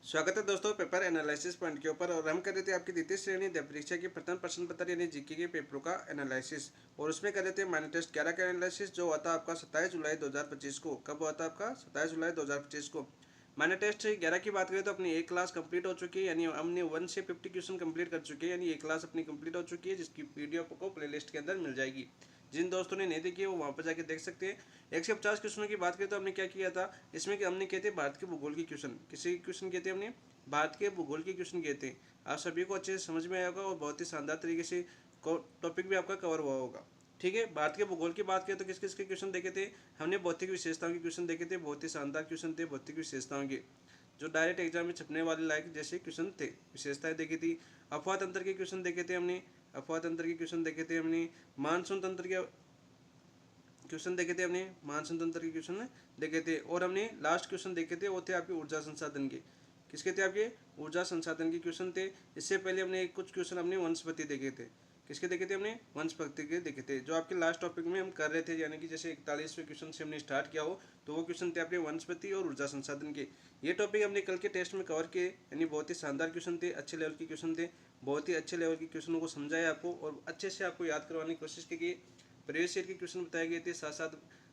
स्वागत है दोस्तों पेपर एनालिसिस पॉइंट के ऊपर। और हम कर रहे थे आपकी द्वितीय श्रेणी परीक्षा की प्रथम प्रश्न पत्र यानी जीके के पेपरों का एनालिसिस। और उसमें कर रहे थे माइनर टेस्ट 11 का एनालिसिस, जो हुआ था आपका 27 जुलाई 2025 को। कब हुआ था आपका? 27 जुलाई 2025 को। माइनर टेस्ट 11 की बात करें तो अपनी एक क्लास कंप्लीट हो चुकी है, यानी हमने 1 से 50 क्वेश्चन कंप्लीट कर चुके हैं, यानी एक क्लास अपनी कंप्लीट हो चुकी है, जिसकी पीडीएफ को प्लेलिस्ट के अंदर मिल जाएगी। जिन दोस्तों ने नहीं देखी है वो वहाँ पर जाके देख सकते हैं। 150 क्वेश्चनों की बात करें तो हमने क्या किया था इसमें कि हमने किए थे भारत के भूगोल के क्वेश्चन। किसी क्वेश्चन किए थे हमने? भारत के भूगोल के क्वेश्चन किए थे। आप सभी को अच्छे से समझ में आया होगा और बहुत ही शानदार तरीके से टॉपिक भी आपका कवर हुआ होगा। ठीक है, भारत के भूगोल की बात करें तो किस किस के क्वेश्चन देखे थे हमने? भौतिक विशेषताओं के क्वेश्चन देखे थे। बहुत ही शानदार क्वेश्चन थे भौतिक विशेषताओं के, जो डायरेक्ट एग्जाम में छपने वाले लायक जैसे क्वेश्चन थे। विशेषताएं देखी थी। अफवाह तंत्र के क्वेश्चन देखे थे हमने। अफवाह तंत्र के क्वेश्चन देखे थे हमने। मानसून तंत्र के क्वेश्चन देखे थे हमने। मानसून तंत्र के क्वेश्चन देखे थे। और हमने लास्ट क्वेश्चन देखे थे वो थे आपके ऊर्जा संसाधन के। किसके थे आपके? ऊर्जा संसाधन के क्वेश्चन थे। इससे पहले हमने कुछ क्वेश्चन हमने वनस्पति देखे थे। किसके देखे थे हमने? वनस्पति के देखे थे, जो आपके लास्ट टॉपिक में हम कर रहे थे, यानी कि जैसे 41वें क्वेश्चन से हमने स्टार्ट किया हो तो वो क्वेश्चन थे आपके वनस्पति और ऊर्जा संसाधन के। ये टॉपिक हमने कल के टेस्ट में कवर किए, यानी बहुत ही शानदार क्वेश्चन थे, अच्छे लेवल के क्वेश्चन थे। बहुत ही अच्छे लेवल के क्वेश्चनों को समझाया आपको और अच्छे से आपको याद करवाने की कोशिश की। प्रीवियस ईयर के क्वेश्चन बताए गए थे, साथ साथ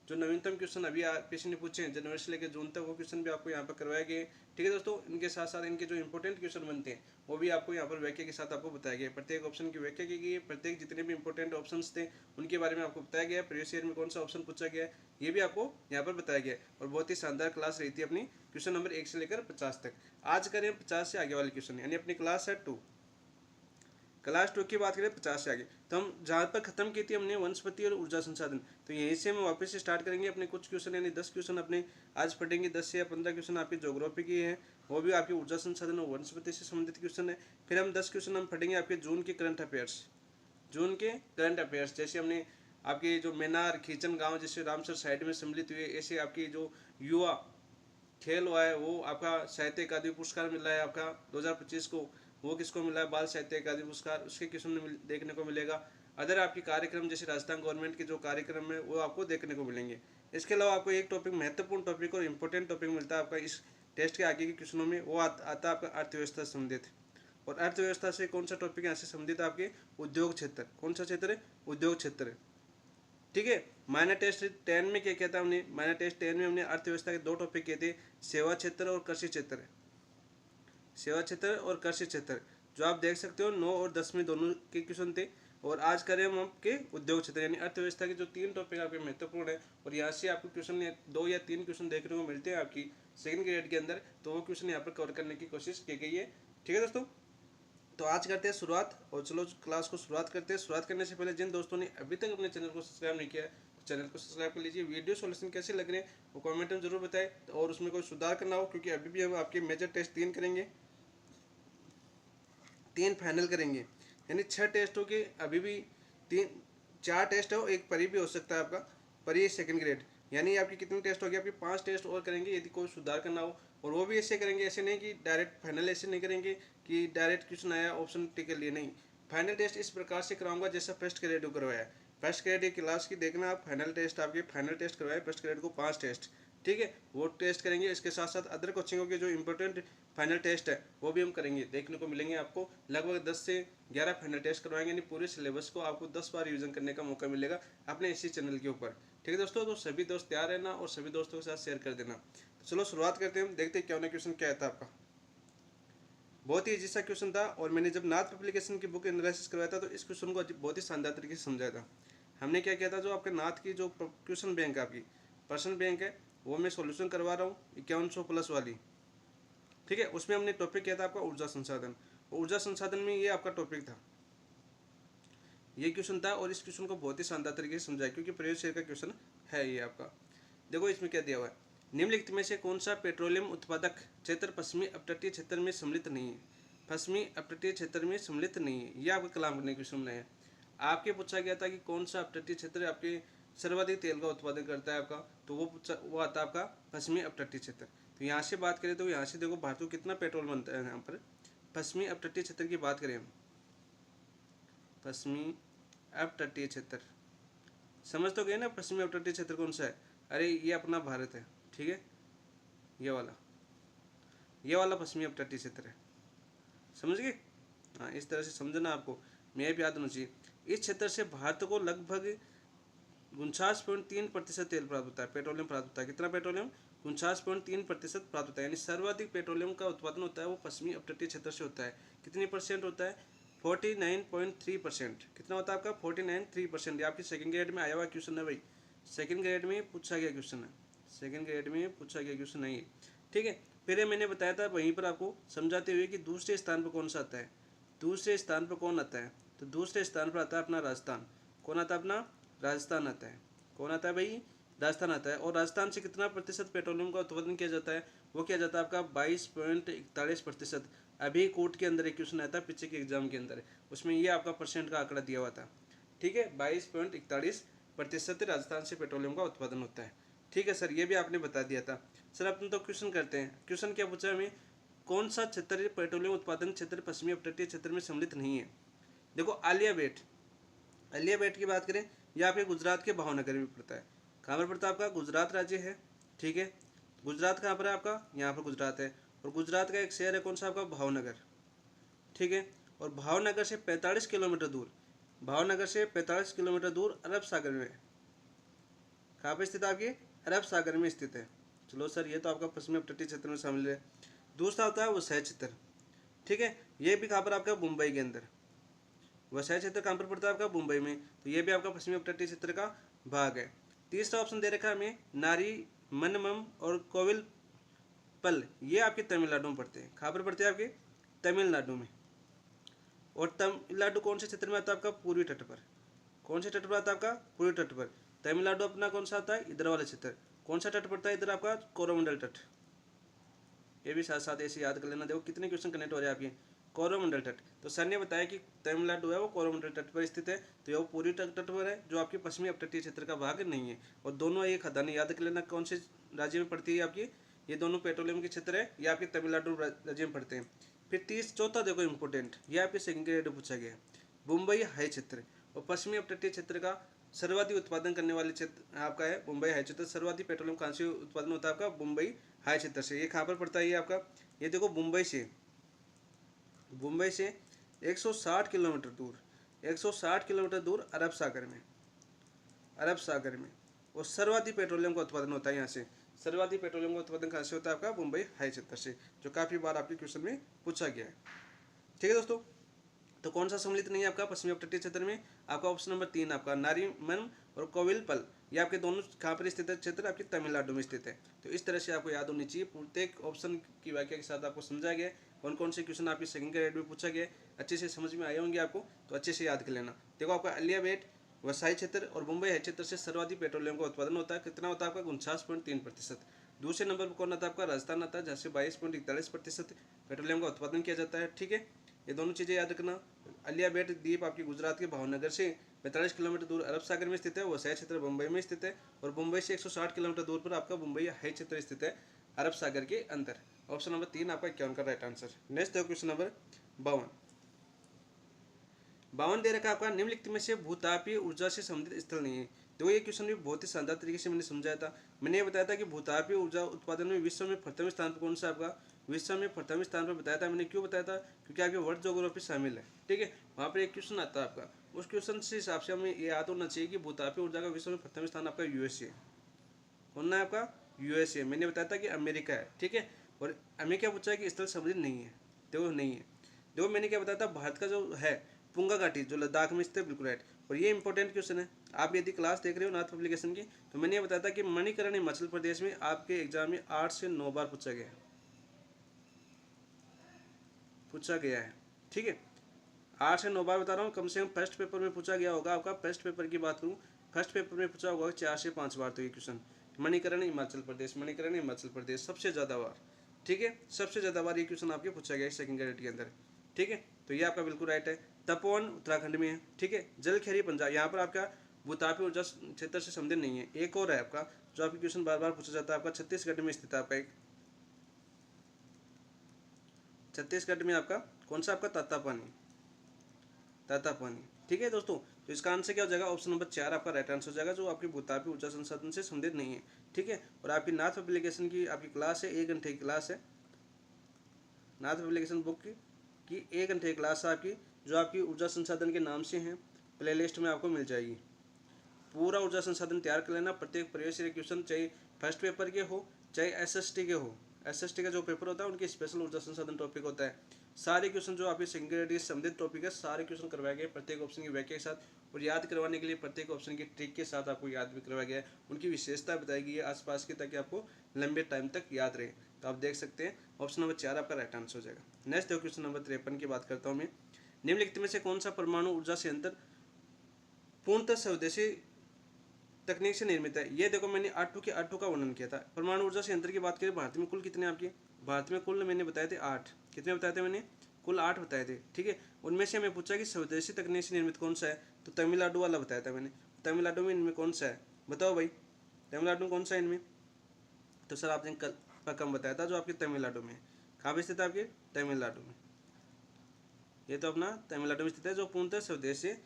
जो नवीनतम क्वेश्चन अभी पीछे ने पूछे हैं जनवरी से लेकर जून तक, वो क्वेश्चन भी आपको यहाँ पर करवाए गए। ठीक है दोस्तों, इनके साथ साथ इनके जो इंपॉर्टेंट क्वेश्चन बनते हैं वो भी आपको यहाँ पर व्याख्या के साथ आपको बताया गया है। प्रत्येक ऑप्शन की व्याख्या की गई है। प्रत्येक जितने भी इंपॉर्टेंट ऑप्शन थे उनके बारे में आपको बताया गया है। प्रीवियस ईयर में कौन सा ऑप्शन पूछा गया है ये भी आपको यहाँ पर बताया गया है। और बहुत ही शानदार क्लास रही थी अपनी, क्वेश्चन नंबर 1 से लेकर 50 तक। आज करें 50 से आगे वाले क्वेश्चन, यानी अपनी क्लास है 2। क्लास 2 की बात करें 50 से आगे, तो हम जहाँ पर खत्म की थी हमने वनस्पति और ऊर्जा संसाधन, तो यहीं से हम वापस से स्टार्ट करेंगे अपने कुछ क्वेश्चन, यानी 10 क्वेश्चन अपने आज पढ़ेंगे। 10 से या 15 क्वेश्चन आपकी ज्योग्राफी की हैं, वो भी आपकी ऊर्जा संसाधन और वनस्पति से संबंधित क्वेश्चन है। फिर हम 10 क्वेश्चन हम पढ़ेंगे आपके जून के करंट अफेयर्स। जून के करंट अफेयर्स जैसे हमने आपके जो मेनार खींचन गाँव जैसे रामसर साइड में सम्मिलित हुए, ऐसे आपकी जो युवा खेल हुआ है वो आपका साहित्य अकादमी पुरस्कार मिला है आपका 2025 को। वो किसको मिला है? बाल साहित्य अकादमी पुरस्कार, उसके क्वेश्चन देखने को मिलेगा। अदर आपकी कार्यक्रम जैसे राजस्थान गवर्नमेंट के जो कार्यक्रम है वो आपको देखने को मिलेंगे। इसके अलावा आपको एक टॉपिक, महत्वपूर्ण टॉपिक और इंपॉर्टेंट टॉपिक मिलता है आपका इस टेस्ट के आगे के क्वेश्चनों में, वो आता है आपका अर्थव्यवस्था से संबंधित। और अर्थव्यवस्था से कौन सा टॉपिक यहाँ से संबंधित है? आपके उद्योग क्षेत्र। कौन सा क्षेत्र है? उद्योग क्षेत्र। ठीक है, माइनर टेस्ट 10 में क्या किया था हमने? माइनर टेस्ट 10 में हमने अर्थव्यवस्था के 2 टॉपिक किए थे, सेवा क्षेत्र और कृषि क्षेत्र। सेवा क्षेत्र और कृषि क्षेत्र, जो आप देख सकते हो 9 और 10 में दोनों के क्वेश्चन थे। और आज करें हम आपके उद्योग क्षेत्र, यानी अर्थव्यवस्था के जो 3 टॉपिक आपके महत्वपूर्ण है, और यहाँ से आपको क्वेश्चन 2 या 3 क्वेश्चन देखने को मिलते हैं आपकी सेकंड ग्रेड के अंदर, तो वो क्वेश्चन यहाँ पर कवर करने की कोशिश की गई है। ठीक है दोस्तों, तो आज करते हैं शुरुआत, और चलो क्लास को शुरुआत करते हैं। शुरुआत करने से पहले जिन दोस्तों ने अभी तक अपने चैनल को सब्सक्राइब नहीं किया है तो चैनल को सब्सक्राइब कर लीजिए। वीडियो सॉल्यूशन कैसे लग रहे हैं वो कमेंट में जरूर बताएं, और उसमें कोई सुधार करना हो, क्योंकि अभी भी हम आपके मेजर टेस्ट 3 करेंगे, 3 फाइनल करेंगे, यानी 6 टेस्टों के अभी भी 4 टेस्ट हो, एक परी भी हो सकता है आपका, परी सेकंड ग्रेड, यानी आपकी कितने टेस्ट हो गए? आपके 5 टेस्ट और करेंगे यदि कोई सुधार करना हो। और वो भी ऐसे करेंगे, ऐसे नहीं कि डायरेक्ट फाइनल, ऐसे नहीं करेंगे कि डायरेक्ट क्वेश्चन आया ऑप्शन टिक के लिए, नहीं। फाइनल टेस्ट इस प्रकार से कराऊंगा जैसा फर्स्ट ग्रेड को करवाया। फर्स्ट ग्रेड की क्लास की देखना आप, फाइनल टेस्ट आपके फाइनल टेस्ट करवाए फर्स्ट ग्रेड को 5 टेस्ट। ठीक है, वो टेस्ट करेंगे। इसके साथ साथ अदर कोचिंगों के जो इंपॉर्टेंट फाइनल टेस्ट है वो भी हम करेंगे, देखने को मिलेंगे आपको। लगभग 10 से 11 फाइनल टेस्ट करवाएंगे, यानी पूरे सिलेबस को आपको 10 बार रिवीजन करने का मौका मिलेगा अपने इसी चैनल के ऊपर। ठीक है दोस्तों, तो सभी दोस्त तैयार रहना और सभी दोस्तों के साथ शेयर कर देना। तो चलो शुरुआत करते हैं, देखते हैं क्या होना क्वेश्चन क्या था आपका। बहुत ही इजी सा क्वेश्चन था, और मैंने जब नाथ पब्लिकेशन की बुक एनालिसिस करवाया था तो इस क्वेश्चन को बहुत ही शानदार तरीके से समझाया था। हमने क्या किया था, जो आपके नाथ की जो क्वेश्चन बैंक है, आपकी पर्सन बैंक है, वो मैं सॉल्यूशन करवा रहा हूँ 5100 प्लस वाली। ठीक है, उसमें हमने टॉपिक किया था आपका ऊर्जा संसाधन। ऊर्जा संसाधन में ये आपका टॉपिक था, ये क्वेश्चन था, और इस क्वेश्चन को बहुत ही शानदार तरीके से समझाया, क्योंकि प्रीवियस ईयर का क्वेश्चन है ये आपका। देखो इसमें क्या दिया हुआ है, निम्नलिखित में से कौन सा पेट्रोलियम उत्पादक क्षेत्र पश्चिमी अपतटीय क्षेत्र में सम्मिलित नहीं है? पश्चिमी अपतटीय क्षेत्र में सम्मिलित नहीं है, ये आपका कलाम करने क्वेश्चन बनाया है। आपके पूछा गया था कि कौन सा अपतटीय क्षेत्र आपके सर्वाधिक तेल का उत्पादन करता है आपका, तो वो आता है आपका पश्चिमी अपतटीय क्षेत्र। तो यहाँ से बात करें तो यहाँ से देखो भारत को कितना पेट्रोल बनता है, यहाँ पर पश्चिमी अपतटीय क्षेत्र की बात करें हम, पश्चिमी अपतटीय क्षेत्र समझ तो गए ना, पश्चिमी अपतटीय क्षेत्र कौन सा है? अरे ये अपना भारत है। ठीक है, ये वाला, ये वाला पश्चिमी अपतटीय क्षेत्र है, समझ गए। हाँ, इस तरह से समझना आपको, मैं भी याद होना चाहिए। इस क्षेत्र से भारत को लगभग 49.3% तेल प्राप्त होता है, पेट्रोलियम प्राप्त होता है। कितना पेट्रोलियम? 49.3% प्राप्त होता है, यानी सर्वाधिक पेट्रोलियम का उत्पादन होता है वो पश्चिमी अपतटीय क्षेत्र से होता है। कितनी परसेंट होता है? 49.3%। कितना होता है आपका? 49.3%। ये आपकी सेकंड ग्रेड में आया हुआ क्वेश्चन है भाई, सेकंड ग्रेड में पूछा गया क्वेश्चन है, सेकंड ग्रेड में पूछा गया क्वेश्चन नहीं है, ठीक है। फिर मैंने बताया था वहीं पर आपको समझाते हुए कि दूसरे स्थान पर कौन सा आता है, दूसरे स्थान पर कौन आता है, तो दूसरे स्थान पर आता है अपना राजस्थान। कौन आता है? अपना राजस्थान आता है। कौन आता है भाई? राजस्थान आता है। और राजस्थान से कितना प्रतिशत पेट्रोलियम का उत्पादन किया जाता है? वो किया जाता है आपका 22.41%। अभी कोर्ट के अंदर एक क्वेश्चन आया था पीछे के एग्जाम के अंदर, उसमें ये आपका परसेंट का आंकड़ा दिया हुआ था, ठीक है। 22.41% राजस्थान से पेट्रोलियम का उत्पादन होता है, ठीक है सर, ये भी आपने बता दिया था। सर अपन तो क्वेश्चन करते हैं, क्वेश्चन क्या पूछा हमें, कौन सा क्षेत्र पेट्रोलियम उत्पादन क्षेत्र पश्चिमी अपतटीय क्षेत्र में सम्मिलित नहीं है? देखो आलिया बेट, आलिया बेट की बात करें, यह आपके गुजरात के भावनगर में पड़ता है। कहाँ पर पड़ता है आपका? गुजरात राज्य है, ठीक है। गुजरात कहाँ पर है आपका? यहाँ पर गुजरात है। और गुजरात का एक शहर है कौन सा आपका? भावनगर, ठीक है। और भावनगर से 45 किलोमीटर दूर, भावनगर से 45 किलोमीटर दूर अरब सागर में, कहाँ पर स्थित है आपकी? अरब सागर में स्थित है। चलो सर, ये तो आपका पश्चिमी अपतटीय क्षेत्र में शामिल है। दूसरा होता है वसई क्षेत्र, ठीक है। ये भी कहाँ पर आपका? मुंबई के अंदर। वसई क्षेत्र कहाँ पर पड़ता है आपका? मुंबई में, तो ये भी आपका पश्चिमी अपतटीय क्षेत्र का भाग है। तीसरा ऑप्शन दे रखा है हमें नारी मनमम और कोविल पल, ये आपके तमिलनाडु में पड़ते हैं। कहाँ पर पड़ते हैं? आपके तमिलनाडु में। और तमिलनाडु कौन से क्षेत्र में आता है आपका? पूर्वी तट पर। कौन से तट पर आता है आपका? पूर्वी तट पर। तमिलनाडु अपना कौन सा आता है? इधर वाला क्षेत्र। कौन सा तट पड़ता है इधर आपका? कोरोमंडल तट। ये भी साथ साथ ऐसे याद कर लेना। देखो कितने क्वेश्चन कनेक्ट हो रहे हैं आपके। कोरोमंडल तट, तो सर ने बताया कि तमिलनाडु है वो कोरोमंडल तट पर स्थित है, तो ये वो पूर्वी तट पर है जो आपके पश्चिमी अपतटीय क्षेत्र का भाग नहीं है। और दोनों एक खदान याद कर लेना, कौन से राज्य में पड़ती है आपकी, ये दोनों पेट्रोलियम के क्षेत्र है, ये आपके तमिलनाडु राज्य में पड़ते हैं। फिर चौथा देखो इंपोर्टेंट, ये आपके सेकंड ग्रेड पूछा गया है, मुंबई हाई क्षेत्र। और पश्चिमी अपतटीय क्षेत्र का सर्वाधिक उत्पादन करने वाले क्षेत्र आपका है मुंबई हाई क्षेत्र। सर्वाधिक पेट्रोलियम कहाँ से उत्पादन होता है आपका? मुंबई हाई क्षेत्र से। ये कहाँ पर पड़ता है? ये आपका, ये देखो मुंबई से 160 किलोमीटर दूर, 160 किलोमीटर दूर अरब सागर में, अरब सागर में। और सर्वाधिक पेट्रोलियम का उत्पादन होता है यहाँ से। सर्वाधिक पेट्रोलियम का उत्पादन कहाँ से होता है आपका? मुंबई हाई क्षेत्र से, जो काफ़ी बार आपके क्वेश्चन में पूछा गया है, ठीक है दोस्तों। तो कौन सा सम्मिलित नहीं है आपका पश्चिमी अपतटीय क्षेत्र में? आपका ऑप्शन नंबर 3 आपका नारीमन और कोविलपल, ये आपके दोनों कहाँ पर स्थित है? क्षेत्र आपके तमिलनाडु में स्थित है। तो इस तरह से आपको याद होनी चाहिए, प्रत्येक ऑप्शन की व्याख्या के साथ आपको समझाया गया कौन कौन से क्वेश्चन आपके सेकंड ग्रेड में पूछा गया, अच्छे से समझ में आए होंगे आपको, तो अच्छे से याद कर लेना। देखो आपका अलिया बेट, वसाई क्षेत्र और मुंबई हाई क्षेत्र से सर्वाधिक पेट्रोलियम का उत्पादन होता है। कितना होता है आपका? 49.3%। दूसरे नंबर पर कौन आता है आपका? राजस्थान आता है, जहाँ से 22.41% पेट्रोलियम का उत्पादन किया जाता है, ठीक है। ये दोनों चीज़ें याद रखना। अलिया बेट द्वीप आपकी गुजरात के भावनगर से 45 किलोमीटर दूर अरब सागर में स्थित है। वसई क्षेत्र मुंबई में स्थित है। और मुंबई से 160 किलोमीटर दूर पर आपका मुंबई हाई क्षेत्र स्थित है, अरब सागर के अंदर। ऑप्शन नंबर 3 आपका 51 का राइट आंसर। नेक्स्ट देखो क्वेश्चन नंबर 52। 52 दे रखा आपका, निम्नलिखित में से भूतापीय ऊर्जा से संबंधित स्थल नहीं है। देखो ये क्वेश्चन भी बहुत ही शानदार तरीके से मैंने समझाया था। मैंने ये बताया था कि भूतापीय ऊर्जा उत्पादन में विश्व में प्रथम स्थान पर कौन सा आपका? विश्व में प्रथम स्थान पर बताया था मैंने। क्यों बताया था? क्योंकि आपके वर्ल्ड ज्योग्राफी शामिल है, ठीक है। वहाँ पर एक क्वेश्चन आता है आपका, उस क्वेश्चन से हिसाब से हमें ये याद होना चाहिए कि भूतापीय ऊर्जा का विश्व में प्रथम स्थान आपका यूएसए। कौन है आपका? यूएसए। मैंने बताया था कि अमेरिका है, ठीक है। और हमें क्या पूछा है कि स्थल सम्मिलित नहीं है, देखो नहीं है। देखो मैंने क्या बताया था, भारत का जो है पुंगा घाटी जो लद्दाख में स्थित है, बिल्कुल राइट। और ये इंपॉर्टेंट क्वेश्चन है, आप यदि क्लास देख रहे हो नाथ पब्लिकेशन की, तो मैंने ये बताया था कि मणिकरण हिमाचल प्रदेश में आपके एग्जाम में 8 से 9 बार पूछा गया है, ठीक है। 8 से 9 बार बता रहा हूँ, कम से कम फर्स्ट पेपर में पूछा गया होगा आपका। फर्स्ट पेपर की बात करूँ, फर्स्ट पेपर में पूछा होगा 4 से 5 बार तो ये क्वेश्चन। मणिकरण हिमाचल प्रदेश, मणिकरण हिमाचल प्रदेश सबसे ज़्यादा बार, ठीक है। सबसे ज़्यादा बार ये क्वेश्चन आपके पूछा गया है सेकंड ग्रेड के अंदर, ठीक है। तो ये आपका बिल्कुल राइट है। तपोवन उत्तराखंड में है, ठीक है। जलखेरी पंजाब, यहाँ पर आपका भूतापीय ऊर्जा क्षेत्र से संबंधित नहीं है। एक और है आपका जो आपकी क्वेश्चन बार बार पूछा जाता है, आपका छत्तीसगढ़ में स्थित है आपका एक, छत्तीसगढ़ में आपका कौन सा? आपका तातापानी, तातापानी, ठीक है दोस्तों। तो इसका आंसर क्या हो जाएगा? ऑप्शन नंबर 4 आपका राइट आंसर हो जाएगा, जो आपकी भूतापीय ऊर्जा संसाधन से संबंधित नहीं है, ठीक है। और आपकी नाथ एप्लीकेशन की आपकी क्लास है, 1 घंटे की क्लास है, नाथ पब्लिकेशन बुक की 1 घंटे की क्लास आपकी जो आपकी ऊर्जा संसाधन के नाम से हैं प्लेलिस्ट में आपको मिल जाएगी। पूरा ऊर्जा संसाधन तैयार कर लेना। प्रत्येक प्रीवियस ईयर क्वेश्चन चाहे फर्स्ट पेपर के हो चाहे एसएसटी के हो, एसएसटी का जो पेपर होता है उनके स्पेशल ऊर्जा संसाधन टॉपिक होता है। सारे क्वेश्चन जो आपके सिंगुलरिटी से संबंधित टॉपिक है सारे क्वेश्चन करवाए गए प्रत्येक ऑप्शन की व्याख्या के साथ, और याद करवाने के लिए प्रत्येक ऑप्शन की ट्रिक के साथ आपको याद भी करवाया गया है। उनकी विशेषता बताई गई है आसपास की, ताकि आपको लंबे टाइम तक याद रहे। तो आप देख सकते हैं ऑप्शन नंबर 4 आपका राइट आंसर हो जाएगा। नेक्स्ट देखो क्वेश्चन नंबर 53 की बात करता हूँ मैं। निम्नलिखित में से कौन सा परमाणु ऊर्जा संयंत्र पूर्णतः स्वदेशी तकनीक से निर्मित है? ये देखो मैंने R2 के R2 का वर्णन किया था। परमाणु ऊर्जा संयंत्र की बात करें भारत में कुल कितने आपके, भारत में कुल मैंने बताए थे 8। कितने बताए थे मैंने? कुल 8 बताए थे, ठीक है। उनमें से हमें पूछा कि स्वदेशी तकनीक से निर्मित कौन सा है, तो तमिलनाडु वाला बताया था मैंने। तमिलनाडु में इनमें कौन सा है बताओ भाई, तमिलनाडु में कौन सा है इनमें? तो सर आपने कल कम बताया था जो आपके तमिलनाडु में। कहाँ पे स्थित है आपके? तमिलनाडु में। ये तो अपना तमिलनाडु में स्थित है जो पूर्णतः स्वदेश से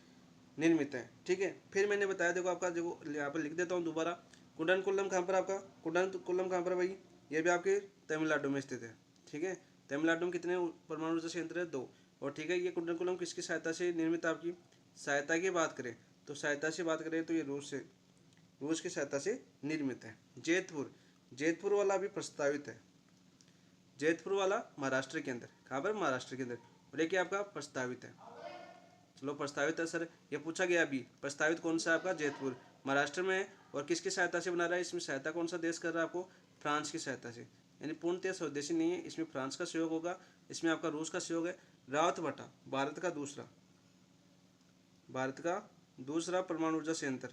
निर्मित है, ठीक है। फिर मैंने बताया देखो आपका, देखो यहाँ पर लिख देता हूँ दोबारा। कुडानकुलम कहाँ पर आपका, कुडानकुलम कहाँ पर भाई? ये भी आपके तमिलनाडु में स्थित है, ठीक है। तमिलनाडु में कितने परमाणु ऊर्जा संयंत्र है? 2। और ठीक है, ये कुडानकुलम किसकी सहायता से निर्मित है? आपकी सहायता की बात करें तो सहायता से बात करें तो ये रूस की सहायता से निर्मित है। जैतपुर, जैतपुर वाला भी प्रस्तावित है। जैतपुर वाला महाराष्ट्र के अंदर, कहाँ पर? महाराष्ट्र के अंदर। और ये क्या आपका प्रस्तावित है? चलो प्रस्तावित है सर, ये पूछा गया अभी। प्रस्तावित कौन सा है आपका? जैतपुर महाराष्ट्र में है। और किसकी सहायता से बना रहा है? इसमें सहायता कौन सा देश कर रहा है आपको? फ्रांस की सहायता से। यानी पूर्णतः स्वदेशी नहीं है, इसमें फ्रांस का सहयोग होगा, इसमें आपका रूस का सहयोग है। रावतभाटा भारत का दूसरा परमाणु ऊर्जा संयंत्र,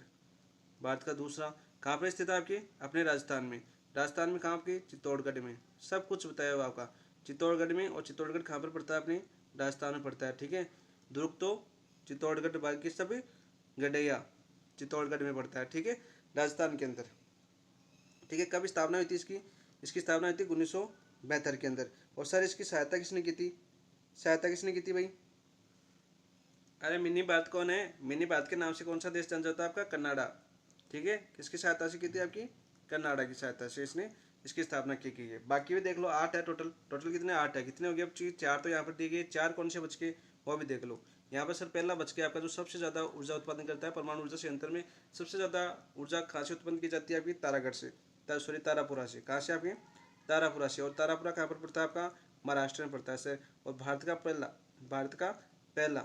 भारत का दूसरा। कहाँ पर स्थित है आपके? अपने राजस्थान में। राजस्थान में कहाँ आपके? चित्तौड़गढ़ में। सब कुछ बताया हुआ आपका चित्तौड़गढ़ में। और चित्तौड़गढ़ कहाँ पर पड़ता है? अपने राजस्थान में पड़ता है, ठीक है। दुर्ग तो चित्तौड़गढ़, बाकी सब गडैया चित्तौड़गढ़ में पड़ता है, ठीक है, राजस्थान के अंदर, ठीक है। कब स्थापना हुई थी इसकी? इसकी स्थापना हुई थी 1972 के अंदर। और सर इसकी सहायता किसने की थी? सहायता किसने की थी भाई? अरे मिनी भारत कौन है? मिनी भारत के नाम से कौन सा देश जाना जाता है? आपका कनाडा, ठीक है। किसकी सहायता से की थी? आपकी कनाडा की सहायता से इसने इसकी स्थापना की गई है। बाकी भी देख लो, 8 है टोटल। टोटल कितने? 8 है। कितने हो गए अब? 4 तो यहाँ पर दी गई, 4 कौन से बच के वो भी देख लो। यहाँ पर सर पहला बच गया आपका, जो सबसे ज़्यादा ऊर्जा उत्पादन करता है परमाणु ऊर्जा संयंत्र में। सबसे ज़्यादा ऊर्जा कहाँ से उत्पन्न की जाती है? आपकी तारागढ़ से, सॉरी तारापुरा से। कहाँ से? आपके तारापुरा से। और तारापुरा कहाँ पर पड़ता है? आपका महाराष्ट्र में पड़ता है सर। और भारत का पहला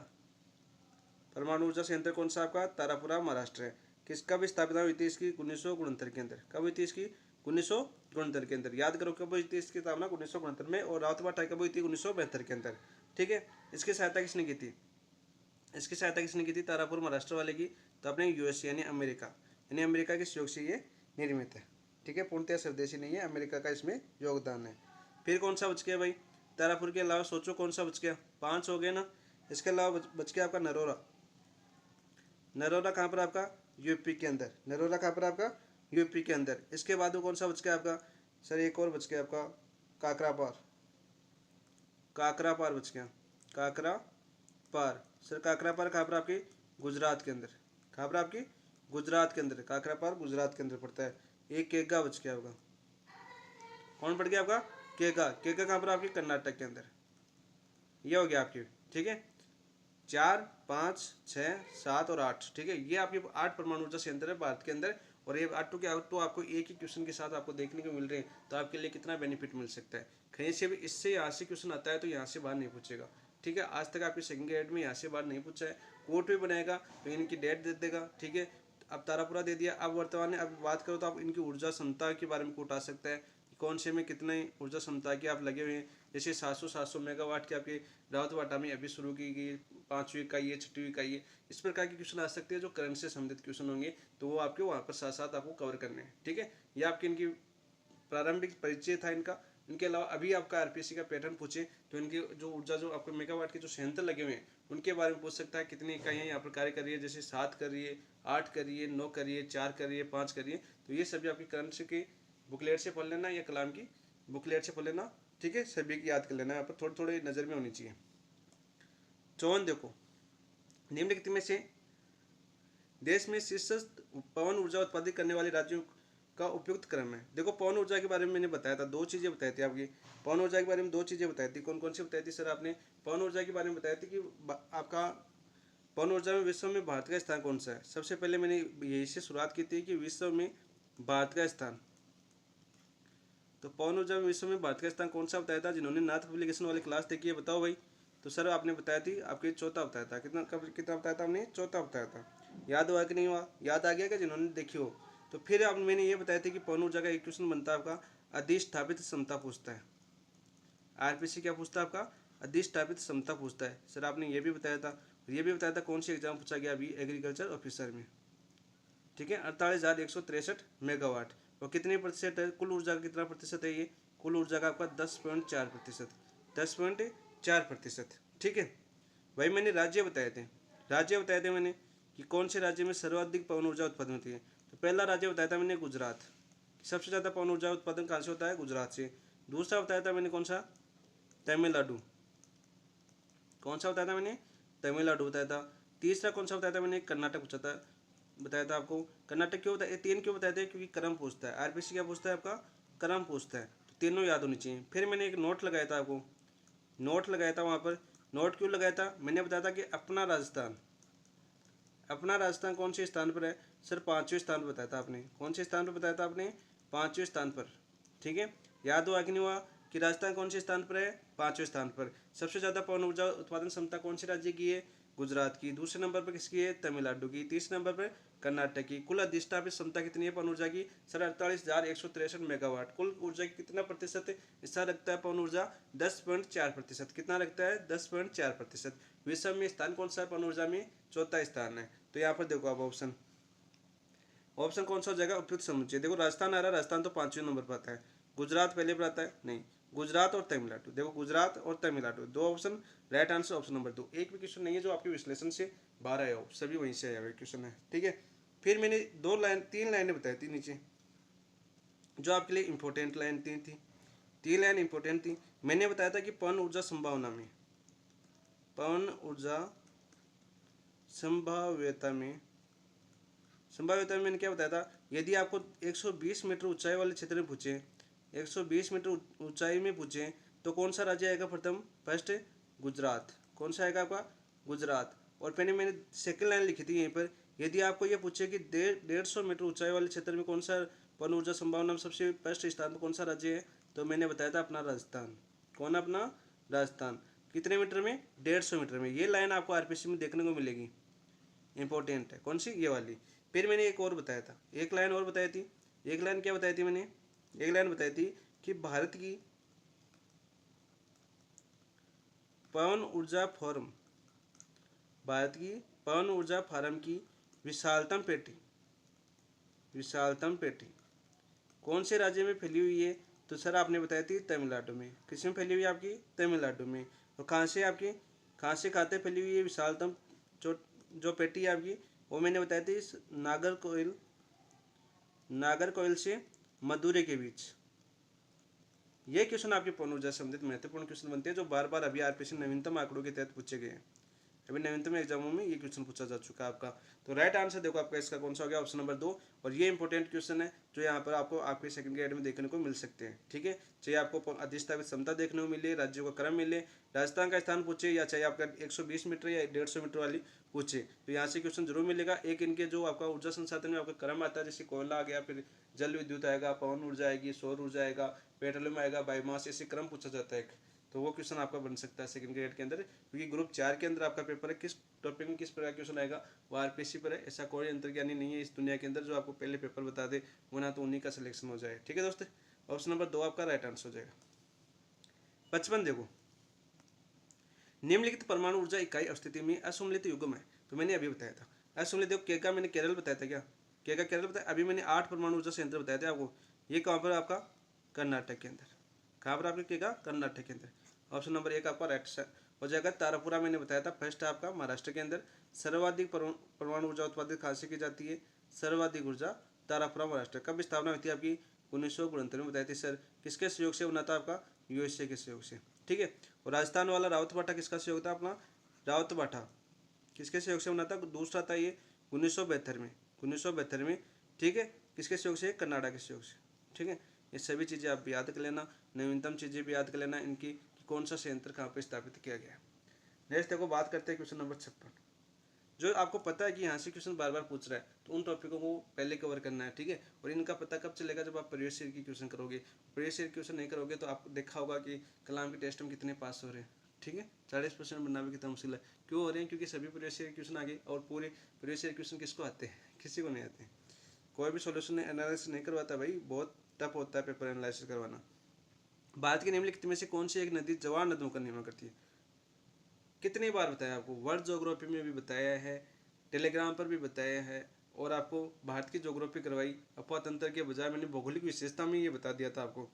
परमाणु ऊर्जा संयंत्र कौन सा? आपका तारापुरा महाराष्ट्र है। किस कब स्थापना हुई थी इसकी? 1969 के अंदर। कब हुई थी इसकी? 1969 के अंदर। याद करो कब हुई थी इसकी स्थापना? 1969 में। और रावतभाटा कब हुई थी? 1972 के अंदर, ठीक है। इसकी सहायता किसने की थी? इसकी सहायता किसने की थी तारापुर महाराष्ट्र वाले की? तो अपने यूएस यानी अमेरिका, यानी अमेरिका के सहयोग से ये निर्मित है, ठीक है। पूर्णतः स्वदेशी नहीं है, अमेरिका का इसमें योगदान है। फिर कौन सा बच गया भाई? तारापुर के अलावा सोचो कौन सा बच गया? 5 हो गए ना। इसके अलावा बच गया आपका नरोरा। नरोरा कहाँ पर? आपका यूपी के अंदर। नरोरा कहाँ पर? आपका यूपी के अंदर। इसके बाद कौन सा बच गया आपका? सर एक और बच गया आपका, काकरापार। काकरापार बच गया, काकरापार। सर काकरापार कहाँ पर? आपकी गुजरात के अंदर। कहाँ पर? आपकी गुजरात के अंदर। काकरापार गुजरात के अंदर पड़ता है। एक केगा बच गया होगा। कौन पड़ गया आपका? केगा। केगा कहाँ पर? आपकी कर्नाटक के अंदर। ये हो गया आपकी, ठीक है। 4, 5, 6, 7 और 8, ठीक है। ये आपके 8 परमाणु ऊर्जा संयंत्र है भारत के अंदर। और ये 8 के आउट तो आपको एक ही क्वेश्चन के साथ आपको देखने को मिल रहे हैं, तो आपके लिए कितना बेनिफिट मिल सकता है। कहीं से भी इससे यहाँ से क्वेश्चन आता है तो यहाँ से बाहर नहीं पूछेगा, ठीक है। आज तक आपके सेकंड ग्रेड में यहाँ से बाहर नहीं पूछा है। कोर्ट भी बनाएगा तो इनकी डेट दे देगा, ठीक है। अब तारापुरा दे दिया। अब वर्तमान में अब बात करो तो आप इनकी ऊर्जा क्षमता के बारे में कोट आ सकता है, कौन से में कितने ऊर्जा क्षमता के आप लगे हुए हैं। जैसे 700 मेगावाट के आपके रावतभाटा में अभी शुरू की गई 5वीं इकाई है, 6वीं इकाई है। इस प्रकार के क्वेश्चन आ सकते हैं जो करंट से संबंधित क्वेश्चन होंगे, तो वो आपके वहाँ पर साथ साथ आपको कवर करने हैं, ठीक है। ये आपकी इनकी प्रारंभिक परिचय था इनका। इनके अलावा अभी आपका आरपीएससी का पैटर्न पूछे तो इनकी जो ऊर्जा जो आपको मेगावाट के जो संयंत्र लगे हुए हैं उनके बारे में पूछ सकता है। कितनी इकाइयाँ यहाँ पर कार्य कर रही है? जैसे 7 कर रही है, 8 कर रही है, 9 कर रही है, 4 कर रही है, 5 कर रही है। तो ये सभी आपकी करंट से की बुकलेट से पढ़ लेना या कलाम की बुकलेट से पढ़ लेना, ठीक है। सभी की याद कर लेना, यहाँ पर थोड़ी थोड़ी नज़र में होनी चाहिए। 54 देखो, निम्नलिखित में से देश में शीर्षस्थ पवन ऊर्जा उत्पादित करने वाले राज्यों का उपयुक्त क्रम है। देखो पवन ऊर्जा के बारे में मैंने बताया था, दो चीज़ें बताई थी आपकी। पवन ऊर्जा के बारे में दो चीज़ें बताई थी, कौन कौन सी बताई थी सर आपने? पवन ऊर्जा के बारे में बताई थी कि आपका पवन ऊर्जा में विश्व में भारत का स्थान कौन सा है। सबसे पहले मैंने यही से शुरुआत की थी कि विश्व में भारत का स्थान, तो पवन ऊर्जा में विश्व में भारत का स्थान कौन सा बताया था? जिन्होंने नाथ पब्लिकेशन वाली क्लास देखी है बताओ भाई। तो सर आपने बताया थी आपके चौथा बताया था, कितना बताया था आपने? चौथा बताया था। याद हुआ कि नहीं हुआ? याद आ गया क्या जिन्होंने देखी हो? तो फिर आप मैंने ये बताया था कि पवन ऊर्जा का एक क्वेश्चन बनता है आपका अधिष्ठापित क्षमता पूछता है। आरपीसी क्या पूछता है आपका? अधिष्ठापित क्षमता पूछता है। सर आपने ये भी बताया था, ये भी बताया था कौन सी एग्जाम पूछा गया अभी एग्रीकल्चर ऑफिसर में। ठीक है, 48,163 मेगावाट। और कितने प्रतिशत है? कुल ऊर्जा का कितना प्रतिशत है ये? कुल ऊर्जा का आपका 10.4%। 10.4%। ठीक है भाई, मैंने राज्य बताए थे, राज्य बताए थे मैंने कि कौन से राज्य में सर्वाधिक पवन ऊर्जा उत्पादन होती है। तो पहला राज्य बताया था मैंने गुजरात, सबसे ज़्यादा पवन ऊर्जा उत्पादन कहाँ से होता है? गुजरात से। दूसरा बताया था मैंने कौन सा? तमिलनाडु। कौन सा बताया था मैंने? तमिलनाडु बताया था। तीसरा कौन सा बताया था मैंने? कर्नाटक पूछा था, बताया था आपको। कर्नाटक क्यों बताया? तीन क्यों बताया था? क्योंकि क्रम पूछता है। आरपीसी क्या पूछता है आपका? क्रम पूछता है। तो तीनों याद होनी चाहिए। फिर मैंने एक नोट लगाया था आपको, नोट लगाया था वहाँ पर। नोट क्यों लगाया था? मैंने बताया था कि अपना राजस्थान, अपना राजस्थान कौन से स्थान पर है? सर 5वें स्थान पर बताया था आपने। कौन से स्थान पर बताया था आपने? 5वें स्थान पर। ठीक है, याद हुआ कि नहीं हुआ कि राजस्थान कौन से स्थान पर है? 5वें स्थान पर। सबसे ज़्यादा पवन ऊर्जा उत्पादन क्षमता कौन से राज्य की है? गुजरात की। दूसरे नंबर पर किसकी है? तमिलनाडु की। तीसरे नंबर पर कर्नाटक की। कुल अधिष्ठापित क्षमता कितनी है पवन ऊर्जा की? Sir 48,163 megawatt. कुल ऊर्जा की कितना प्रतिशत हिस्सा रखता है पवन ऊर्जा? 10.4%। कितना रखता है? 10.4%। विश्व में स्थान कौन सा है पवन ऊर्जा में? चौथा स्थान है। तो यहाँ पर देखो आप ऑप्शन, ऑप्शन कौन सा हो जाएगा? उपयुक्त समुच्चय। देखो राजस्थान आ रहा है, राजस्थान तो 5वें नंबर पर आता है। गुजरात पहले पर आता है? नहीं, गुजरात और तमिलनाडु। देखो गुजरात और तमिलनाडु दो option, right answer option number 2। एक भी क्वेश्चन नहीं है जो आपके विश्लेषण से बाहर आया हो, सभी वहीं से आया हुआ क्वेश्चन है। ठीक है, फिर मैंने तीन लाइनें बताई थी नीचे जो आपके लिए इंपॉर्टेंट लाइन थी। तीन लाइन इंपॉर्टेंट थी। मैंने बताया था कि पवन ऊर्जा संभावना में, पवन ऊर्जा संभाव्यता में, संभाव्यता में मैंने क्या बताया था? यदि आपको 120 मीटर ऊंचाई वाले क्षेत्र में पूछे, 120 मीटर ऊंचाई में पूछे, तो कौन सा राज्य आएगा प्रथम? फर्स्ट गुजरात। कौन सा आएगा आपका? गुजरात। और मैंने सेकंड लाइन लिखी थी यहीं पर, यदि आपको ये पूछे कि 150 मीटर ऊंचाई वाले क्षेत्र में कौन सा पवन ऊर्जा संभावना में सबसे फर्स्ट स्थान पर कौन सा राज्य है? तो मैंने बताया था अपना राजस्थान। कौन? अपना राजस्थान। कितने मीटर में? 150 मीटर में। ये लाइन आपको आरपीसी में देखने को मिलेगी, इंपॉर्टेंट है। कौन सी? ये वाली। फिर मैंने एक और बताया था, एक लाइन और बताई थी। एक लाइन क्या बताई थी मैंने? एक लाइन बताई थी कि भारत की पवन ऊर्जा फॉर्म, भारत की पवन ऊर्जा फार्म की विशालतम पेटी, विशालतम पेटी कौन से राज्य में फैली हुई है? तो सर आपने बताई थी तमिलनाडु में। किस में फैली हुई है आपकी? तमिलनाडु में। और कहाँ से आपकी, कहाँ से खाते फैली हुई है विशालतम जो जो पेटी है आपकी? वो मैंने बताई थी नागरकोइल, नागरकोइल से मदुरै के बीच। ये क्वेश्चन आपके पवन ऊर्जा से संबंधित महत्वपूर्ण क्वेश्चन बनते हैं जो बार बार अभी आरपीसी नवीनतम आंकड़ों के तहत पूछे गए हैं। अभी नवीनतम एग्जामों में ये क्वेश्चन पूछा जा चुका है आपका। तो राइट आंसर देखो आपका इसका कौन सा हो गया? Option number 2। और ये इंपॉर्टेंट क्वेश्चन है जो यहाँ पर आपको आपके सेकंड ग्रेड में देखने को मिल सकते हैं। ठीक है, चाहे आपको अधिष्ठापित क्षमता देखने को मिले, राज्यों का क्रम मिले, राजस्थान का स्थान पूछे, या चाहे आपका 120 मीटर या 150 मीटर वाली पूछे, तो यहाँ से क्वेश्चन जरूर मिलेगा। एक इनके जो आपका ऊर्जा संसाधन में आपका क्रम आता है, जैसे कोयला आ गया, फिर जल विद्युत आएगा, पवन ऊर्जा आएगी, सौर ऊर्जा आएगा, पेट्रोलियम आएगा, बायोमास, ऐसे क्रम पूछा जाता है। तो वो क्वेश्चन आपका बन सकता है सेकंड ग्रेड के अंदर, क्योंकि ग्रुप 4 के अंदर आपका पेपर है, किस टॉपिक में किस प्रकार क्वेश्चन आएगा वो आरपीसी पर है। ऐसा कोई अंतर्ज्ञानी नहीं है इस दुनिया के अंदर जो आपको पहले पेपर बता दे, वो ना तो उन्हीं का सिलेक्शन हो जाए। ठीक है दोस्तों, ऑप्शन नंबर 2 आपका राइट आंसर हो जाएगा। 55 देखो, निम्नलिखित परमाणु ऊर्जा इकाई स्थिति में असुमलित युग्म है। तो मैंने अभी बताया था असुमलित, देखो के का मैंने केरल बताया था, क्या के का केरल बताया। अभी मैंने 8 परमाणु ऊर्जा संयंत्र बताए थे आपको। ये कहाँ पर आपका? कर्नाटक के अंदर। कहाँ पर आपके? के का? कर्नाटक के अंदर। ऑप्शन नंबर 1 आपका राइट हो जाएगा। तारापुरा मैंने बताया था फर्स्ट आपका महाराष्ट्र के अंदर। सर्वाधिक परमाणु ऊर्जा उत्पादित कहाँ से की जाती है? सर्वाधिक ऊर्जा तारापुरा महाराष्ट्र। कब स्थापना हुई थी आपकी? 1969 में बताई थी सर। किसके सहयोग से बना था आपका? यूएसए के सहयोग से। ठीक है, और राजस्थान वाला रावत बाटा किसका सहयोग था अपना? रावत बाटा किसके सहयोग से बना था? दूसरा था ये 1972 में, 1972 में। ठीक है, किसके सहयोग से? कर्नाटक के सहयोग से। ठीक है, ये सभी चीज़ें आप याद कर लेना, नवीनतम चीज़ें भी याद कर लेना इनकी कि कौन सा संयंत्र कहाँ पर स्थापित किया गया। नेक्स्ट देखो बात करते हैं क्वेश्चन नंबर 56। जो आपको पता है कि यहाँ से क्वेश्चन बार बार पूछ रहा है तो उन टॉपिकों को पहले कवर करना है। ठीक है, और इनका पता कब चलेगा? जब आप प्रीवियस ईयर की क्वेश्चन करोगे। प्रीवियस ईयर क्वेश्चन नहीं करोगे तो आपको देखा होगा कि कलाम के टेस्ट में कितने पास हो रहे हैं। ठीक है, 40% बनना भी कितना मुश्किल है। क्यों हो रहे हैं? क्योंकि सभी प्रीवियस ईयर क्वेश्चन आ गए और पूरे प्रीवियस ईयर क्वेश्चन किसको आते हैं? किसी को नहीं आते। कोई भी सोल्यूशन एनालिसिस नहीं करवाता भाई, बहुत टफ होता है पेपर एनालिसिस करवाना। भारत की निम्नलिखित में से कौन सी एक नदी जवार नदियों का निर्माण करती है? कितनी बार बताया आपको? वर्ल्ड ज्योग्राफी में भी बताया है, टेलीग्राम पर भी बताया है, और आपको भारत की ज्योग्राफी करवाई अफवाह तंत्र के बजाय मैंने भौगोलिक विशेषता में ये बता दिया था आपको।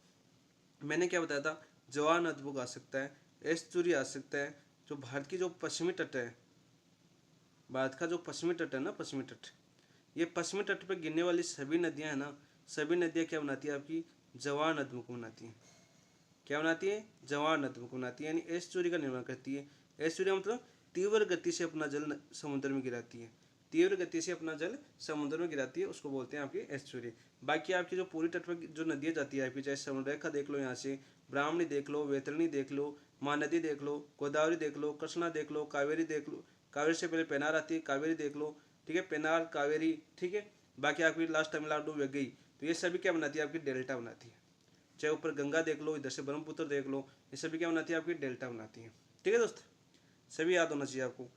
मैंने क्या बताया था? जवार नदबुक आ सकता है, एस्चुरी आ सकता है। जो भारत की जो पश्चिमी तट है, भारत का जो पश्चिमी तट है ना, पश्चिमी तट, ये पश्चिमी तट पर गिरने वाली सभी नदियां हैं ना, सभी नदियां क्या बनाती है? आपकी जवार नदबुक बनाती है। क्या बनाती है? जवार नदबुक बनाती है, यानी एस्चुरी का निर्माण करती है। एस्चुरी मतलब तीव्र गति से अपना जल समुद्र में गिराती है, तीव्र गति से अपना जल समुद्र में गिराती है, उसको बोलते हैं आपकी एस्चुरी। बाकी आपकी जो पूरी तट पर जो नदियाँ जाती है आपकी, चाहे समुद्र रेखा देख लो, यहाँ से ब्राह्मणी देख लो, वैतरणी देख लो, महानदी देख लो, गोदावरी देख लो, कृष्णा देख लो, कावेरी देख लो, कावेरी से पहले पेनार आती है, कावेरी देख लो। ठीक है, पेनार, कावेरी। ठीक है, बाकी आपकी लास्ट तमिलनाडु में गई तो ये सभी क्या बनाती है? आपकी डेल्टा बनाती है। चाहे ऊपर गंगा देख लो, इधर से ब्रह्मपुत्र देख लो, ये सभी क्या बनाती है? आपकी डेल्टा बनाती है। ठीक है दोस्त, सभी याद होना चाहिए आपको।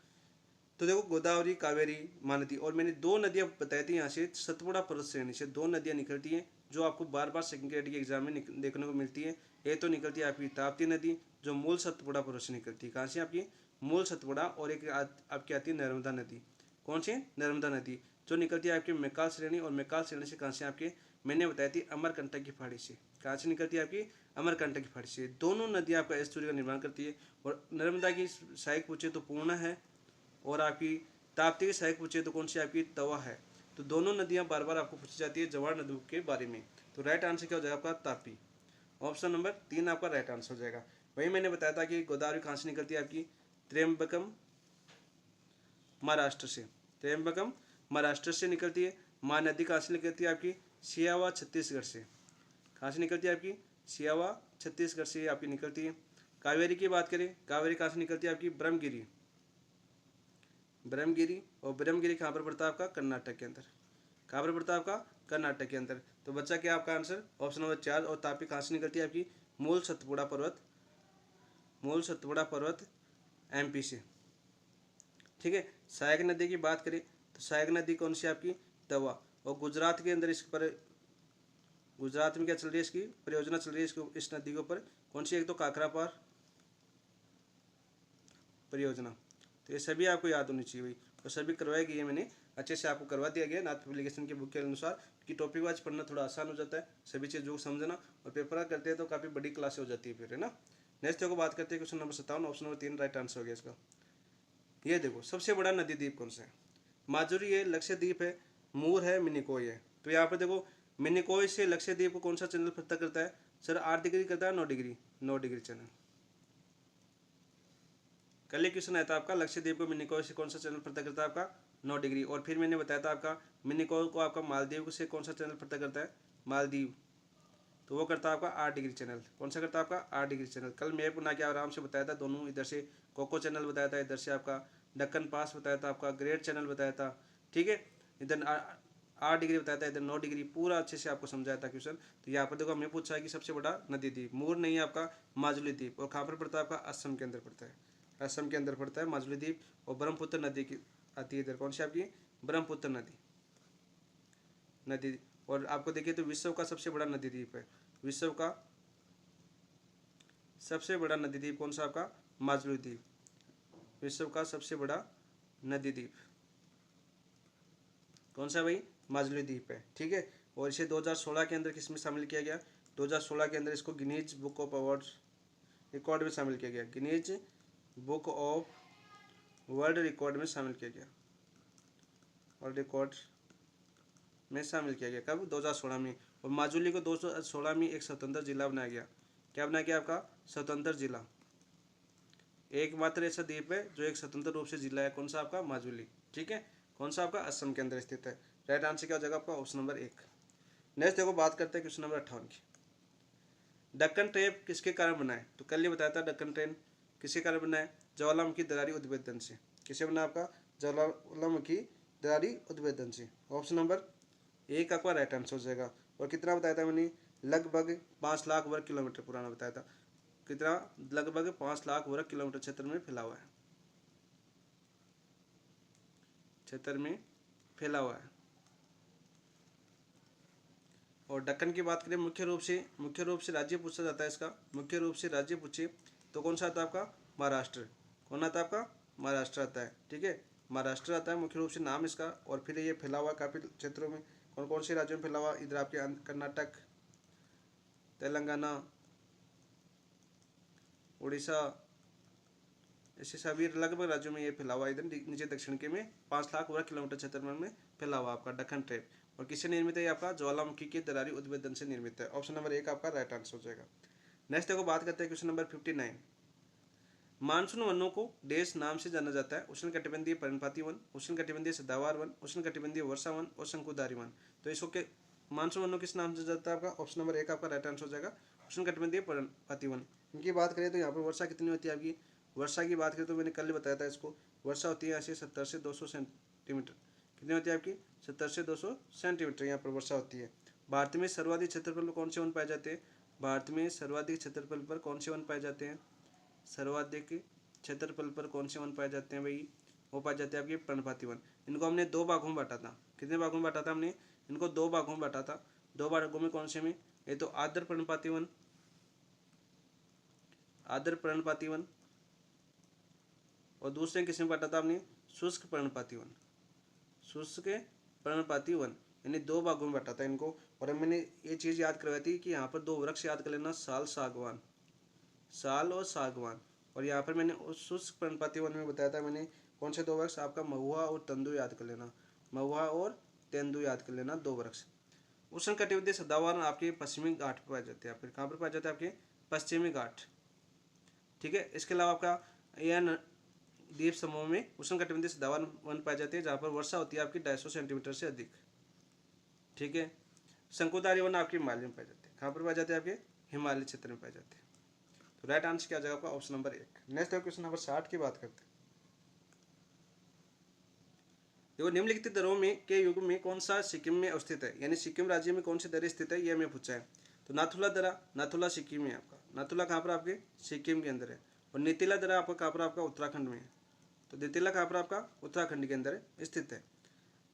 तो देखो गोदावरी, कावेरी, महानदी, और मैंने दो नदियां बताई थी यहाँ से सतपुड़ा पर्वत श्रेणी से दो नदियां निकलती हैं जो आपको बार बार सेकंड ग्रेड के एग्जाम में देखने को मिलती है। एक तो निकलती है आपकी ताप्ती नदी जो मूल सतपुड़ा पर्वत से निकलती है। कहाँ से? आपकी मूल सतपुड़ा। और एक आपकी आती है नर्मदा नदी। कौन सी? नर्मदा नदी, जो निकलती है आपकी मैकाल श्रेणी, और मैकाल श्रेणी से कहाँ से? आपके मैंने बताई थी अमरकंटक की पहाड़ी से। कहाँ से निकलती है? आपकी अमरकंटक की पहाड़ी से। दोनों नदियाँ आपका एस्चुरी का निर्माण करती है। और नर्मदा की सहायक पूछे तो पूर्णा है, और आपकी ताप्ती की सहायक पूछे तो कौन सी? आपकी तवा है। तो दोनों नदियां बार बार आपको पूछी जाती है जवार नदियों के बारे में। तो राइट आंसर क्या हो जाएगा आपका? तापी। ऑप्शन नंबर 3 आपका राइट आंसर हो जाएगा। वही मैंने बताया था कि गोदावरी कहाँ से निकलती है? आपकी त्र्यंबकम महाराष्ट्र से। त्र्यंबकम महाराष्ट्र से निकलती है। महानदी कहाँ से निकलती है? आपकी सियावा छत्तीसगढ़ से। कहाँ से निकलती है? आपकी सियावा छत्तीसगढ़ से आपकी निकलती है। कावेरी की बात करें, कावेरी कहाँ से निकलती है? आपकी ब्रह्मगिरी। ब्रह्मगिरी, और ब्रह्मगिरी कहाँ पर पड़ता है? आपका कर्नाटक के अंदर। कहाँ पर पड़ता है? आपका कर्नाटक के अंदर। तो बच्चा क्या आपका आंसर? Option number 4। और तापी कहाँ से निकलती है? आपकी मूल सतपुड़ा पर्वत, मूल सतपुड़ा पर्वत एमपी से। ठीक है, सहायक नदी की बात करें तो सहायक नदी कौन सी? आपकी तवा। और गुजरात के अंदर इस पर, गुजरात में क्या चल रही है? इसकी परियोजना चल रही है इसको, इस नदी के ऊपर। कौन सी? एक तो काकरापार परियोजना। तो ये सभी आपको याद होनी चाहिए भाई, और सभी करवाई गई है मैंने, अच्छे से आपको करवा दिया गया नाथ पब्लिकेशन के बुक के अनुसार, कि टॉपिक वाइज पढ़ना थोड़ा आसान हो जाता है, सभी चीज़ जो समझना, और पेपर करते हैं तो काफ़ी बड़ी क्लास हो जाती है फिर, है ना। नेक्स्ट देखो बात करते हैं question number 57। Option number 3 right answer हो गया इसका। ये देखो सबसे बड़ा नदी द्वीप कौन सा है? माजुरी है, लक्षद्वीप है, मूर है, मिनिकॉय है। तो यहाँ पर देखो मिनिकॉय से लक्षद्वीप को कौन सा चैनल पृथक करता है? सर 8 डिग्री करता है, 9 डिग्री, 9 डिग्री चैनल। कल एक क्वेश्चन आया था आपका, लक्षद्वीप को मिनिकॉय से कौन सा चैनल पृथक करता है? आपका 9 डिग्री। और फिर मैंने बताया था आपका मिनिकॉय को आपका मालदीव से कौन सा चैनल पृथक करता है? मालदीव। तो वो करता है आपका 8 डिग्री चैनल। कौन सा करता है? आपका 8 डिग्री चैनल। कल मैप बना के आराम से बताया था दोनों, इधर से कोको चैनल बताया था, इधर से आपका दक्कन पास बताया था, आपका ग्रेट चैनल बताया था। ठीक है, इधर 8 डिग्री बताया था, इधर 9 डिग्री, पूरा अच्छे से आपको समझाया था क्वेश्चन। तो यहाँ पर देखो हमें पूछा है कि सबसे बड़ा नदी द्वीप मूर नहीं है आपका, माजुली द्वीप। और कहाँ पर पड़ता है? आपका असम के अंदर पड़ता है, असम के अंदर पड़ता है माजुली द्वीप। और ब्रह्मपुत्र नदी की आती है इधर। कौन सी? आपकी ब्रह्मपुत्र नदी, नदी। और आपको देखिए तो विश्व का सबसे बड़ा नदी द्वीप है, विश्व का सबसे बड़ा नदी द्वीप कौन सा? आपका माजुली द्वीप, विश्व का सबसे बड़ा नदी द्वीप कौन सा भाई? माजुली द्वीप है। ठीक है, और इसे 2016 के अंदर किसमें शामिल किया गया? 2016 के अंदर इसको Guinness book of awards record में शामिल किया गया, Guinness book of world record में शामिल किया गया, वर्ल्ड रिकॉर्ड में शामिल किया गया। कब? 2016 में। और माजुली को 2016 में एक स्वतंत्र जिला बनाया गया। क्या बनाया गया? आपका स्वतंत्र जिला। एकमात्र ऐसा द्वीप है जो एक स्वतंत्र रूप से जिला है। कौन सा? आपका माजुली। ठीक है, कौन सा? आपका असम के अंदर स्थित है। राइट आंसर क्या हो जाएगा आपका? Option number 1। नेक्स्ट देखो बात करते हैं क्वेश्चन नंबर 58 की। दक्कन ट्रेन किसके कारण बना है? तो कल ही बताया था दक्कन ट्रेन किसके कारण बना है? ज्वालामुखी दरारी उद्भेदन से। किसे बना आपका? ज्वालामुखी दरारी उद्भेदन से। ऑप्शन नंबर एक आपका राइट आंसर हो जाएगा। और कितना बताया था मैंने? लगभग 5 लाख वर्ग किलोमीटर पुराना बताया था। कितना? लगभग 5 लाख वर्ग किलोमीटर क्षेत्र में फैला हुआ है, क्षेत्र में फैला हुआ है। और दक्कन की बात करें मुख्य रूप से राज्य पूछा जाता है इसका, मुख्य रूप से राज्य पूछे तो कौन सा आता है आपका? महाराष्ट्र। कौन आता है आपका? महाराष्ट्र आता है। ठीक है, महाराष्ट्र आता है मुख्य रूप से नाम इसका। और फिर ये फैला हुआ काफ़ी क्षेत्रों में। कौन कौन से राज्यों में फैला हुआ? इधर आपके कर्नाटक, तेलंगाना, उड़ीसा, ऐसे सभी लगभग राज्यों में ये फैला हुआ है। इधर नीचे दक्षिण के में 5 लाख वर्ग किलोमीटर क्षेत्र में फैला हुआ आपका दक्कन ट्रेप। और किससे निर्मित है? आपका ज्वालामुखी के दरारी उद्भेदन से निर्मित है। ऑप्शन नंबर एक आपका राइट आंसर हो जाएगा। नेक्स्ट देखो बात करते हैं क्वेश्चन नंबर 59। मानसून वनों को देश नाम से जाना जाता है? उष्ण कटिबंधीय पर्णपाती वन, उष्ण कटिबंधीय सदाबहार वन, उष्ण कटिबंधीय वर्षा वन और शंकुधारी वन। तो इसको के मानसून वनों किस नाम से जाता है? आपका ऑप्शन नंबर एक आपका राइट आंसर हो जाएगा, उष्ण कटिबंधीय पर्णपाती वन। इनकी बात करें तो यहाँ पर वर्षा कितनी होती है आपकी? वर्षा की बात करें तो मैंने कल ही बताया था इसको, वर्षा होती है ऐसे 70 से 200 सेंटीमीटर। कितनी होती है आपकी? 70 से 200 सेंटीमीटर यहाँ पर वर्षा होती है। भारत में सर्वाधिक क्षेत्रफल पर कौन से वन पाए जाते हैं? भारत में सर्वाधिक क्षेत्रफल पर कौन से वन पाए जाते हैं? सर्वाधिक क्षेत्रफल पर कौन से वन पाए जाते हैं भाई? वो पाए जाते हैं आपके पर्णपाती वन। इनको हमने 2 भागों में बांटा था। कितने भागों में बांटा था हमने? इनको 2 भागों में बांटा था। 2 भागों में कौन से में? ये तो आर्द्र पर्णपाती वन, आर्द्र पर्णपाती वन, और दूसरे किसमें बांटा था हमने? शुष्क पर्णपाती वन, शुष्क पर्णपाती वन। यानी 2 भागों में बांटा था इनको। और मैंने ये चीज़ याद करवाई थी कि यहाँ पर 2 वृक्ष याद कर लेना, साल, सागवान, साल और सागवान। और यहाँ पर मैंने उस शुष्क पर्णपाती वन में बताया था मैंने कौन से 2 वृक्ष? आपका महुआ और तेंदू याद कर लेना, महुआ और तेंदू याद कर लेना, 2 वृक्ष। उष्ण कटिबंधीय सदाबहार आपके पश्चिमी घाट पर पाए जाते हैं। फिर कहाँ पर पाए जाते हैं? आपके पश्चिमी घाट। ठीक है, इसके अलावा आपका यह द्वीप समूह में उष्ण कटिबंधीय सदाबहार वन पाए जाते हैं जहाँ पर वर्षा होती है आपकी 250 सेंटीमीटर से अधिक। ठीक है, शंकुधारी वन आपके हिमालय में पाए जाते हैं। कहाँ पर पाए जाते हैं? आपके हिमालय क्षेत्र में पाए जाते हैं। तो राइट आंसर क्या जाएगा आपका? ऑप्शन नंबर एक। नेक्स्ट क्वेश्चन नंबर 60 की बात करते हैं। देखो निम्नलिखित दरों में के युग में कौन सा सिक्किम में अवस्थित है? यानी सिक्किम राज्य में कौन सी दरें स्थित है, यह हमें पूछा है। तो नाथुला दरा, नाथुला सिक्किम में है आपका। नाथुला कहाँ पर? आपके सिक्किम के अंदर है। और नीतिला दरा आपका कहाँ पर? आपका उत्तराखंड में है। तो नीतिला कहाँ पर? आपका उत्तराखंड के अंदर स्थित है।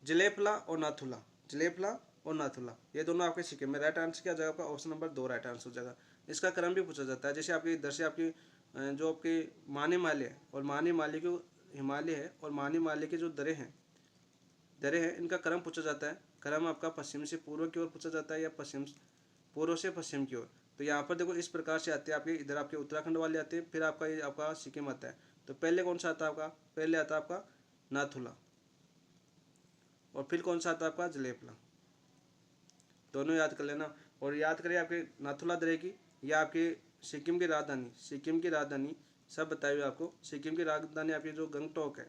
जलेफला और नाथुला, जलेफला और नाथुला ये दोनों आपके सिक्किम में। राइट आंसर क्या जाएगा आपका? ऑप्शन नंबर 2 राइट आंसर हो जाएगा। इसका क्रम भी पूछा जाता है, जैसे आपकी इधर से आपकी जो आपके माने है और माने माले के हिमालय है और माने माले के जो दरें हैं इनका क्रम पूछा जाता है। क्रम आपका पश्चिम से पूर्व की ओर पूछा जाता है या पूर्व से पश्चिम की ओर। तो यहाँ पर देखो इस प्रकार से आते हैं आपके, इधर आपके उत्तराखंड वाले आते हैं, फिर आपका ये आपका सिक्किम आता है। तो पहले कौन सा आता है आपका? पहले आता है आपका नाथुला, और फिर कौन सा आता है आपका? जलेफला। दोनों याद कर लेना। और याद करिए आपके नाथुला दरे की, या आपके सिक्किम की राजधानी, सिक्किम की राजधानी सब बताई हुई आपको। सिक्किम की राजधानी आपकी जो गंगटोक है,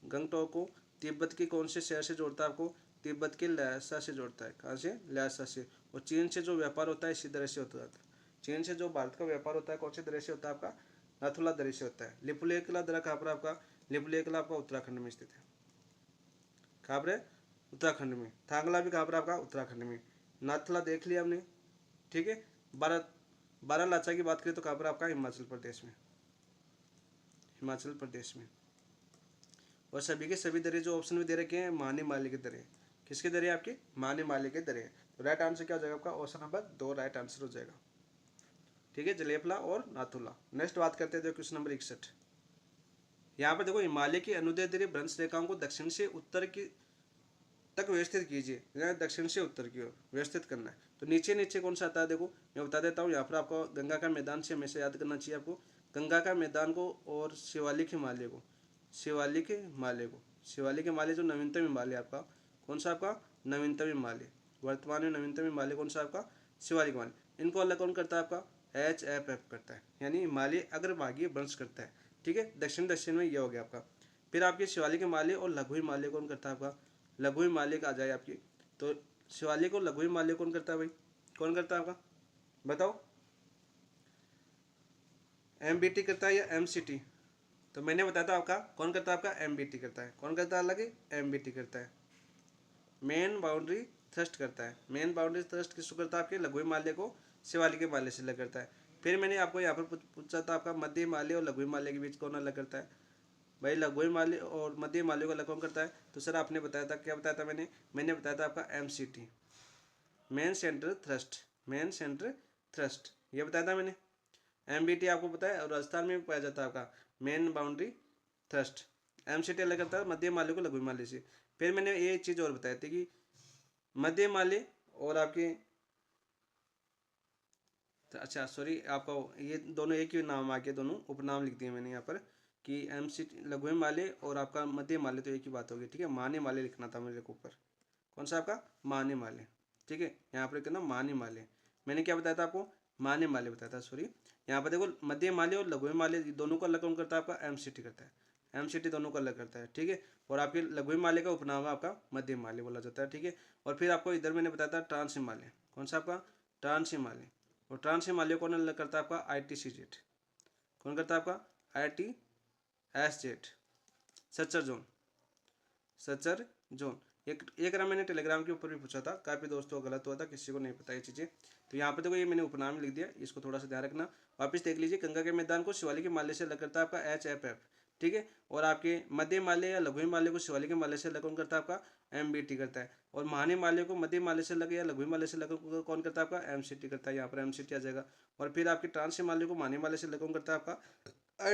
गंगटोक को तिब्बत के कौन से शहर से जोड़ता है? आपको तिब्बत के ल्हासा से जोड़ता है। कहाँ से? ल्हासा से। और चीन से जो व्यापार होता है इसी तरह से होता है। चीन से जो भारत का व्यापार होता है कौन से दरे से होता है? आपका नाथुला दरे से होता है। लिपुलेखला दरा कहाँ पर? आपका लिपुलेखला आपका उत्तराखंड में स्थित है। कहाँ पर? उत्तराखंड में। थांगला भी कहाँ पर? आपका उत्तराखंड में। नाथुला देख लिया हमने। ठीक है, बारह लाचा की बात करें तो कहाँ पर? आपका हिमाचल प्रदेश में, हिमाचल प्रदेश में। और सभी के सभी दरें जो ऑप्शन में दे रखे हैं माने माले के दरें। किसके दरें? आपके माने माले के दरें। तो राइट आंसर क्या हो जाएगा आपका? ऑप्शन नंबर 2 राइट आंसर हो जाएगा। ठीक है, जलेफला और नाथुला। नेक्स्ट बात करते हैं क्वेश्चन नंबर 61। यहाँ पर देखो हिमालय की अनुदैर्ध्य दरें भ्रंश रेखाओं को दक्षिण से उत्तर की तक व्यवस्थित कीजिए। दक्षिण से उत्तर की ओर व्यवस्थित करना है। तो नीचे नीचे कौन सा आता है? देखो मैं बता देता हूँ। यहाँ पर आपको गंगा का मैदान से हमेशा याद करना चाहिए आपको, गंगा का मैदान को और शिवालिक हिमालय को, शिवालिक हिमालय को। शिवालिक हिमालय जो नवीनतम हिमालय आपका कौन सा? आपका नवीनतम हिमालय, वर्तमान में नवीनतम हिमालय कौन सा? आपका शिवालिक हिमालय। इनको अलग कौन करता है? आपका HFF करता है, यानी हिमालय अग्रभागीय भ्रंश करता है। ठीक है, दक्षिण दक्षिण में ये हो गया आपका। फिर आपके शिवालिक हिमालय और लघु हिमालय कौन करता है? आपका लघु हिमालय आ जाए आपकी। तो शिवालिक और लघु हिमालय कौन करता है भाई, कौन करता है आपका, बताओ। एमबीटी करता है या एमसीटी? तो मैंने बताया था आपका कौन करता है, आपका एमबीटी करता है। कौन करता है, अलग एमबीटी करता है, मेन बाउंड्री थ्रस्ट करता है। मेन बाउंड्री थ्रस्ट किसको करता है, आपके लघु हिमालय को शिवालिक हिमालय से अलग करता है। फिर मैंने आपको यहाँ पर पूछा था आपका मध्य हिमालय और लघु हिमालय के बीच कौन अलग करता है। भाई लघु हिमालय और मध्य हिमालय को अलग कौन करता है, तो सर आपने बताया था, क्या बताया था मैंने बताया था आपका MCT, main centre thrust, main centre thrust, ये बताया था मैंने। एमबीटी आपको पता है, और राजस्थान में भी पाया जाता है आपका मेन बाउंड्री थ्रस्ट। एमसीटी अलग करता है मध्य हिमालय को लघु हिमालय से। फिर मैंने ये चीज़ और बताई थी कि मध्य हिमालय और आपके, अच्छा सॉरी, आपका ये दोनों एक ही नाम आ गया, दोनों उपनाम लिख दिए मैंने यहाँ पर कि एमसीटी लघु हिमालय और आपका मध्य हिमालय, तो एक ही बात होगी, ठीक है। मान हिमालय लिखना था मेरे को ऊपर, कौन सा आपका, मान हिमालय, ठीक है। यहाँ पर लिखना मान हिमालय, मैंने क्या बताया था आपको, मान हिमालय बताया था, सॉरी। यहाँ पर देखो मध्य हिमालय और लघु हिमालय दोनों को अलग कौन करता है, आपका एमसीटी करता है। एमसीटी दोनों को अलग करता है, ठीक है। और आपके लघु हिमालय का उपनाम आपका मध्य हिमालय बोला जाता है, ठीक है। और फिर आपको इधर मैंने बताया था ट्रांस हिमालय, कौन सा आपका, ट्रांस हिमालय। और ट्रांस हिमालय कौन अलग करता है, आपका ITCZ, कौन करता है, आपका ITSZ, Sachar zone, Sachar zone. एक बार मैंने टेलीग्राम के ऊपर भी पूछा था, काफ़ी दोस्तों को गलत हुआ था, किसी को नहीं पता ये चीज़ें। तो यहाँ पर देखो ये मैंने उपनाम लिख दिया, इसको थोड़ा सा ध्यान रखना। वापस देख लीजिए, गंगा के मैदान को शिवालिक हिमालय से अलग करता है आपका HFF, ठीक है। और आपके मध्य हिमालय या लघु हिमालय को शिवालिक हिमालय से अलग कौन करता है, आपका MBT करता है। और महान हिमालय को मध्य हिमालय से अलग या लघु हिमालय से अलग कौन करता है, आपका MCT करता है। यहाँ पर MCT आ जाएगा। और फिर आपके ट्रांस हिमालय को महान हिमालय से अलग कौन करता है, आपका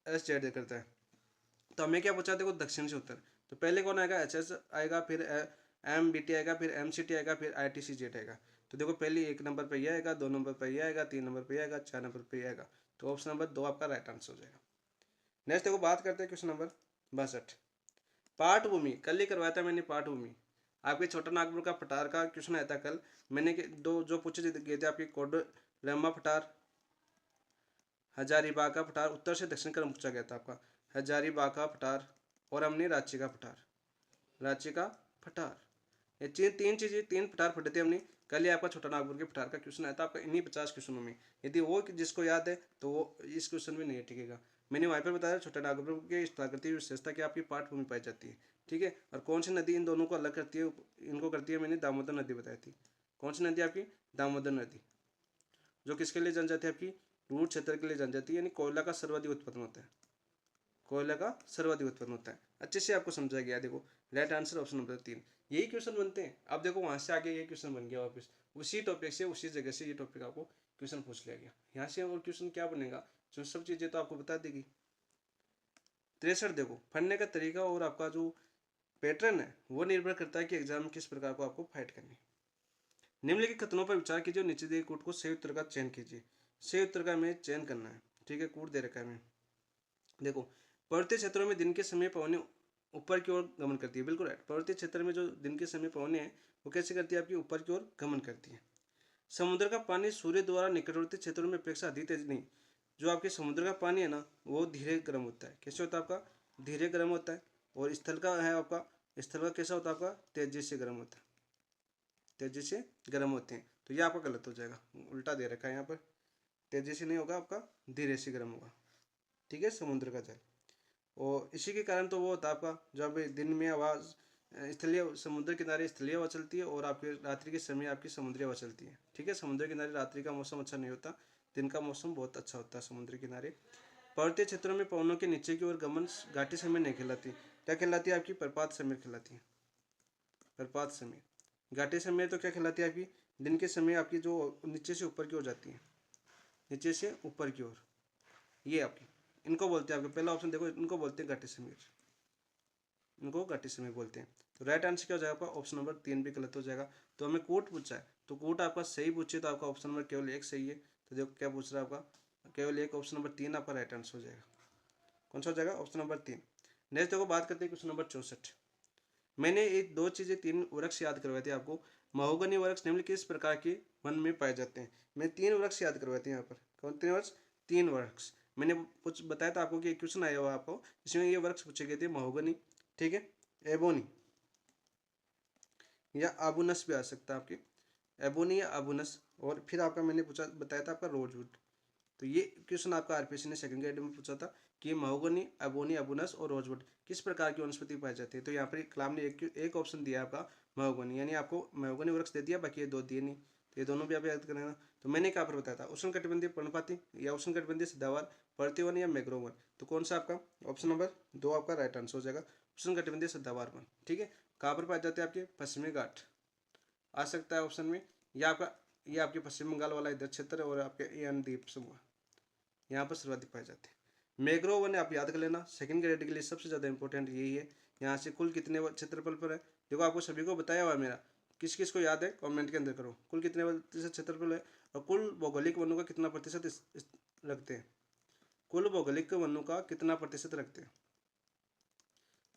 ITSZ करता है। तो हमें क्या पूछा, देखो दक्षिण से उत्तर, तो पहले कौन आएगा, HS आएगा, फिर MBT आएगा, फिर MCT आएगा, फिर ITCZ आएगा। तो देखो पहले 1 नंबर पर ये आएगा, 2 नंबर पर ये आएगा, 3 नंबर पर ये आएगा, 4 नंबर पर ये आएगा। तो ऑप्शन नंबर 2 आपका राइट आंसर हो जाएगा। नेक्स्ट देखो बात करते हैं क्वेश्चन नंबर 62, पाठ भूमि। कल ही करवाया था मैंने पाठ भूमि, आपके छोटा नागपुर का पठार का क्वेश्चन आया था कल। मैंने दो जो पूछे गए थे आपके कोडरमा पठार, हजारीबाग का पठार, उत्तर से दक्षिण क्रम पूछा गया था आपका, हजारीबाग का पठार, और हमने रांची का पठार, रांची का पठार। ये तीन चीजें, 3 पठार पढ़े थे हमने कल ही। आपका छोटा नागपुर के पठार का क्वेश्चन आया था आपका इन्हीं 50 क्वेश्चनों में। यदि वो जिसको याद है तो वो इस क्वेश्चन में नहीं टिकेगा। मैंने वहाँ पर बताया छोटा नागपुर के प्राकृतिक विशेषता की आपकी पाठ भूमि पाई जाती है, ठीक है। और कौन सी नदी इन दोनों को अलग करती है, इनको करती है, मैंने दामोदर नदी बताई थी। कौन सी नदी आपकी, दामोदर नदी, जो किसके लिए जानी जाती है, आपकी रूट क्षेत्र के लिए जानी जाती है, यानी कोयला का सर्वाधिक उत्पादन होता है, कोयला का सर्वाधिक उत्पन्न होता है। अच्छे से आपको समझा गया। देखो राइट आंसर ऑप्शन नंबर 3, यही क्वेश्चन बनते हैं। अब देखो वहां से आगे ये क्वेश्चन बन गया, वापस उसी टॉपिक से, उसी जगह से ये टॉपिक आपको क्वेश्चन पूछ लिया गया। यहाँ से और क्वेश्चन क्या बनेगा, जो सब चीजें तो आपको बता देगी। 63 देखो, पढ़ने का तरीका और आपका जो पैटर्न है वो निर्भर करता है कि एग्जाम में किस प्रकार को आपको फाइट करनी है। निम्नलिखित कथनों पर विचार कीजिए और नीचे दिए कूट को सही उत्तर का चयन कीजिए। सही उत्तर का हमें चयन करना है, ठीक है। कूट दे रखा है हमें, देखो पर्वतीय क्षेत्रों में दिन के समय पवनें ऊपर की ओर गमन करती है, बिल्कुल राइट। पर्वतीय क्षेत्र में जो दिन के समय पवनें हैं वो कैसे करती है, आपकी ऊपर की ओर गमन करती है। समुद्र का पानी सूर्य द्वारा निकटवर्ती क्षेत्रों में अपेक्षा अधिक तेज नहीं, जो आपके समुद्र का पानी है ना वो धीरे गर्म होता है। कैसे होता है आपका, धीरे गर्म होता है। और स्थल का है आपका, स्थल का कैसा होता है आपका, तेजी से गर्म होता है, तेजी से गर्म होते हैं। तो ये आपका गलत हो जाएगा, उल्टा दे रखा है यहाँ पर, तेजी से नहीं होगा आपका, धीरे से गर्म होगा, ठीक है, समुद्र का जल। और इसी के कारण तो वो होता है आपका, जब दिन में आवाज़ स्थलीय समुद्र किनारे स्थलीय हवा चलती है, और आपके रात्रि के समय आपकी समुद्री हवा चलती है, ठीक है। समुद्र किनारे रात्रि का मौसम अच्छा नहीं होता, दिन का मौसम बहुत अच्छा होता है समुद्र किनारे। पर्वतीय क्षेत्रों में पवनों के नीचे की ओर गमन घाटी समय नहीं कहलाती, क्या कहलाती है, आपकी प्रपात समय कहलाती है। प्रपात समय, घाटी समय तो क्या कहलाती है, आपकी दिन के समय आपकी जो नीचे से ऊपर की ओर जाती है, नीचे से ऊपर की ओर, ये आपकी, इनको बोलते हैं, आपके पहला ऑप्शन देखो, इनको बोलते हैं घाटी समय, इनको घाटी समय बोलते हैं। तो राइट आंसर क्या हो जाएगा आपका, ऑप्शन नंबर 3 भी गलत हो जाएगा। तो हमें कोट पूछा है, तो कोट आपका सही पूछे तो आपका ऑप्शन नंबर केवल 1 सही है। तो देखो क्या पूछ रहा है आपका, केवल 1, ऑप्शन नंबर 3 आपका राइट आंसर हो जाएगा। कौन सा हो जाएगा, ऑप्शन नंबर 3। नेक्स्ट देखो बात करते हैं क्वेश्चन नंबर 64। मैंने ये 2 चीजें 3 वृक्ष याद करवाए थे आपको। महोगनी वृक्ष निम्नलिखित किस प्रकार के वन में पाए जाते हैं। मैं 3 वृक्ष याद करवाए थे यहाँ पर, कौन 3 वृक्ष, 3 वृक्ष। मैंने कुछ बताया था आपको कि एक क्वेश्चन आया हुआ आपको, जिसमें ये वृक्ष पूछे गए थे, महोगनी, ठीक है, एबोनी, या अबूनस भी आ सकता है आपके, एबोनी या अबूनस। और फिर आपका मैंने पूछा बताया था आपका रोजवुड। तो ये क्वेश्चन आपका आरपीएससी ने सेकंड ग्रेड में पूछा था कि महोगनी, एबोनी, अबूनस और रोजवुड किस प्रकार की वनस्पति पाई जाती है। तो यहाँ पर कलाम ने एक ऑप्शन दिया है आपका महोगनी, यानी आपको महोगनी वृक्ष दे दिया, बाकी ये दो दिए नहीं, तो ये दोनों भी आप याद करना। तो मैंने कहाँ पर बताया था उष्णकटिबंधीय पर्णपाती या उष्णकटिबंधीय सदाबहार, पर्णवन या मैंग्रोव वन। तो कौन सा आपका ऑप्शन नंबर 2 आपका राइट आंसर हो जाएगा, उष्णकटिबंधीय सदाबहार वन। ठीक है, कहाँ पर पाए जाते हैं आपके पश्चिमी घाट आ सकता है ऑप्शन में, या आपका ये आपके पश्चिम बंगाल वाला इधर क्षेत्र है, और आपके एन द्वीप समूह यहाँ पर सर्वाधिक पाए जाते हैं। मैंग्रोव वन आप याद कर लेना, सेकंड ग्रेड के लिए सबसे ज़्यादा इंपॉर्टेंट यही है। यहाँ से कुल कितने क्षेत्रफल पर है, देखो आपको सभी को बताया हुआ है मेरा, किस किस को याद है कमेंट के अंदर करो। कुल कितने प्रतिशत क्षेत्रफल है, और कुल भौगोलिक वनों का कितना प्रतिशत रखते हैं, कुल भौगोलिक वनों का कितना प्रतिशत रखते हैं।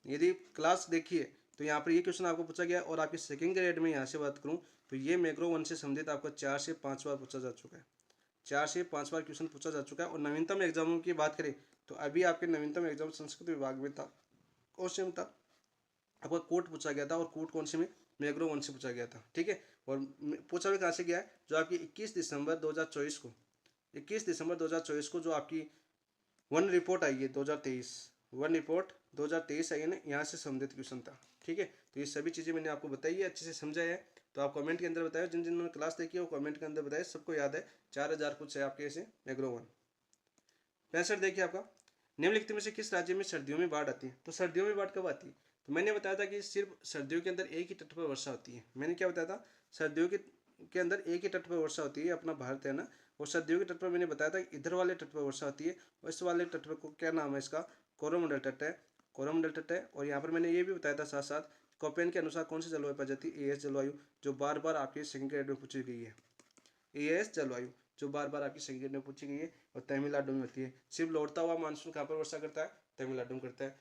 यदि क्लास देखिए तो यहाँ पर ये क्वेश्चन आपको पूछा गया, और आपके सेकंड ग्रेड में यहाँ से बात करूँ तो ये मैंग्रोव वन से संबंधित आपको 4 से 5 बार पूछा जा चुका है, 4 से 5 बार क्वेश्चन पूछा जा चुका है। और नवीनतम एग्जामों की बात करें तो अभी आपके नवीनतम एग्जाम संस्कृत विभाग में था, कौन से में था आपका कोट पूछा गया था, और कोट कौन से में मैंग्रोव वन से पूछा गया था। ठीक है, और पूछा भी कहाँ से गया है, जो आपकी 21 दिसंबर 2024 को, 21 दिसंबर 2024 को जो आपकी वन रिपोर्ट आई है 2023, वन रिपोर्ट 2023 आई है ना, यहाँ से संबंधित क्वेश्चन था। ठीक है, तो ये सभी चीज़ें मैंने आपको बताई है, अच्छे से समझा है। तो आप कमेंट के अंदर बताओ, जिन जिन्होंने क्लास देखी है वो कमेंट के अंदर बताए, सबको याद है 4000 कुछ है आपके ऐसे मैंग्रोव वन। 65 देखिए आपका, निम्नलिखित में से किस राज्य में सर्दियों में बाढ़ आती है। तो सर्दियों में बाढ़ कब आती है, तो मैंने बताया था कि सिर्फ सर्दियों के अंदर एक ही तट पर वर्षा होती है। मैंने क्या बताया था, सर्दियों के अंदर एक ही तट पर वर्षा होती है, अपना भारत है ना, और सर्दियों के तट पर मैंने बताया था इधर वाले तट पर वर्षा होती है, और इस वाले तट पर को क्या नाम है इसका, कोरोमंडल तट है, कोरोमंडल तट है। और यहाँ पर मैंने ये भी बताया था साथ साथ, कोपेन के अनुसार कौन सी जलवायु पाई जाती है, एएस जलवायु, जो बार बार आपके सेकंड ग्रेड में पूछी गई है, एएस जलवायु जो बार बार आपकी सेकंड ग्रेड में पूछी गई है, और तमिलनाडु में होती है। सिर्फ लौटता हुआ मानसून कहाँ पर वर्षा करता है, तमिलनाडु में करता है।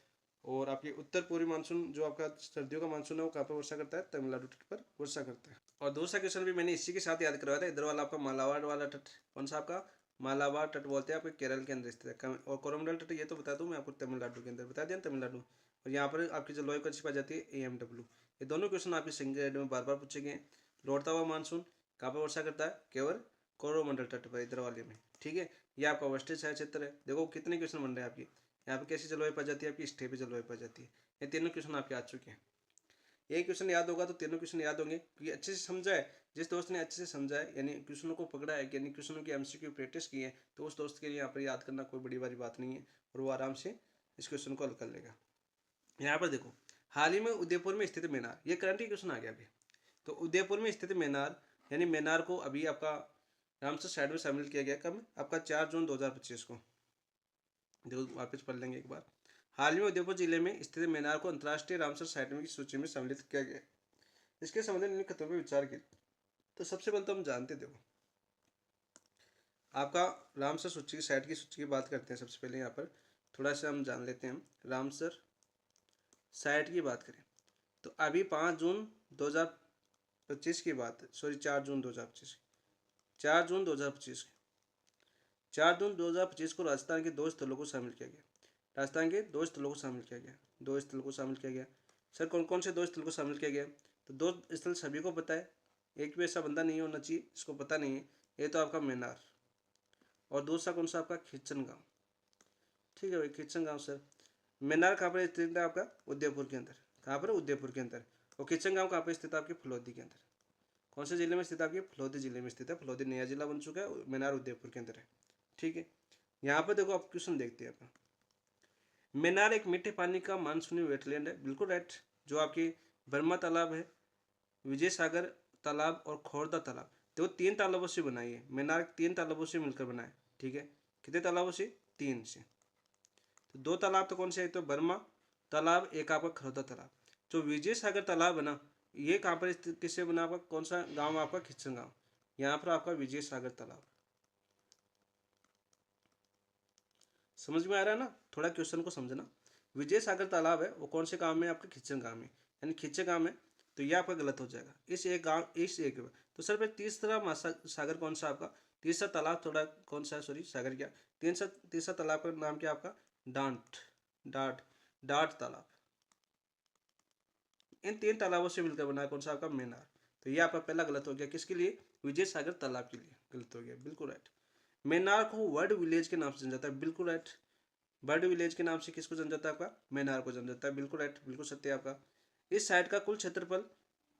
और आपके उत्तर पूर्वी मानसून जो आपका सर्दियों का मानसून है वो कहाँ पर वर्षा करता है, तमिलनाडु तट पर वर्षा करता है। और दूसरा क्वेश्चन भी मैंने इसी के साथ याद करवाया था, इधर वाला आपका मालाबार वाला तट, कौन सा आपका मालाबार तट बोलते हैं, आपके केरल के अंदर स्थित है। और कोरमंडल तट ये तो बता दूं मैं आपको, तमिलनाडु के अंदर बता दिया, तमिलनाडु। और यहाँ पर आपकी जलवायु कैसी पाई जाती है, AMW। ये दोनों क्वेश्चन आपके सेकंड ग्रेड में बार बार पूछे गए। लौटता हुआ मानसून कहाँ पर वर्षा करता है, केवल कोरोमंडल तट पर, इधर वाले में। ठीक है, ये आपका वेस्टर्न साइड क्षेत्र है। देखो कितने क्वेश्चन बन रहे हैं आपके यहाँ पे, कैसी जलवायु पाई जाती है आपकी, स्टेपी जलवायु पाई जाती है। ये तीनों क्वेश्चन आपके आ चुके हैं। एक क्वेश्चन याद होगा तो तीनों क्वेश्चन याद होंगे, क्योंकि अच्छे से समझा है। जिस दोस्त ने अच्छे से समझा है, यानी क्वेश्चनों को पकड़ा है, यानी क्वेश्चनों की MCQ प्रैक्टिस की है, तो उस दोस्त के लिए यहाँ पर याद करना कोई बड़ी बड़ी बात नहीं है, और वो आराम से इस क्वेश्चन को हल कर लेगा। यहाँ पर देखो, हाल ही में उदयपुर में स्थित मीनार, ये करंट ही क्वेश्चन आ गया अभी। तो उदयपुर में स्थित मीनार, यानी मीनार को अभी आपका रामसर साइड में शामिल किया गया, कब आपका 4 जून 2025 को। देखो वापस पढ़ लेंगे एक बार। हाल ही में उदयपुर जिले में स्थित मीनार को अंतर्राष्ट्रीय रामसर साइट की सूची में सम्मिलित किया गया। इसके संबंध में निम्न कथनों पर विचार किया। तो सबसे पहले तो हम जानते, देखो आपका रामसर सूची की साइट की सूची की बात करते हैं। सबसे पहले यहाँ पर थोड़ा सा हम जान लेते हैं, रामसर साइट की बात करें तो अभी 5 जून 2025 की बात है, सॉरी 4 जून 2025, 4 जून 2025 4 जून 2025 को राजस्थान के 2 स्थलों को शामिल किया गया। राजस्थान के 2 स्थलों को शामिल किया गया, 2 स्थलों को शामिल किया गया। सर कौन कौन से 2 स्थल को शामिल किया गया, तो 2 स्थल सभी को पता है, एक भी ऐसा बंदा नहीं होना चाहिए जिसको पता नहीं है। ये तो आपका मैनार, और दूसरा कौन सा आपका खिचन गाँव। ठीक है भाई, खिचन गाँव सर। मैनार कहाँ पर स्थित है आपका, उदयपुर के अंदर। कहाँ पर, उदयपुर के अंदर। और खिचन गाँव कहाँ पर स्थित है आपके, फलोदी के अंदर। कौन से जिले में स्थित है आपके, फलोदी जिले में स्थित है। फलोदी नया जिला बन चुका है, मैनार उदयपुर के अंदर है। ठीक है, यहाँ पर देखो आप क्वेश्चन देखते हैं अपना, मैनार एक मीठे पानी का मानसूनी वेटलैंड है, बिल्कुल राइट। जो आपकी बर्मा तालाब है, विजय सागर तालाब और खोरदा तालाब, तो 3 तालाबों से बनाई है। मैनार 3 तालाबों से मिलकर बना है। ठीक है, कितने तालाबों से, 3 से। तो 2 तालाब तो कौन से है, तो बर्मा तालाब, एक आपका खरोदा तालाब। जो विजय सागर तालाब बना, ये कहाँ पर स्थित, किससे बना आपका, कौन सा गाँव आपका, खिचन गाँव। यहाँ पर आपका विजय सागर तालाब। समझ में आ रहा है ना, थोड़ा क्वेश्चन को समझना। विजय सागर तालाब है वो कौन से गांव में, आपके खिचन गांव में, यानी खिचे गांव में। तो ये आपका गलत हो जाएगा, इस एक गांव, इस एक। तो सर फिर तीसरा सागर कौन सा आपका, तीसरा तालाब थोड़ा कौन सा, सॉरी सागर क्या, तीसरा तालाब का नाम क्या आपका, डांट, डाट, डाट तालाब। इन 3 तालाबों से मिलकर बना कौन सा आपका मेनार। तो ये आपका पहला गलत हो गया, किसके लिए, विजय सागर तालाब के लिए, गलत हो गया, बिल्कुल राइट। मेनार को वर्ड विलेज के नाम से जाना जाता है, बिल्कुल राइट। बर्ड विलेज के नाम से किसको जाना जाता है, आपका मेनार को जाना जाता है, बिल्कुल राइट, बिल्कुल सत्य है आपका। इस साइट का कुल क्षेत्रफल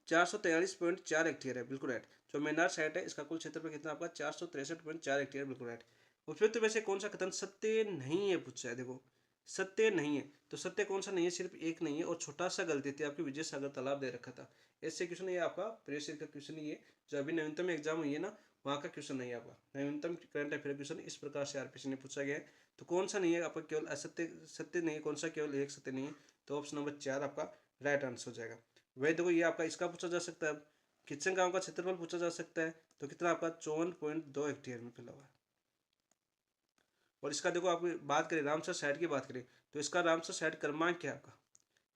443.4 हेक्टेयर है, बिल्कुल राइट। जो मेनार साइट है इसका कुल क्षेत्रफल कितना आपका 463.4 हेक्टेयर, बिल्कुल राइट। उपयुक्त में से कौन सा कथन सत्य नहीं है पूछा है, देखो सत्य नहीं है, तो सत्य कौन सा नहीं है, सिर्फ एक नहीं है और छोटा सा गलती थी आपकी, विजय सागर तालाब दे रखा था। ऐसे क्वेश्चन ये आपका प्रीवियस ईयर का क्वेश्चन ही है, जो अभी नवीनतम एग्जाम हुई है ना, वहाँ का क्वेश्चन नहीं है आपका। नवीनतम करंट अफेयर क्वेश्चन इस प्रकार से आरपीसी ने पूछा गया है। तो कौन सा नहीं है आपका, केवल असत्य सत्य नहीं है, कौन सा केवल एक सत्य नहीं है, तो ऑप्शन नंबर 4 आपका राइट आंसर हो जाएगा। वही देखो ये आपका इसका पूछा जा सकता है, अब किचन गांव का क्षेत्रफल पूछा जा सकता है, तो कितना आपका 54.2 हेक्टेयर में फैला हुआ है। और इसका देखो आप बात करें रामसर साइट की बात करें, तो इसका रामसर साइट क्रमांक क्या है आपका,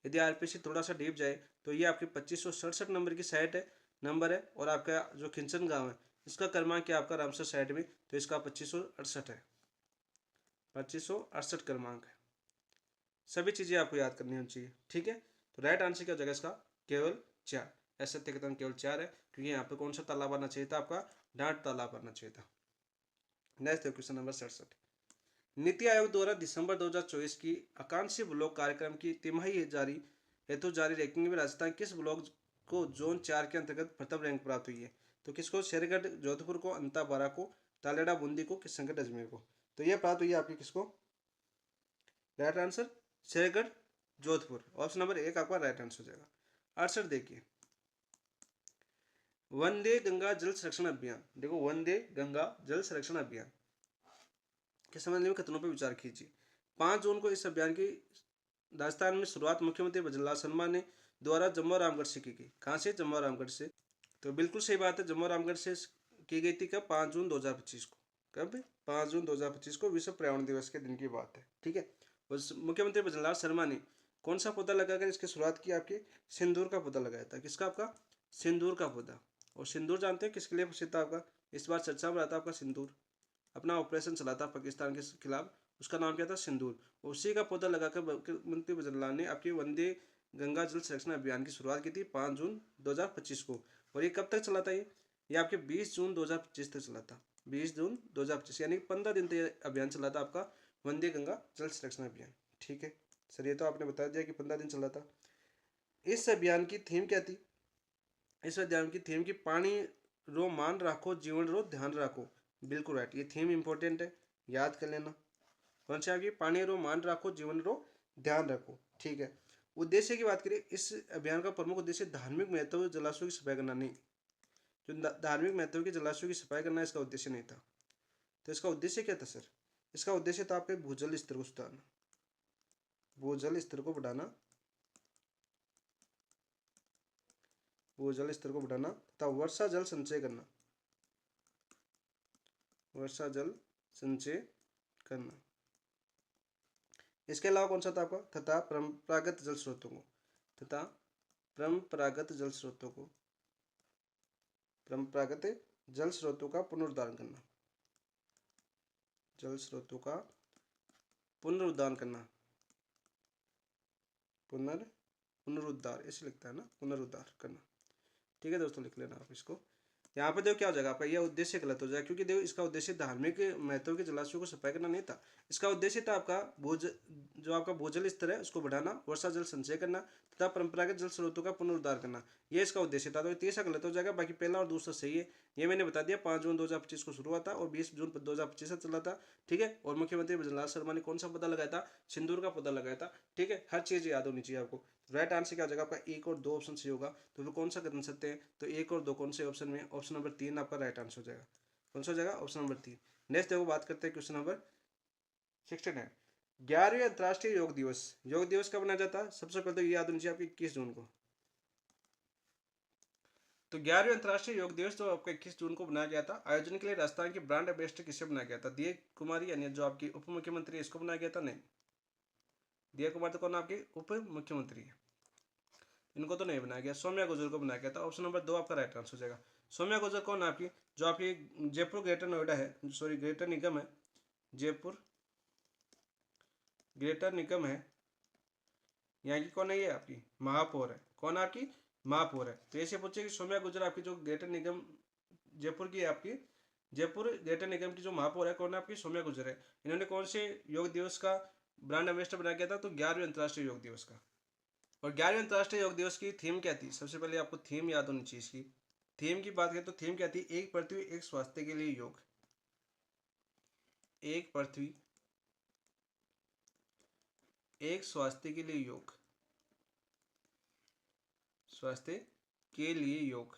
यदि आरपीसी थोड़ा सा डीप जाए तो ये आपकी 2567 नंबर की साइट है, नंबर है। और आपका जो खिंचन गांव है इसका क्रमांक क्या आपका रामसर साइट में, तो इसका 2568 है, 2568 क्रमांक है। सभी चीजें आपको याद करनी होनी चाहिए, ठीक है। तो राइट आंसर क्या हो जाएगा इसका, केवल 4। ऐसे कथन केवल 4 है, क्योंकि यहाँ पे कौन सा तालाब आना चाहिए था, आपका डांट तालाब आना चाहिए था। Next question number 67। NITI Aayog द्वारा दिसंबर 2024 की आकांक्षी ब्लॉक कार्यक्रम की तिमाही जारी हेतु जारी रैंकिंग में राजस्थान किस ब्लॉक को जोन 4 के अंतर्गत प्रथम रैंक प्राप्त हुई है। तो किसको, शेरगढ़ जोधपुर को, अंताबारा को, तालेड़ा बूंदी को, किशनगढ़ अजमेर को। तो यह प्राप्त हुई है आपकी किसको, right answer Shergarh Jodhpur, option number 1 आपका राइट आंसर हो जाएगा। आंसर देखिए, वंदे गंगा जल संरक्षण अभियान, देखो वंदे गंगा जल संरक्षण अभियान के संबंध में कथनों पर विचार कीजिए। 5 जून को इस अभियान की राजस्थान में शुरुआत मुख्यमंत्री भजनलाल शर्मा ने द्वारा जम्मू और रामगढ़ से की गई। कहाँ से, जम्मू और रामगढ़ से। तो बिल्कुल सही बात है, जम्मू और रामगढ़ से की गई थी, कब, 5 जून 2025 को। कब, 5 जून 2025 को विश्व पर्यावरण दिवस के दिन की बात है, ठीक है। मुख्यमंत्री भजनलाल शर्मा ने कौन सा पौधा लगाकर इसकी शुरुआत की, आपके सिंदूर का पौधा लगाया था। किसका, आपका सिंदूर का पौधा। और सिंदूर जानते हैं किसके लिए प्रसिद्ध था आपका, इस बार चर्चा में रहा था आपका सिंदूर, अपना ऑपरेशन चला था पाकिस्तान के खिलाफ, उसका नाम क्या था, सिंदूर। उसी का पौधा लगाकर मुख्यमंत्री भजनलाल ने आपके वंदे गंगा जल संरक्षण अभियान की शुरुआत की थी 5 जून 2025 को। और ये कब तक चला था, ये आपके 20 जून 2025 तक चला था, 20 जून 2025, यानी 15 दिन तक ये अभियान चला था आपका वंदे गंगा जल संरक्षण अभियान, ठीक है सर। ये तो आपने बता दिया कि 15 दिन चला था। इस अभियान की थीम क्या थी, इस अभियान की थीम की पानी रो मान रखो जीवन रो ध्यान रखो, बिल्कुल राइट। ये थीम इंपॉर्टेंट है, याद कर लेना। कौन सा आपकी, पानी रो मान रखो जीवन रो ध्यान रखो, ठीक है। उद्देश्य की बात करें, इस अभियान का प्रमुख उद्देश्य धार्मिक महत्व जलाशयों की सफाई करना नहीं, जो धार्मिक महत्व के जलाशयों की सफाई करना इसका उद्देश्य नहीं था। तो इसका उद्देश्य क्या था सर, इसका उद्देश्य था आपके भूजल स्तर को सुधारना, भूजल स्तर को बढ़ाना, भूजल स्तर को बढ़ाना तथा वर्षा जल संचय करना, वर्षा जल संचय करना। इसके अलावा कौन सा था आपका, तथा परंपरागत जल स्रोतों को, तथा परंपरागत जल स्रोतों को, परंपरागत जल स्रोतों का पुनरुद्धार करना, जल स्रोतों का पुनरुद्धार करना, पुनरुद्धार ऐसे लिखता है ना, पुनरुद्धार करना, ठीक है दोस्तों, लिख लेना आप इसको। यहाँ पे देखो क्या हो जाएगा आपका, यह उद्देश्य गलत हो जाएगा, क्योंकि देखो इसका उद्देश्य धार्मिक महत्व के जलाशयों को सफाई करना नहीं था। इसका उद्देश्य था आपका जो आपका भूजल स्तर है उसको बढ़ाना, वर्षा जल संचय करना तथा परंपरागत जल स्रोतों का पुनरुद्धार करना, ये इसका उद्देश्य था। तो तीसरा गलत हो जाएगा, बाकी पहला और दूसरा सही है। ये मैंने बता दिया, 5 जून 2025 को शुरू हुआ था और 20 जून 2025 से चला था, ठीक है। और मुख्यमंत्री भजनलाल शर्मा ने कौन सा पौधा लगाया था, सिंदूर का पौधा लगाया था, ठीक है। हर चीज याद होनी चाहिए आपको। राइट आंसर क्या हो जाएगा आपका, 1 और 2 ऑप्शन सही होगा। तो फिर कौन सा कर सकते हैं, तो 1 और 2 कौन से ऑप्शन में, ऑप्शन नंबर 3 आपका राइट आंसर हो जाएगा। कौन सा हो जाएगा, ऑप्शन नंबर 3। नेक्स्ट देखो बात करते हैं क्वेश्चन नंबर 69। 11वें अंतर्राष्ट्रीय योग दिवस, योग दिवस कब मनाया जाता है, सबसे पहले तो ये याद होनी चाहिए आपकी 21 जून को। तो 11वें अंतर्राष्ट्रीय योग दिवस जो आपका 21 जून को बनाया गया था, आयोजन के लिए राजस्थान की ब्रांड एम्बेसडर किसे बनाया गया था, दिया कुमारी यानी जो आपकी उप मुख्यमंत्री इसको बनाया गया था, नहीं। दिया कुमार तो कौन आपके उप मुख्यमंत्री है, इनको तो नहीं बनाया गया, सौम्या गुजर को बनाया गया था। ऑप्शन नंबर 2 आपका राइट आंसर हो जाएगा। सौम्या गुजर कौन आपकी, जो आपकी जयपुर ग्रेटर नोएडा है, सॉरी ग्रेटर निगम है, जयपुर ग्रेटर निगम है, यहाँ की कौन है, ये आपकी महापौर है, कौन आपकी महापौर है। तो ऐसे पूछे कि सौम्या गुजर आपकी जो ग्रेटर निगम जयपुर की है, आपकी जयपुर ग्रेटर निगम की जो महापौर है कौन है, आपकी सौम्या गुजर है। इन्होंने कौन से योग दिवस का ब्रांड एम्बेसडर बनाया गया था, तो 11वें अंतर्राष्ट्रीय योग दिवस का। और 11वें अंतर्राष्ट्रीय योग दिवस की थीम क्या थी, सबसे पहले आपको थीम याद होनी चाहिए इसकी। थीम की बात करें तो थीम क्या थी, एक पृथ्वी एक स्वास्थ्य के लिए योग। एक पृथ्वी एक स्वास्थ्य के लिए योग, स्वास्थ्य के लिए योग,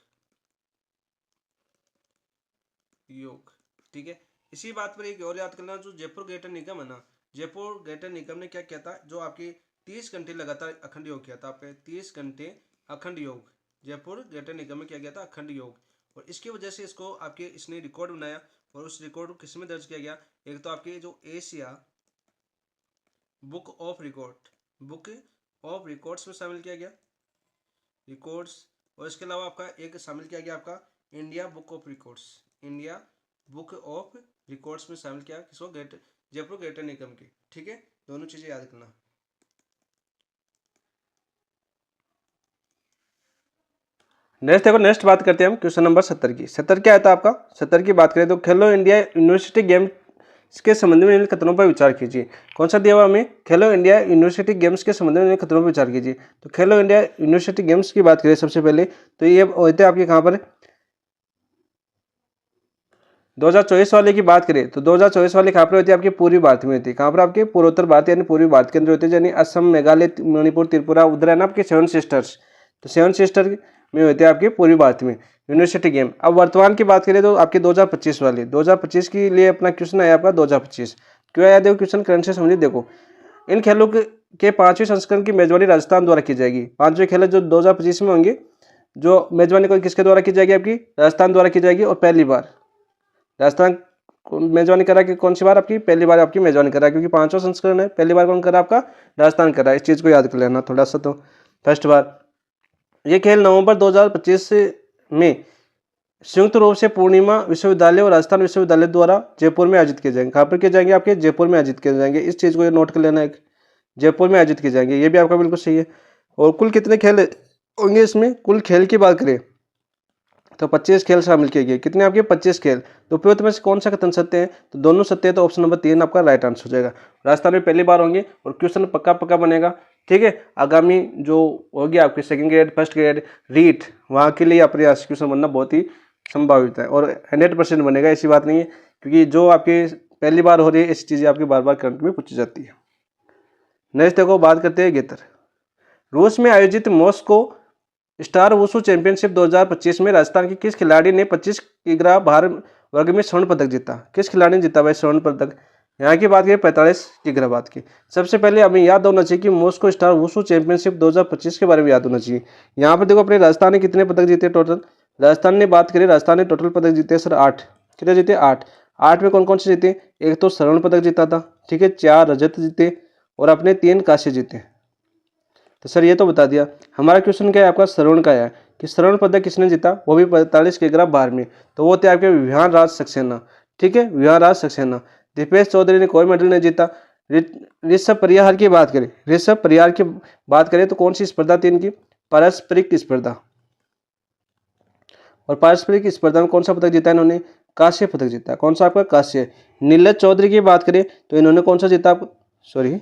योग, ठीक है। इसी बात पर एक और याद करना, जो जयपुर ग्रेटर निगम है ना, जयपुर ग्रेटर निगम ने क्या किया था, जो आपकी 30 घंटे लगातार अखंड योग किया था, आपके 30 घंटे अखंड योग, जयपुर ग्रेटर निगम में किया गया था अखंड योग। और इसकी वजह से इसको आपके इसने रिकॉर्ड बनाया, और उस रिकॉर्ड को किस में दर्ज किया गया, एक तो आपके जो Asia book of record, book of records में शामिल किया गया, रिकॉर्ड्स। और इसके अलावा आपका एक शामिल किया गया आपका India book of records, India book of records में शामिल किया किसको, जयपुर ग्रेटर निगम की, ठीक है। दोनों चीजें याद करना। नेक्स्ट देखो, नेक्स्ट बात करते हैं हम क्वेश्चन नंबर 70 की। 70 क्या आता है आपका, 70 की बात करें तो खेलो इंडिया यूनिवर्सिटी गेम्स के संबंध में इन खतरों पर विचार कीजिए। कौन सा दिया हुआ हमें, खेलो इंडिया यूनिवर्सिटी गेम्स के संबंध में इन खतरों पर विचार कीजिए। तो खेलो इंडिया यूनिवर्सिटी गेम्स की बात करें सबसे पहले, तो ये होते हैं आपके कहाँ पर, 2024 वाले की बात करें तो 2024 वाले कहाँ पर होती है, आपके पूर्वी भारत में होती है। कहाँ पर, आपके पूर्वोत्तर भारत यानी पूर्वी भारत के अंदर होते हैं, यानी असम, मेघालय, मणिपुर, त्रिपुरा, उधर है ना आपके 7 सिस्टर्स। तो 7 सिस्टर में होते हैं आपके पूर्वी भारत में यूनिवर्सिटी गेम। अब वर्तमान की बात करें तो आपके 2025 वाले, 2025 के लिए अपना क्वेश्चन आया आपका 2025। क्यों आया, देखो क्वेश्चन करंट से समझिए। देखो, इन खेलों के 5वें संस्करण की मेजबानी राजस्थान द्वारा की जाएगी। 5वें खेल जो 2025 में होंगे, जो मेजबानी को किसके द्वारा की जाएगी, आपकी राजस्थान द्वारा की जाएगी। और पहली बार राजस्थान मेजबानी करा कि कौन सी बार, आपकी पहली बार आपकी मेजबानी करा, क्योंकि 5वां संस्करण है, पहली बार कौन करा, आपका राजस्थान करा। इस चीज़ को याद कर लेना थोड़ा सा। तो फर्स्ट बार ये खेल नवंबर 2025 में संयुक्त रूप से पूर्णिमा विश्वविद्यालय और राजस्थान विश्वविद्यालय द्वारा जयपुर में आयोजित किए जाएंगे। कहाँ पर किए जाएंगे, आपके जयपुर में आयोजित किए जाएंगे। इस चीज़ को नोट कर लेना, एक जयपुर में आयोजित किए जाएंगे, ये भी आपका बिल्कुल सही है। और कुल कितने खेल होंगे इसमें, कुल खेल की बात करें तो 25 खेल शामिल किए गए। कितने आपके, 25 खेल। तो उपयुक्त में से कौन सा कथन सत्य है, तो दोनों सत्य है। तो ऑप्शन नंबर 3 आपका राइट आंसर हो जाएगा। राजस्थान में पहली बार होंगे और क्वेश्चन पक्का पक्का बनेगा, ठीक है। आगामी जो होगी आपके second grade, first grade, REET, वहाँ के लिए प्रयास क्वेश्चन बनना बहुत ही संभावित है, और 100% बनेगा, ऐसी बात नहीं है। क्योंकि जो आपकी पहली बार हो रही है ऐसी चीज़ें आपकी बार बार करंट में पूछी जाती है। नेक्स्ट देखो, बात करते हैं गेतर। रूस में आयोजित मॉस्को स्टार वुशु चैंपियनशिप 2025 में राजस्थान के किस खिलाड़ी ने 25 किग्रा भार वर्ग में स्वर्ण पदक जीता। किस खिलाड़ी ने जीता भाई स्वर्ण पदक, यहाँ की बात करें 45 किग्रा बात की। सबसे पहले हमें याद होना चाहिए कि मॉस्को स्टार वुशु चैंपियनशिप 2025 के बारे में याद होना चाहिए। यहाँ पर देखो अपने राजस्थान ने कितने पदक जीते टोटल, राजस्थान ने बात करें, राजस्थान ने टोटल पदक जीते सर 8। कितने जीते, 8। 8 में कौन कौन से जीते, एक तो स्वर्ण पदक जीता था, ठीक है, 4 रजत जीते और अपने 3 कांस्य जीते। तो सर ये तो बता दिया। हमारा क्वेश्चन क्या है, आपका स्वर्ण का है कि स्वर्ण पदक किसने जीता, वो भी 45 किग्रा भार में। तो वो थे आपके विहान राज सक्सेना, ठीक है, विहान राज सक्सेना। दीपेश चौधरी ने कोई मेडल नहीं जीता। ऋषभ परिहार की बात करें, ऋषभ परिहार की बात करें तो कौन सी स्पर्धा थी इनकी, पारस्परिक स्पर्धा। और पारस्परिक स्पर्धा में कौन सा पदक जीता इन्होंने, कांस्य पदक जीता। कौन सा आपका, कांस्य। नीलज चौधरी की बात करें तो इन्होंने कौन सा जीता, सॉरी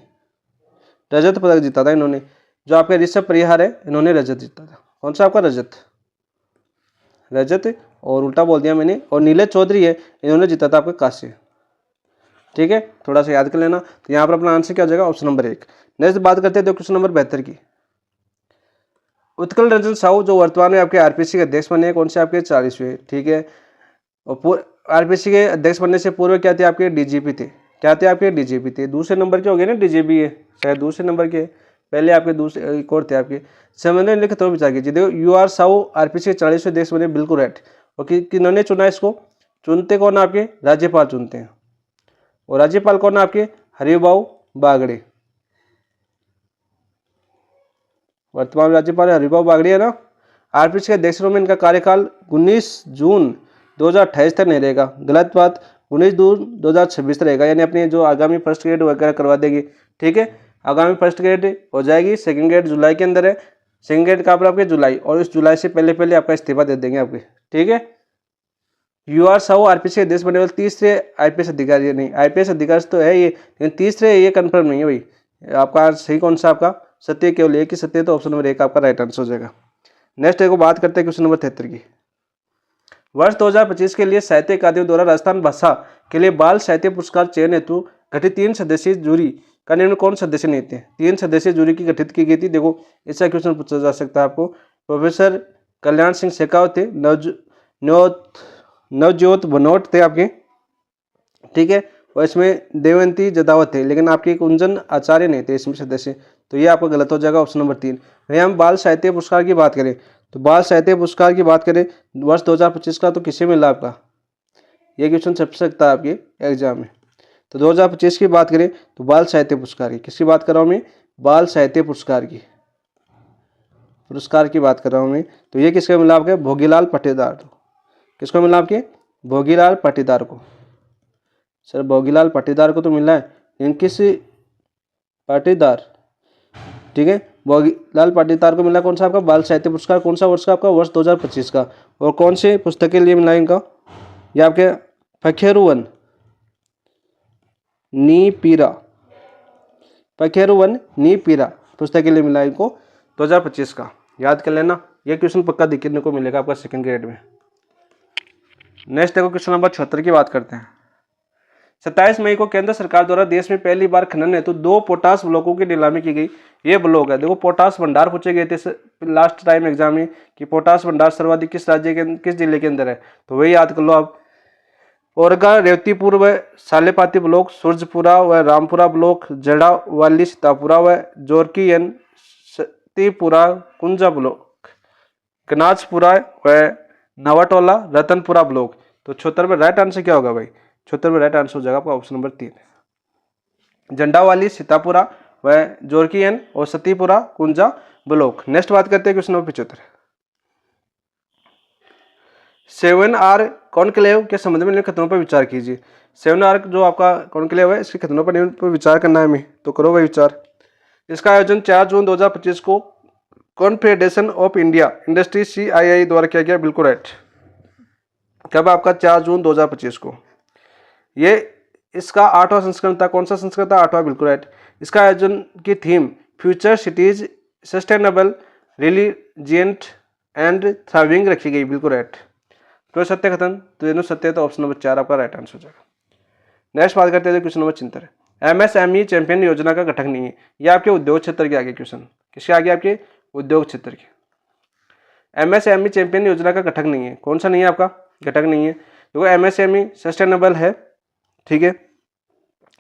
रजत पदक जीता था इन्होंने। जो आपके ऋषभ परिहार है इन्होंने रजत जीता था। कौन सा आपका, रजत, रजत, और उल्टा बोल दिया मैंने। और नीलज चौधरी है इन्होंने जीता था आपका कांस्य, ठीक है, थोड़ा सा याद कर लेना। तो यहाँ पर अपना आंसर क्या हो जाएगा, ऑप्शन नंबर 1। नेक्स्ट बात करते हैं क्वेश्चन नंबर 72 की। उत्कल रंजन साहू जो वर्तमान में आपके आरपीसी के अध्यक्ष बने हैं, कौन से आपके 40वें, ठीक है। और आरपीसी के अध्यक्ष बनने से पूर्व क्या थे, आपके डीजीपी थे। क्या थे, आपके डीजीपी थे। दूसरे नंबर के हो गए ना, डीजीपी है शायद दूसरे नंबर के, पहले आपके दूसरे एक और थे आपके। संविधान लिखित तो विचार कीजिए। देखो यू आर साहू आरपीसी के 40वें अध्यक्ष बने, बिल्कुल राइट। और किन्होंने चुना इसको, चुनते कौन, आपके राज्यपाल चुनते हैं। और राज्यपाल कौन है, आपके हरिभाऊ बागड़े। वर्तमान राज्यपाल हरिभाऊ बागड़े है ना। आरपीसी के अध्यक्ष में इनका कार्यकाल 19 जून 2028 तक नहीं रहेगा, गलत बात, 19 जून 2026 रहेगा। यानी अपनी जो आगामी फर्स्ट ग्रेड वगैरह करवा देगी, ठीक है। आगामी फर्स्ट ग्रेड हो जाएगी, सेकंड ग्रेड जुलाई के अंदर है, सेकंड ग्रेड कहाँ पर आपके जुलाई, और इस जुलाई से पहले पहले आपका इस्तीफा दे देंगे आपके, ठीक है। यू आर साहू आरपीएस के देश बने वाले तीसरे आईपीएस अधिकारी, नहीं आईपीएस अधिकारी तो है ये, लेकिन तीसरे ये कंफर्म नहीं है भाई। आपका सही कौन सा आपका सत्य, केवल एक ही सत्य, तो ऑप्शन नंबर 1 आपका राइट आंसर हो जाएगा। नेक्स्ट देखो बात करते हैं क्वेश्चन नंबर 73 की। वर्ष 2025 के लिए साहित्य अकादमी द्वारा राजस्थान भाषा के लिए बाल साहित्य पुरस्कार चयन हेतु गठित 3 सदस्यीय जूरी का निम्न कौन सदस्य नहीं थे। 3 सदस्यीय जूरी की गठित की गई थी। देखो ऐसा क्वेश्चन पूछा जा सकता है आपको। प्रोफेसर कल्याण सिंह शेखावत थे, नवज्योत बनोट थे आपके, ठीक है, और इसमें देवंती जदावत थे, लेकिन आपके कुंजन आचार्य नहीं थे इसमें सदस्य, तो ये आपका गलत हो जाएगा ऑप्शन नंबर 3। वही हम बाल साहित्य पुरस्कार की बात करें तो बाल साहित्य पुरस्कार की बात करें वर्ष 2025 का तो किसे मिला आपका, ये क्वेश्चन छप सकता है आपके एग्जाम में। तो 2025 की बात करें तो बाल साहित्य पुरस्कार की, किसकी बात कर रहा हूँ मैं, बाल साहित्य पुरस्कार की बात कर रहा हूँ मैं। तो ये किसको मिला आपके, भोगीलाल पाटीदार। किसको मिला आपके, भोगीलाल पाटीदार को। सर भोगीलाल पाटीदार को तो मिला है, लेकिन किस पाटीदार, ठीक है, भोगीलाल पाटीदार को मिला कौन सा आपका बाल साहित्य पुरस्कार, कौन सा वर्ष का आपका, वर्ष 2025 का। और कौन से पुस्तक के लिए मिला इनका, ये आपके पखेरुवन नी पीरा पुस्तक के लिए मिला इनको 2025 का, याद कर लेना। ये क्वेश्चन पक्का देखने को मिलेगा आपका सेकंड ग्रेड में। नेक्स्ट देखो क्वेश्चन नंबर 76 की बात करते हैं। 27 मई को केंद्र सरकार द्वारा देश में पहली बार खनन हेतु 2 पोटास ब्लॉकों की नीलामी की गई। ये ब्लॉक है, देखो पोटास भंडार पूछे गए थे लास्ट टाइम एग्जाम में कि पोटास भंडार सर्वाधिक किस राज्य के किस जिले के अंदर है, तो वही याद कर लो आप। औरगा, रेवतीपुर व सालेपाती ब्लॉक, सूरजपुरा व रामपुरा ब्लॉक, जड़ावाली सीतापुरा व जोरकीयन सतीपुरा कुंजा ब्लॉक, कनाजपुरा व नवाटोला रतनपुरा ब्लॉक। तो 76 में राइट आंसर क्या होगा भाई, 76 में राइट आंसर हो जाएगा आपका ऑप्शन नंबर 3, झंडावाली सीतापुरा व जोरकीयन और सतीपुरा कुंजा ब्लॉक। नेक्स्ट बात करते हैं क्वेश्चन नंबर 75। 7R कॉन्क्लेव के संबंध में निम्न कथनों पर विचार कीजिए। 7R जो आपका कॉन्क्लेव है इसके कथनों पर निम्न पर विचार करना है हमें, तो करो भाई विचार। इसका आयोजन 4 जून 2025 को confederation of India industry CII द्वारा किया गया, बिल्कुल राइट। कब आपका 4 जून 2025 को। ये इसका 8वां संस्करण था, कौन सा संस्करण था, 8वां, बिल्कुल राइट। इसका आयोजन की theme future cities sustainable resilient and thriving रखी गई, बिल्कुल राइट। तो सत्य कथन, तो दोनों सत्य, तो ऑप्शन नंबर 4 आपका राइट आंसर हो जाएगा। नेक्स्ट बात करते हैं क्वेश्चन नंबर 76। MSME चैंपियन योजना का घटक नहीं है, ये आपके उद्योग क्षेत्र के आगे क्वेश्चन, किसके आगे, आपके उद्योग क्षेत्र के। MSME चैंपियन योजना का घटक नहीं है, कौन सा नहीं है आपका, घटक नहीं है। देखो MSME सस्टेनेबल है, ठीक है,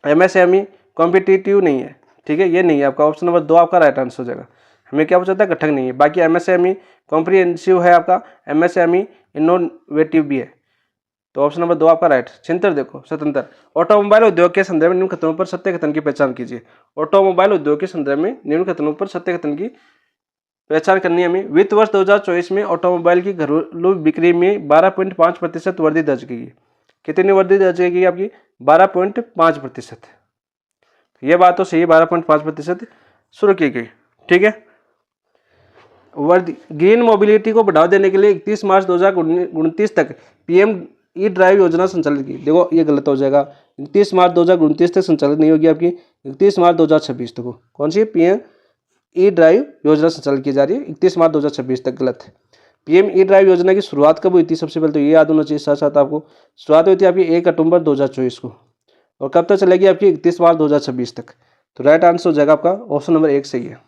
MSME कॉम्पिटिटिव नहीं है, ठीक है, ये नहीं है आपका, ऑप्शन नंबर 2 आपका राइट आंसर हो जाएगा। हमें क्या पूछा था, घटक नहीं है। बाकी MSME कॉम्प्रिहेंसिव है आपका, MSME इनोवेटिव भी है, तो ऑप्शन नंबर 2 आपका राइट। चिंतन देखो स्वतंत्र, ऑटोमोबाइल उद्योग के संदर्भ में निम्न कथनों पर सत्य कथन की पहचान कीजिए। ऑटोमोबाइल उद्योग के संदर्भ में निम्न कथनों पर सत्य कथन की पहचान करनी है हमें। वित्त वर्ष 2024 में ऑटोमोबाइल की घरेलू बिक्री में 12.5% वृद्धि दर्ज की गई। कितनी वृद्धि दर्ज की गई आपकी, 12.5%। ये बात तो सही है, 12.5% शुरू की गई, ठीक है। ग्रीन मोबिलिटी को बढ़ावा देने के लिए 31 मार्च 2029 तक PM ई ड्राइव योजना संचालित की। देखो ये गलत हो जाएगा, 31 मार्च 2029 तक संचालित नहीं होगी आपकी, 31 मार्च 2026 तक। कौन सी PM ई ड्राइव योजना संचालित की जा रही है, 31 मार्च 2026 तक, गलत है। PM ई ड्राइव योजना की शुरुआत कब हुई थी, सबसे पहले तो ये याद होना चाहिए साथ साथ आपको। शुरुआत हुई थी आपकी 1 अक्टूबर 2024 को, और कब तक चलेगी आपकी, 31 मार्च 2026 तक। तो राइट आंसर हो जाएगा आपका ऑप्शन नंबर 1 सही है।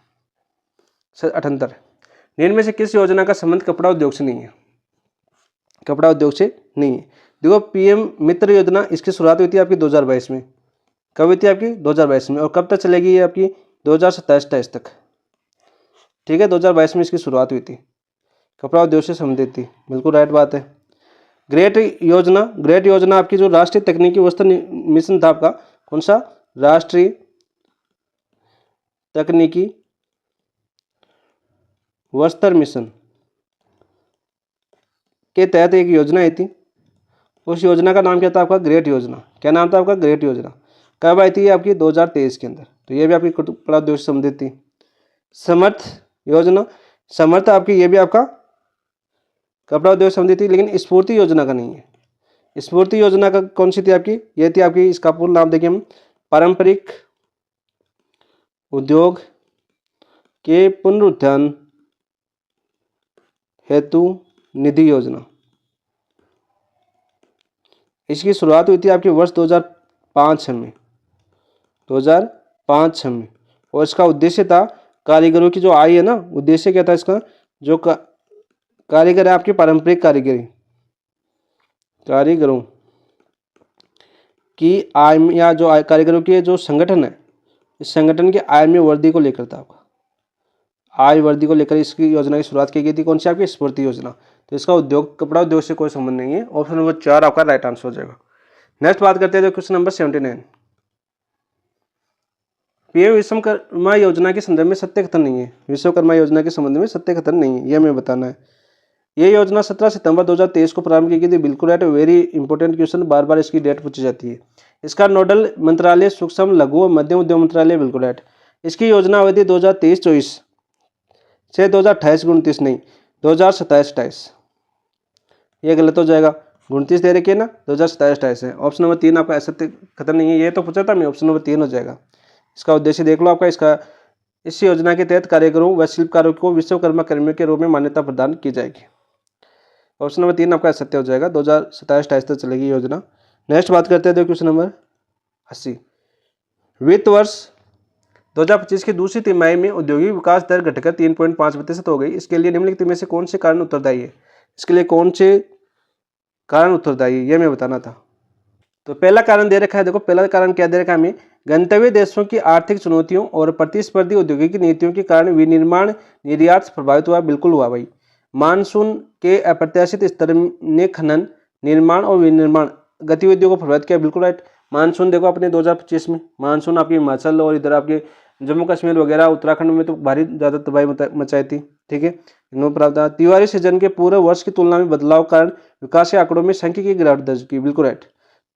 78 निम्न में से किस योजना का संबंध कपड़ा उद्योग से नहीं है, कपड़ा उद्योग से नहीं है। देखो PM मित्र योजना, इसकी शुरुआत हुई थी आपकी 2022 में, कब हुई थी आपकी, 2022 में, और कब तक चलेगी ये आपकी, 2027-28 तक, ठीक है। 2022 में इसकी शुरुआत हुई थी, कपड़ा उद्योग से संबंधित थी, बिल्कुल राइट बात है। ग्रेट योजना आपकी जो राष्ट्रीय तकनीकी वस्त्र मिशन था आपका, कौन सा, राष्ट्रीय तकनीकी वस्त्र मिशन के तहत एक योजना आई थी। उस योजना का नाम क्या था आपका, ग्रेट योजना। क्या नाम था आपका, ग्रेट योजना। कब आई थी आपकी, 2023 के अंदर। तो ये भी आपकी कपड़ा उद्योग से संबंधित थी। समर्थ योजना, समर्थ आपकी ये भी आपका कपड़ा उद्योग संबंधी थी, लेकिन स्फूर्ति योजना का नहीं है। स्फूर्ति योजना का कौन सी थी आपकी? ये थी आपकी, इसका पूर्ण नाम देखिए हम, पारंपरिक उद्योग के पुनरुत्थान हेतु निधि योजना। इसकी शुरुआत हुई थी आपके वर्ष 2005-6 में, 2005-6 में, और इसका उद्देश्य था कारीगरों की जो आय है ना, उद्देश्य क्या था इसका, जो कारीगर है आपकी पारंपरिक कारीगरों की आय में, या जो कारीगरों के जो संगठन है, इस संगठन की आय में वृद्धि को लेकर था आपका, आय वृद्धि को लेकर इसकी योजना की शुरुआत की गई थी। कौन सी आपकी? स्फूर्ति योजना। तो इसका उद्योग कपड़ा उद्योग से कोई संबंध नहीं है। ऑप्शन नंबर 4 आपका राइट आंसर हो जाएगा। नेक्स्ट बात करते हैं क्वेश्चन नंबर 79। पीएम विश्वकर्मा योजना के संदर्भ में सत्य कथन नहीं है। विश्वकर्मा योजना के संबंध में सत्य कथन नहीं है, यह हमें बताना है। ये योजना 17 सितंबर 2023 को प्रारंभ की गई थी। बिल्कुल राइट, वेरी इंपॉर्टेंट क्वेश्चन, बार बार इसकी डेट पूछी जाती है। इसका नोडल मंत्रालय सूक्ष्म लघु और मध्यम उद्योग मंत्रालय। बिल्कुल राइट। इसकी योजना अवधि 2023-24 से 2028-29 नहीं, 2027-28। ये गलत हो जाएगा, 29 दे रखी है ना, 2027-28 है। ऑप्शन नंबर 3 आपका असत्य कथन नहीं है, ये तो पूछा था मैं, ऑप्शन नंबर 3 हो जाएगा। इसका उद्देश्य देख लो आपका, इसका इस योजना के तहत कारीगरों व शिल्पकारों को विश्वकर्मा कर्मियों के रूप में मान्यता प्रदान की जाएगी। ऑप्शन नंबर 3 आपका सत्य हो जाएगा, 2027-28 तक चलेगी योजना। नेक्स्ट बात करते हैं क्वेश्चन नंबर 80। वित्त वर्ष 2025 की दूसरी तिमाही में औद्योगिक विकास दर घटकर 3.5% हो गई। इसके लिए निम्नलिखित में से कौन से कारण उत्तरदायी है? इसके लिए कौन से कारण उत्तरदायी है, यह मैं बताना था। तो पहला कारण दे रखा है, देखो पहला कारण क्या दे रखा है हमें, गंतव्य देशों की आर्थिक चुनौतियों और प्रतिस्पर्धी औद्योगिक नीतियों के कारण विनिर्माण निर्यात प्रभावित हुआ। बिल्कुल हुआ भाई। मानसून के अप्रत्याशित स्तर ने खनन, निर्माण और विनिर्माण गतिविधियों को प्रभावित किया। बिल्कुल राइट। मानसून देखो अपने 2025 में मानसून आपकी हिमाचल और इधर आपके जम्मू कश्मीर वगैरह उत्तराखंड में तो भारी ज़्यादा तबाही मचाई थी। ठीक है, नो प्रावधान। तिवारी सीजन के पूरे वर्ष की तुलना में बदलाव कारण विकास के आंकड़ों में सांख्यिकीय गिरावट दर्ज की। बिल्कुल राइट।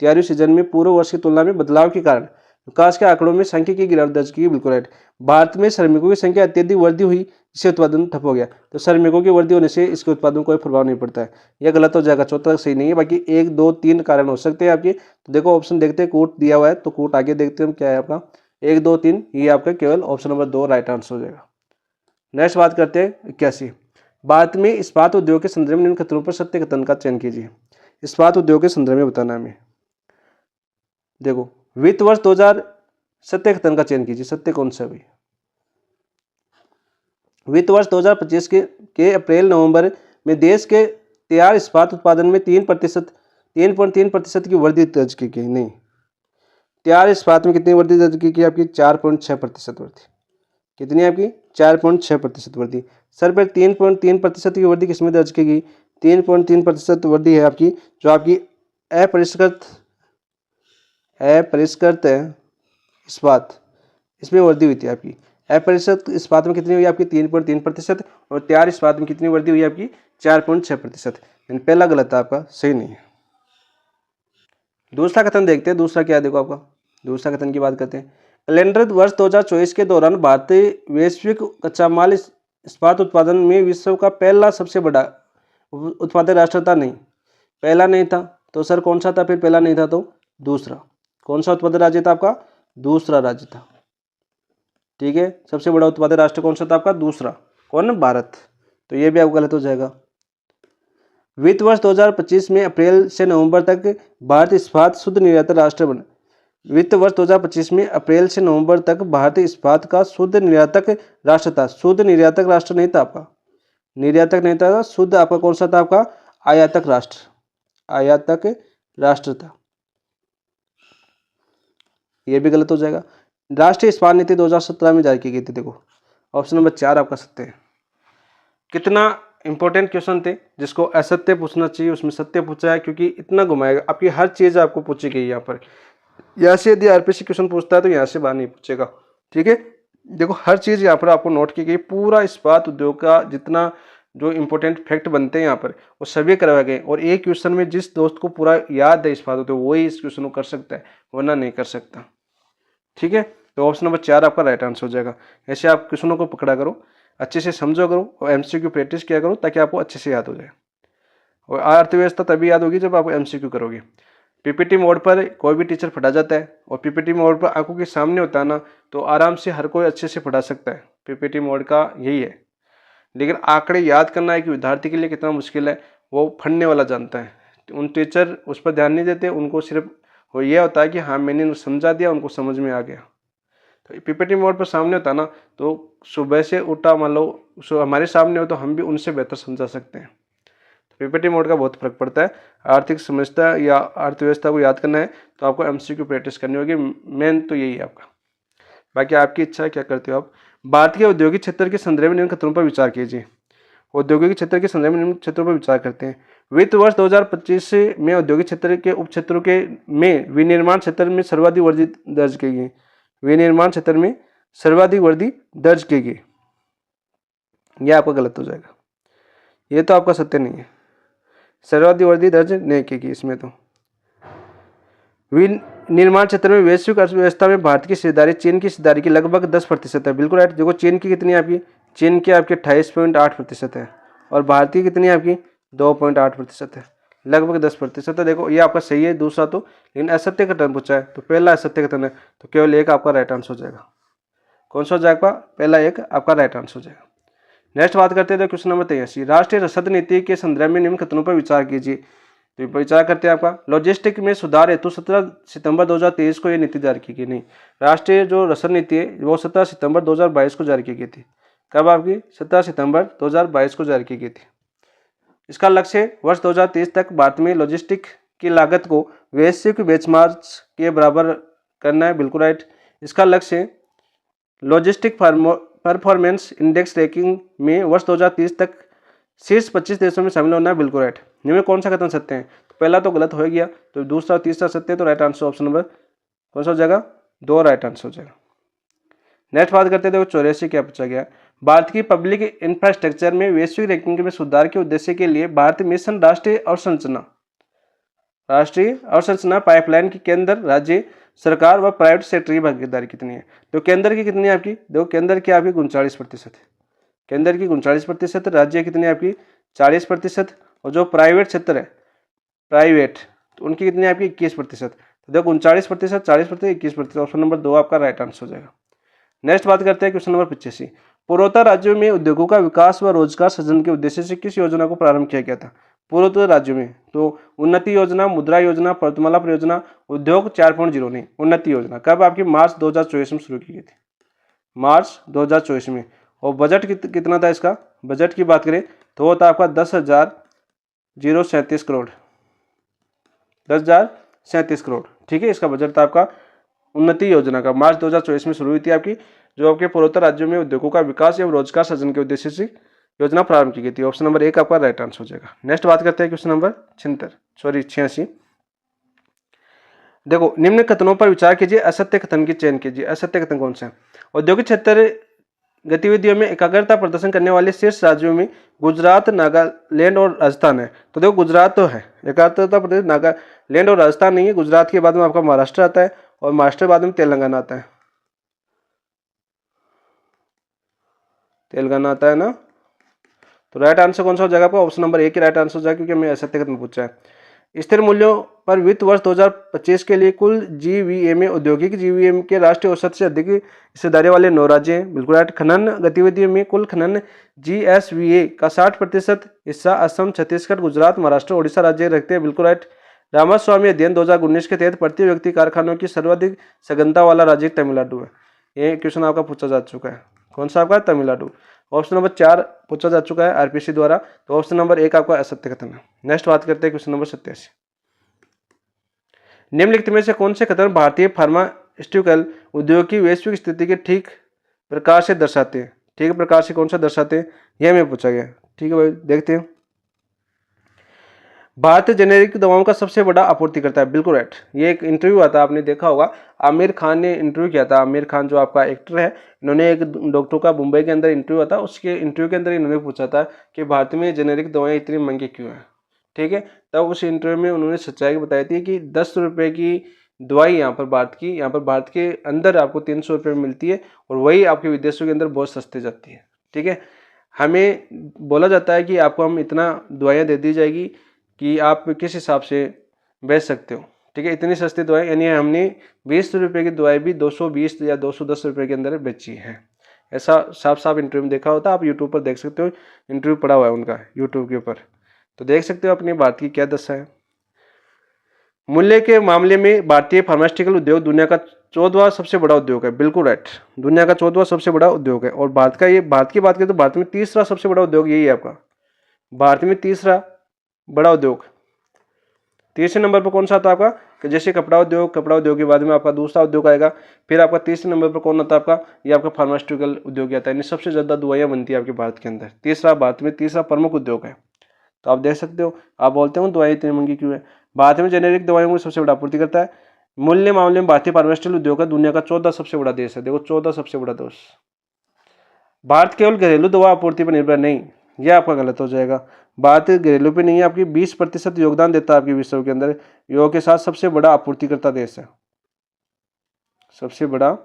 तिवारी सीजन में पूर्व वर्ष की तुलना में बदलाव के कारण विकास के आंकड़ों में सांख्यिकीय गिरावट दर्ज की। बिल्कुल राइट। भारत में श्रमिकों की संख्या अत्यधिक वृद्धि हुई, इससे उत्पादन ठप हो गया। तो श्रमिकों की वृद्धि होने से इसके उत्पादन को कोई प्रभाव नहीं पड़ता है, यह गलत हो जाएगा। चौथा सही नहीं है, बाकी 1, 2, 3 कारण हो सकते हैं आपके। तो देखो ऑप्शन देखते हैं, कूट दिया हुआ है तो कूट आगे देखते हैं हम क्या है आपका, 1, 2, 3, ये आपका केवल ऑप्शन नंबर 2 राइट आंसर हो जाएगा। नेक्स्ट बात करते हैं 81। भारत में इस्पात उद्योग के संदर्भ में निम्न कथनों पर सत्य कथन का चयन कीजिए। इस्पात उद्योग के संदर्भ में बताना हमें। देखो वित्त वर्ष 2000 सत्य कथन का चयन कीजिए। सत्य कौन सा भी? वित्त वर्ष 2025 के अप्रैल नवंबर में देश के तैयार इस्पात उत्पादन में 3.3% की वृद्धि दर्ज की गई। नहीं, तैयार इस्पात में कितनी वृद्धि दर्ज की गई? आपकी 4.6% वृद्धि। कितनी आपकी? 4.6% वृद्धि। सर पर 3.3% की वृद्धि किसमें दर्ज की गई? 3.3% वृद्धि है आपकी जो आपकी अपरिष्कृत इस्पात, इसमें वृद्धि हुई थी आपकी। अपरिष्कृत इस्पात में कितनी हुई आपकी? 3.3%। और तैयार इस्पात में कितनी वृद्धि हुई आपकी? 4.6%। पहला गलत था आपका, सही नहीं है। दूसरा कथन देखते हैं, दूसरा क्या है देखो आपका, दूसरा कथन की बात करते हैं। कैलेंडर वर्ष 2024 के दौरान भारतीय वैश्विक कच्चा माल इस्पात उत्पादन में विश्व का पहला सबसे बड़ा उत्पादक राष्ट्र था। नहीं, पहला नहीं था। तो सर कौन सा था फिर? पहला नहीं था तो दूसरा। कौन सा उत्पादक राज्य था आपका? दूसरा राज्य था। ठीक है, सबसे बड़ा उत्पादक राष्ट्र कौन सा था आपका? दूसरा। कौन? भारत। तो ये भी आपका गलत हो जाएगा। वित्त वर्ष 2025 में अप्रैल से नवंबर तक भारत इस्पात शुद्ध निर्यातक राष्ट्र बना। वित्त वर्ष 2025 में अप्रैल से नवंबर तक भारत इस्पात का शुद्ध निर्यातक राष्ट्र था। शुद्ध निर्यातक राष्ट्र नहीं था आपका, निर्यातक नहीं था, शुद्ध आपका कौन सा था? आपका आयातक राष्ट्र, आयातक राष्ट्र था। यह भी गलत हो जाएगा। राष्ट्रीय इस्पात नीति 2017 में जारी की गई थी। देखो ऑप्शन नंबर 4 आपका सत्य है। कितना इंपॉर्टेंट क्वेश्चन थे, जिसको असत्य पूछना चाहिए उसमें सत्य पूछा है, क्योंकि इतना घुमाएगा आपकी हर चीज आपको पूछी गई यहाँ पर। यहाँ से यदि आरपीसी क्वेश्चन पूछता है तो यहाँ से बाहर नहीं पूछेगा। ठीक है, देखो हर चीज यहाँ पर आपको नोट की गई। पूरा इस्पात उद्योग का जितना जो इंपॉर्टेंट फैक्ट बनते हैं यहाँ पर वो सभी करवाए गए। और एक क्वेश्चन में जिस दोस्त को पूरा याद है इस्पात उद्योग वही इस क्वेश्चन को कर सकता है, वरना नहीं कर सकता। ठीक है, तो ऑप्शन नंबर 4 आपका राइट आंसर हो जाएगा। ऐसे आप क्वेश्चनों को पकड़ा करो। अच्छे से समझो करो और MCQ प्रैक्टिस किया करो ताकि आपको अच्छे से याद हो जाए। और अर्थव्यवस्था तभी याद होगी जब आप MCQ करोगे। PPT मोड पर कोई भी टीचर पढ़ा जाता है और PPT मोड पर आंखों के सामने होता है ना, तो आराम से हर कोई अच्छे से पढ़ा सकता है। PPT मोड का यही है। लेकिन आंकड़े याद करना एक विद्यार्थी के लिए कितना मुश्किल है वो पढ़ने वाला जानता है। उन टीचर उस पर ध्यान नहीं देते, उनको सिर्फ वो ये होता है कि हाँ मैंने समझा दिया, उनको समझ में आ गया। तो PPT मोड पर सामने होता है ना, तो सुबह से उठा मान लो हमारे सामने हो तो हम भी उनसे बेहतर समझा सकते हैं। PPT मोड का बहुत फर्क पड़ता है। आर्थिक समस्या या अर्थव्यवस्था को याद करना है तो आपको MCQ प्रैक्टिस करनी होगी। मेन तो यही है आपका। बाकी आपकी इच्छा है क्या करते हो आप। भारत के औद्योगिक क्षेत्र के संदर्भ में निम्न खतरों पर विचार कीजिए। औद्योगिक क्षेत्र के संदर्भ में निम्न क्षेत्रों पर विचार करते हैं। वित्त वर्ष 2025 में औद्योगिक क्षेत्र के उप क्षेत्रों के में विनिर्माण क्षेत्र में सर्वाधिक वृद्धि दर्ज की गई। विनिर्माण क्षेत्र में सर्वाधिक वृद्धि दर्ज की गई, यह आपका गलत हो जाएगा। ये तो आपका सत्य नहीं है। सर्वाधिक वृद्धि दर्ज नहीं की गई इसमें तो। विनिर्माण क्षेत्र में वैश्विक अर्थव्यवस्था में भारत की हिस्सेदारी चीन की हिस्सेदारी की लगभग 10% है। बिल्कुल राइट। देखो चीन की कितनी है आपकी, चीन की आपकी 28.8% है और भारत की कितनी है आपकी 2.8% है, लगभग 10% है। देखो ये आपका सही है दूसरा तो, लेकिन असत्य कथन पूछा है तो पहला असत्य कथन है, तो केवल एक आपका राइट आंसर हो जाएगा। कौन सा हो जाएगा, पहला एक आपका राइट आंसर हो जाएगा। नेक्स्ट बात करते हैं क्वेश्चन नंबर 83। राष्ट्रीय रसद नीति के संदर्भ में निम्न कथनों पर विचार कीजिए। तो विचार करते हैं आपका लॉजिस्टिक में सुधार हेतु 17 सितंबर 2023 को यह नीति जारी की गई। नहीं, राष्ट्रीय जो रसद नीति है वो 17 सितंबर 2022 को जारी की गई थी। कब आपकी 17 सितंबर 2022 को जारी की गई थी। इसका लक्ष्य वर्ष 2023 तक भारत में लॉजिस्टिक की लागत को वैश्विक बेंचमार्क के बराबर करना है। बिल्कुल राइट। इसका लक्ष्य लॉजिस्टिक परफॉर्मेंस इंडेक्स रैंकिंग में वर्ष 2030 तक शीर्ष 25 देशों में शामिल होना है। बिल्कुल राइट। इनमें कौन सा कथन सत्य है, तो पहला तो गलत हो गया, तो दूसरा और तीसरा सत्य है, तो राइट आंसर ऑप्शन नंबर कौन सा हो जाएगा, 2 राइट आंसर हो जाएगा। नेक्स्ट बात करते हैं, देखो 84 क्या पूछा गया। भारत की पब्लिक इंफ्रास्ट्रक्चर में वैश्विक रैंकिंग में सुधार के उद्देश्य के लिए भारत मिशन राष्ट्रीय अवसंरचना पाइपलाइन की केंद्र, राज्य सरकार व प्राइवेट सेक्टर की भागीदारी कितनी है। तो केंद्र की कितनी है आपकी, देखो केंद्र की आपकी 39% है, केंद्र की 39%, राज्य कितनी है आपकी 40%, और जो प्राइवेट क्षेत्र है प्राइवेट तो उनकी कितनी है आपकी 21%। तो देखो 39%, 40%, 21%, ऑप्शन नंबर 2 आपका राइट आंसर हो जाएगा। नेक्स्ट बात करते हैं क्वेश्चन नंबर 85। पूर्वोत्तर राज्यों में उद्योगों का विकास व रोजगार सृजन के उद्देश्य से किस योजना को प्रारंभ किया गया था। पूर्वोत्तर राज्यों में तो उन्नति योजना, मुद्रा योजना, पर्वतमाला परियोजना, उद्योग 4.0 नहीं, उन्नति योजना। कब आपकी मार्च 2024 में शुरू की गई थी, मार्च 2024 में। और बजट कितना था इसका, बजट की बात करें तो वो था आपका 10,037 करोड़, 10,037 करोड़। ठीक है, इसका बजट था आपका उन्नति योजना का, मार्च 2024 में शुरू हुई थी आपकी, जो आपके पूर्वोत्तर राज्यों में उद्योगों का विकास एवं रोजगार सृजन के उद्देश्य से योजना प्रारंभ की गई थी। ऑप्शन नंबर 1 आपका राइट आंसर हो जाएगा। नेक्स्ट बात करते हैं क्वेश्चन नंबर 86। देखो निम्न कथनों पर विचार कीजिए, असत्य कथन की चयन कीजिए। असत्य कथन कौन सा है। औद्योगिक क्षेत्र गतिविधियों में एकाग्रता प्रदर्शन करने वाले शीर्ष राज्यों में गुजरात, नागालैंड और राजस्थान है। तो देखो गुजरात तो है, एकाग्रता प्रदर्शन नागालैंड और राजस्थान नहीं है। गुजरात के बाद में आपका महाराष्ट्र आता है और महाराष्ट्र बाद में तेलंगाना आता है, तेलंगाना आता है ना। तो राइट आंसर कौन सा हो जाएगा आपका, ऑप्शन नंबर 1 की राइट आंसर हो जाएगा, क्योंकि हमें असत्य कथन पूछा है। स्थिर मूल्यों पर वित्त वर्ष 2025 के लिए कुल GVA में औद्योगिक GVA के राष्ट्रीय औसत से अधिक हिस्सेदारी वाले 9 राज्य हैं। बिल्कुल राइट। खनन गतिविधियों में कुल खनन GSVA का 60% हिस्सा असम, छत्तीसगढ़, गुजरात, महाराष्ट्र, ओडिशा राज्य रखते हैं। बिल्कुल राइट। रामास्वामी अध्ययन 2019 के तहत प्रति व्यक्ति कारखानों की सर्वाधिक सघनता वाला राज्य तमिलनाडु है। ये क्वेश्चन आपका पूछा जा चुका है। कौन सा आपका, तमिलनाडु। ऑप्शन नंबर 4 पूछा जा चुका है RPC द्वारा, तो ऑप्शन नंबर 1 आपका असत्य कथन है। नेक्स्ट बात करते हैं क्वेश्चन नंबर 87। निम्नलिखित में से कौन से कथन भारतीय फार्मास्यूटिकल उद्योग की वैश्विक स्थिति के ठीक प्रकार से दर्शाते हैं। ठीक प्रकार से कौन सा दर्शाते हैं, यह हमें पूछा गया। ठीक है भाई, देखते हैं। भारत जेनेरिक दवाओं का सबसे बड़ा आपूर्तिकर्ता है। बिल्कुल राइट। ये एक इंटरव्यू आता है, आपने देखा होगा, आमिर खान ने इंटरव्यू किया था। आमिर खान जो आपका एक्टर है, इन्होंने एक डॉक्टर का मुंबई के अंदर इंटरव्यू आता, उसके इंटरव्यू के अंदर इन्होंने पूछा था कि भारत में जेनेरिक दवाएं इतनी महंगी क्यों हैं। ठीक है, तब उस इंटरव्यू में उन्होंने सच्चाई बताई थी कि 10 रुपये की दवाई यहाँ पर भारत के अंदर आपको 300 रुपये में मिलती है, और वही आपके विदेशों के अंदर बहुत सस्ती जाती है। ठीक है। हमें बोला जाता है कि आपको हम इतना दवाइयाँ दे दी जाएगी कि आप किस हिसाब से बेच सकते हो, ठीक है। इतनी सस्ती दवाई, यानी हमने 20 रुपये की दवाई भी 220 या 210 रुपये के अंदर बेची है। ऐसा साफ साफ इंटरव्यू में देखा होता है, आप यूट्यूब पर देख सकते हो, इंटरव्यू पड़ा हुआ है उनका यूट्यूब के ऊपर, तो देख सकते हो अपनी भारत की क्या दशा है। मूल्य के मामले में भारतीय फार्मास्यूटिकल उद्योग दुनिया का 14वां सबसे बड़ा उद्योग है, बिल्कुल राइट, दुनिया का 14वां सबसे बड़ा उद्योग है। और भारत की बात करें तो भारत में तीसरा सबसे बड़ा उद्योग यही है आपका, भारत में तीसरा बड़ा उद्योग। तीसरे नंबर पर कौन सा आता है आपका, कि जैसे कपड़ा उद्योग के बाद में आपका दूसरा उद्योग आएगा, फिर आपका तीसरे नंबर पर कौन आता है आपका, ये आपका फार्मास्यूटिकल उद्योग आता है। सबसे ज्यादा दवाइयां बनती है आपके भारत के अंदर, भारत में तीसरा प्रमुख उद्योग है। तो आप देख सकते हो, आप बोलते हो दवाई इतनी महंगी क्यों है। भारत में जेनेरिक दवाइयों को सबसे बड़ा आपूर्ति करता है। मूल्य मामले में भारतीय फार्मास्यूटिकल उद्योग का दुनिया का 14 सबसे बड़ा देश है। देखो 14 सबसे बड़ा देश। भारत केवल घरेलू दवा आपूर्ति पर निर्भर नहीं, यह आपका गलत हो जाएगा। बात घरेलू पे नहीं है, आपकी 20% योगदान देता है आपके विश्व के अंदर। योग के साथ सबसे बड़ा आपूर्तिकर्ता देश है, सबसे बड़ा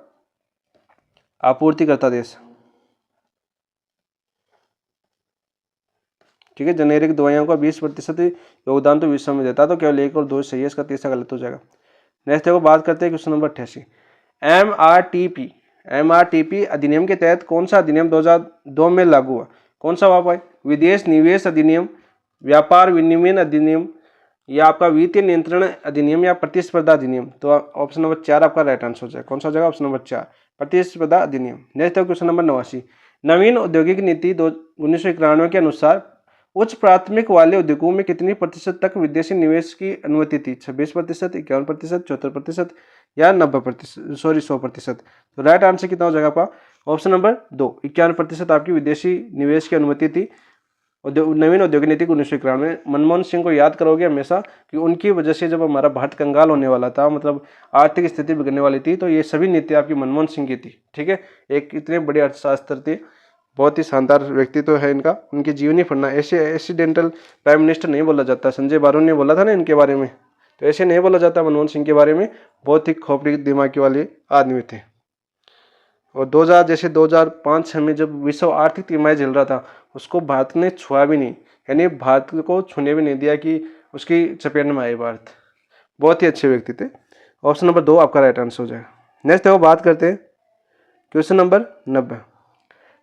आपूर्तिकर्ता देश, ठीक है। जेनेरिक दवाइयों का 20% योगदान तो विश्व में देता है, तो केवल 1 और 2 सही है, इसका तीसरा गलत हो जाएगा। नेक्स्ट देखो, बात करते हैं क्वेश्चन नंबर 88। एमआरटीपी अधिनियम के तहत कौन सा अधिनियम 2002 में लागू हुआ। कौन सा हुआ भाई, विदेश निवेश अधिनियम, व्यापार विनिमय अधिनियम, या आपका वित्तीय नियंत्रण अधिनियम, या प्रतिस्पर्धा अधिनियम। तो ऑप्शन नंबर 4 आपका राइट आंसर हो जाएगा। कौन सा हो जाएगा, ऑप्शन नंबर 4 प्रतिस्पर्धा अधिनियम। नेक्स्ट है क्वेश्चन नंबर 89। नवीन औद्योगिक नीति 1991 के अनुसार उच्च प्राथमिक वाले उद्योगों में कितनी प्रतिशत तक विदेशी निवेश की अनुमति थी, 26%, 51%, 74% या 90%, सॉरी 100%। तो राइट आंसर कितना हो जाएगा आपका, ऑप्शन नंबर 2, 51% आपकी विदेशी निवेश की अनुमति थी नवीन औद्योगिक नीति 1991 में। मनमोहन सिंह को याद करोगे हमेशा कि उनकी वजह से जब हमारा भारत कंगाल होने वाला था, मतलब आर्थिक स्थिति बिगड़ने वाली थी, तो ये सभी नीति आपकी मनमोहन सिंह की थी, ठीक है। एक इतने बड़े अर्थशास्त्र थे, बहुत ही शानदार व्यक्तित्व है इनका, उनकी जीवनी पढ़ना। ऐसे एक्सीडेंटल प्राइम मिनिस्टर नहीं बोला जाता, संजय बारोट ने बोला था ना इनके बारे में, तो ऐसे नहीं बोला जाता मनमोहन सिंह के बारे में, बहुत ही खोपड़ी दिमाग वाले आदमी थे। और 2005-6 में जब विश्व आर्थिक तिमाही झेल रहा था, उसको भारत ने छुआ भी नहीं, यानी भारत को छूने भी नहीं दिया कि उसकी चपेट में आए भारत। बहुत ही अच्छे व्यक्ति थे। ऑप्शन नंबर 2 आपका राइट आंसर हो जाएगा। नेक्स्ट देखो, बात करते हैं क्वेश्चन नंबर 90।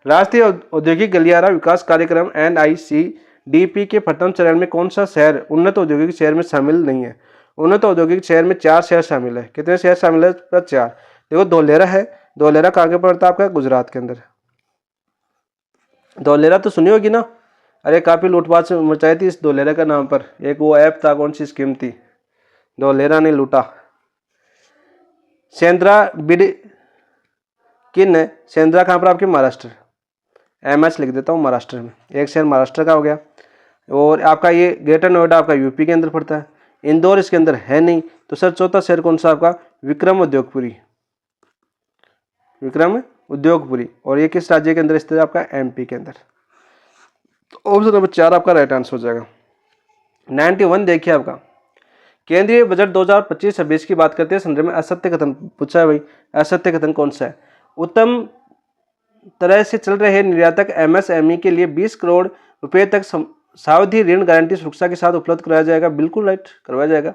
राष्ट्रीय औद्योगिक गलियारा विकास कार्यक्रम NICDP के प्रथम चरण में कौन सा शहर उन्नत औद्योगिक शहर में शामिल नहीं है। उन्नत औद्योगिक शहर में 4 शहर शामिल है। कितने शहर शामिल है, 4। देखो धौलेरा है, धौलेरा कहाँ के पड़ता है आपका, गुजरात के अंदर। धौलेरा तो सुनी होगी ना, अरे काफी लूटपाट मचाई थी इस धौलेरा का नाम पर। एक वो ऐप था, कौन सी स्कीम थी, धौलेरा ने लूटा। सेंद्रा बिड किन है, सेंद्रा कहाँ पर आपके, महाराष्ट्र। MS लिख देता हूँ महाराष्ट्र में, एक शहर महाराष्ट्र का हो गया। और आपका ये ग्रेटर नोएडा आपका यूपी के अंदर पड़ता है, इंदौर इसके अंदर है नहीं। तो सर चौथा शहर कौन सा आपका, विक्रम उद्योगपुरी, विक्रम उद्योगपुरी। और ये किस राज्य के अंदर स्थित है आपका, MP के अंदर। तो ऑप्शन नंबर 4 आपका राइट आंसर हो जाएगा। 91 देखिए आपका, केंद्रीय बजट 2025-26 की बात करते हैं, संदर्भ में असत्य कथन पूछा है भाई। असत्य कथन कौन सा है, उत्तम तरह से चल रहे निर्यातक MSME के लिए 20 करोड़ रुपए तक सावधि ऋण गारंटी सुरक्षा के साथ उपलब्ध कराया जाएगा। बिल्कुल राइट, करवाया जाएगा।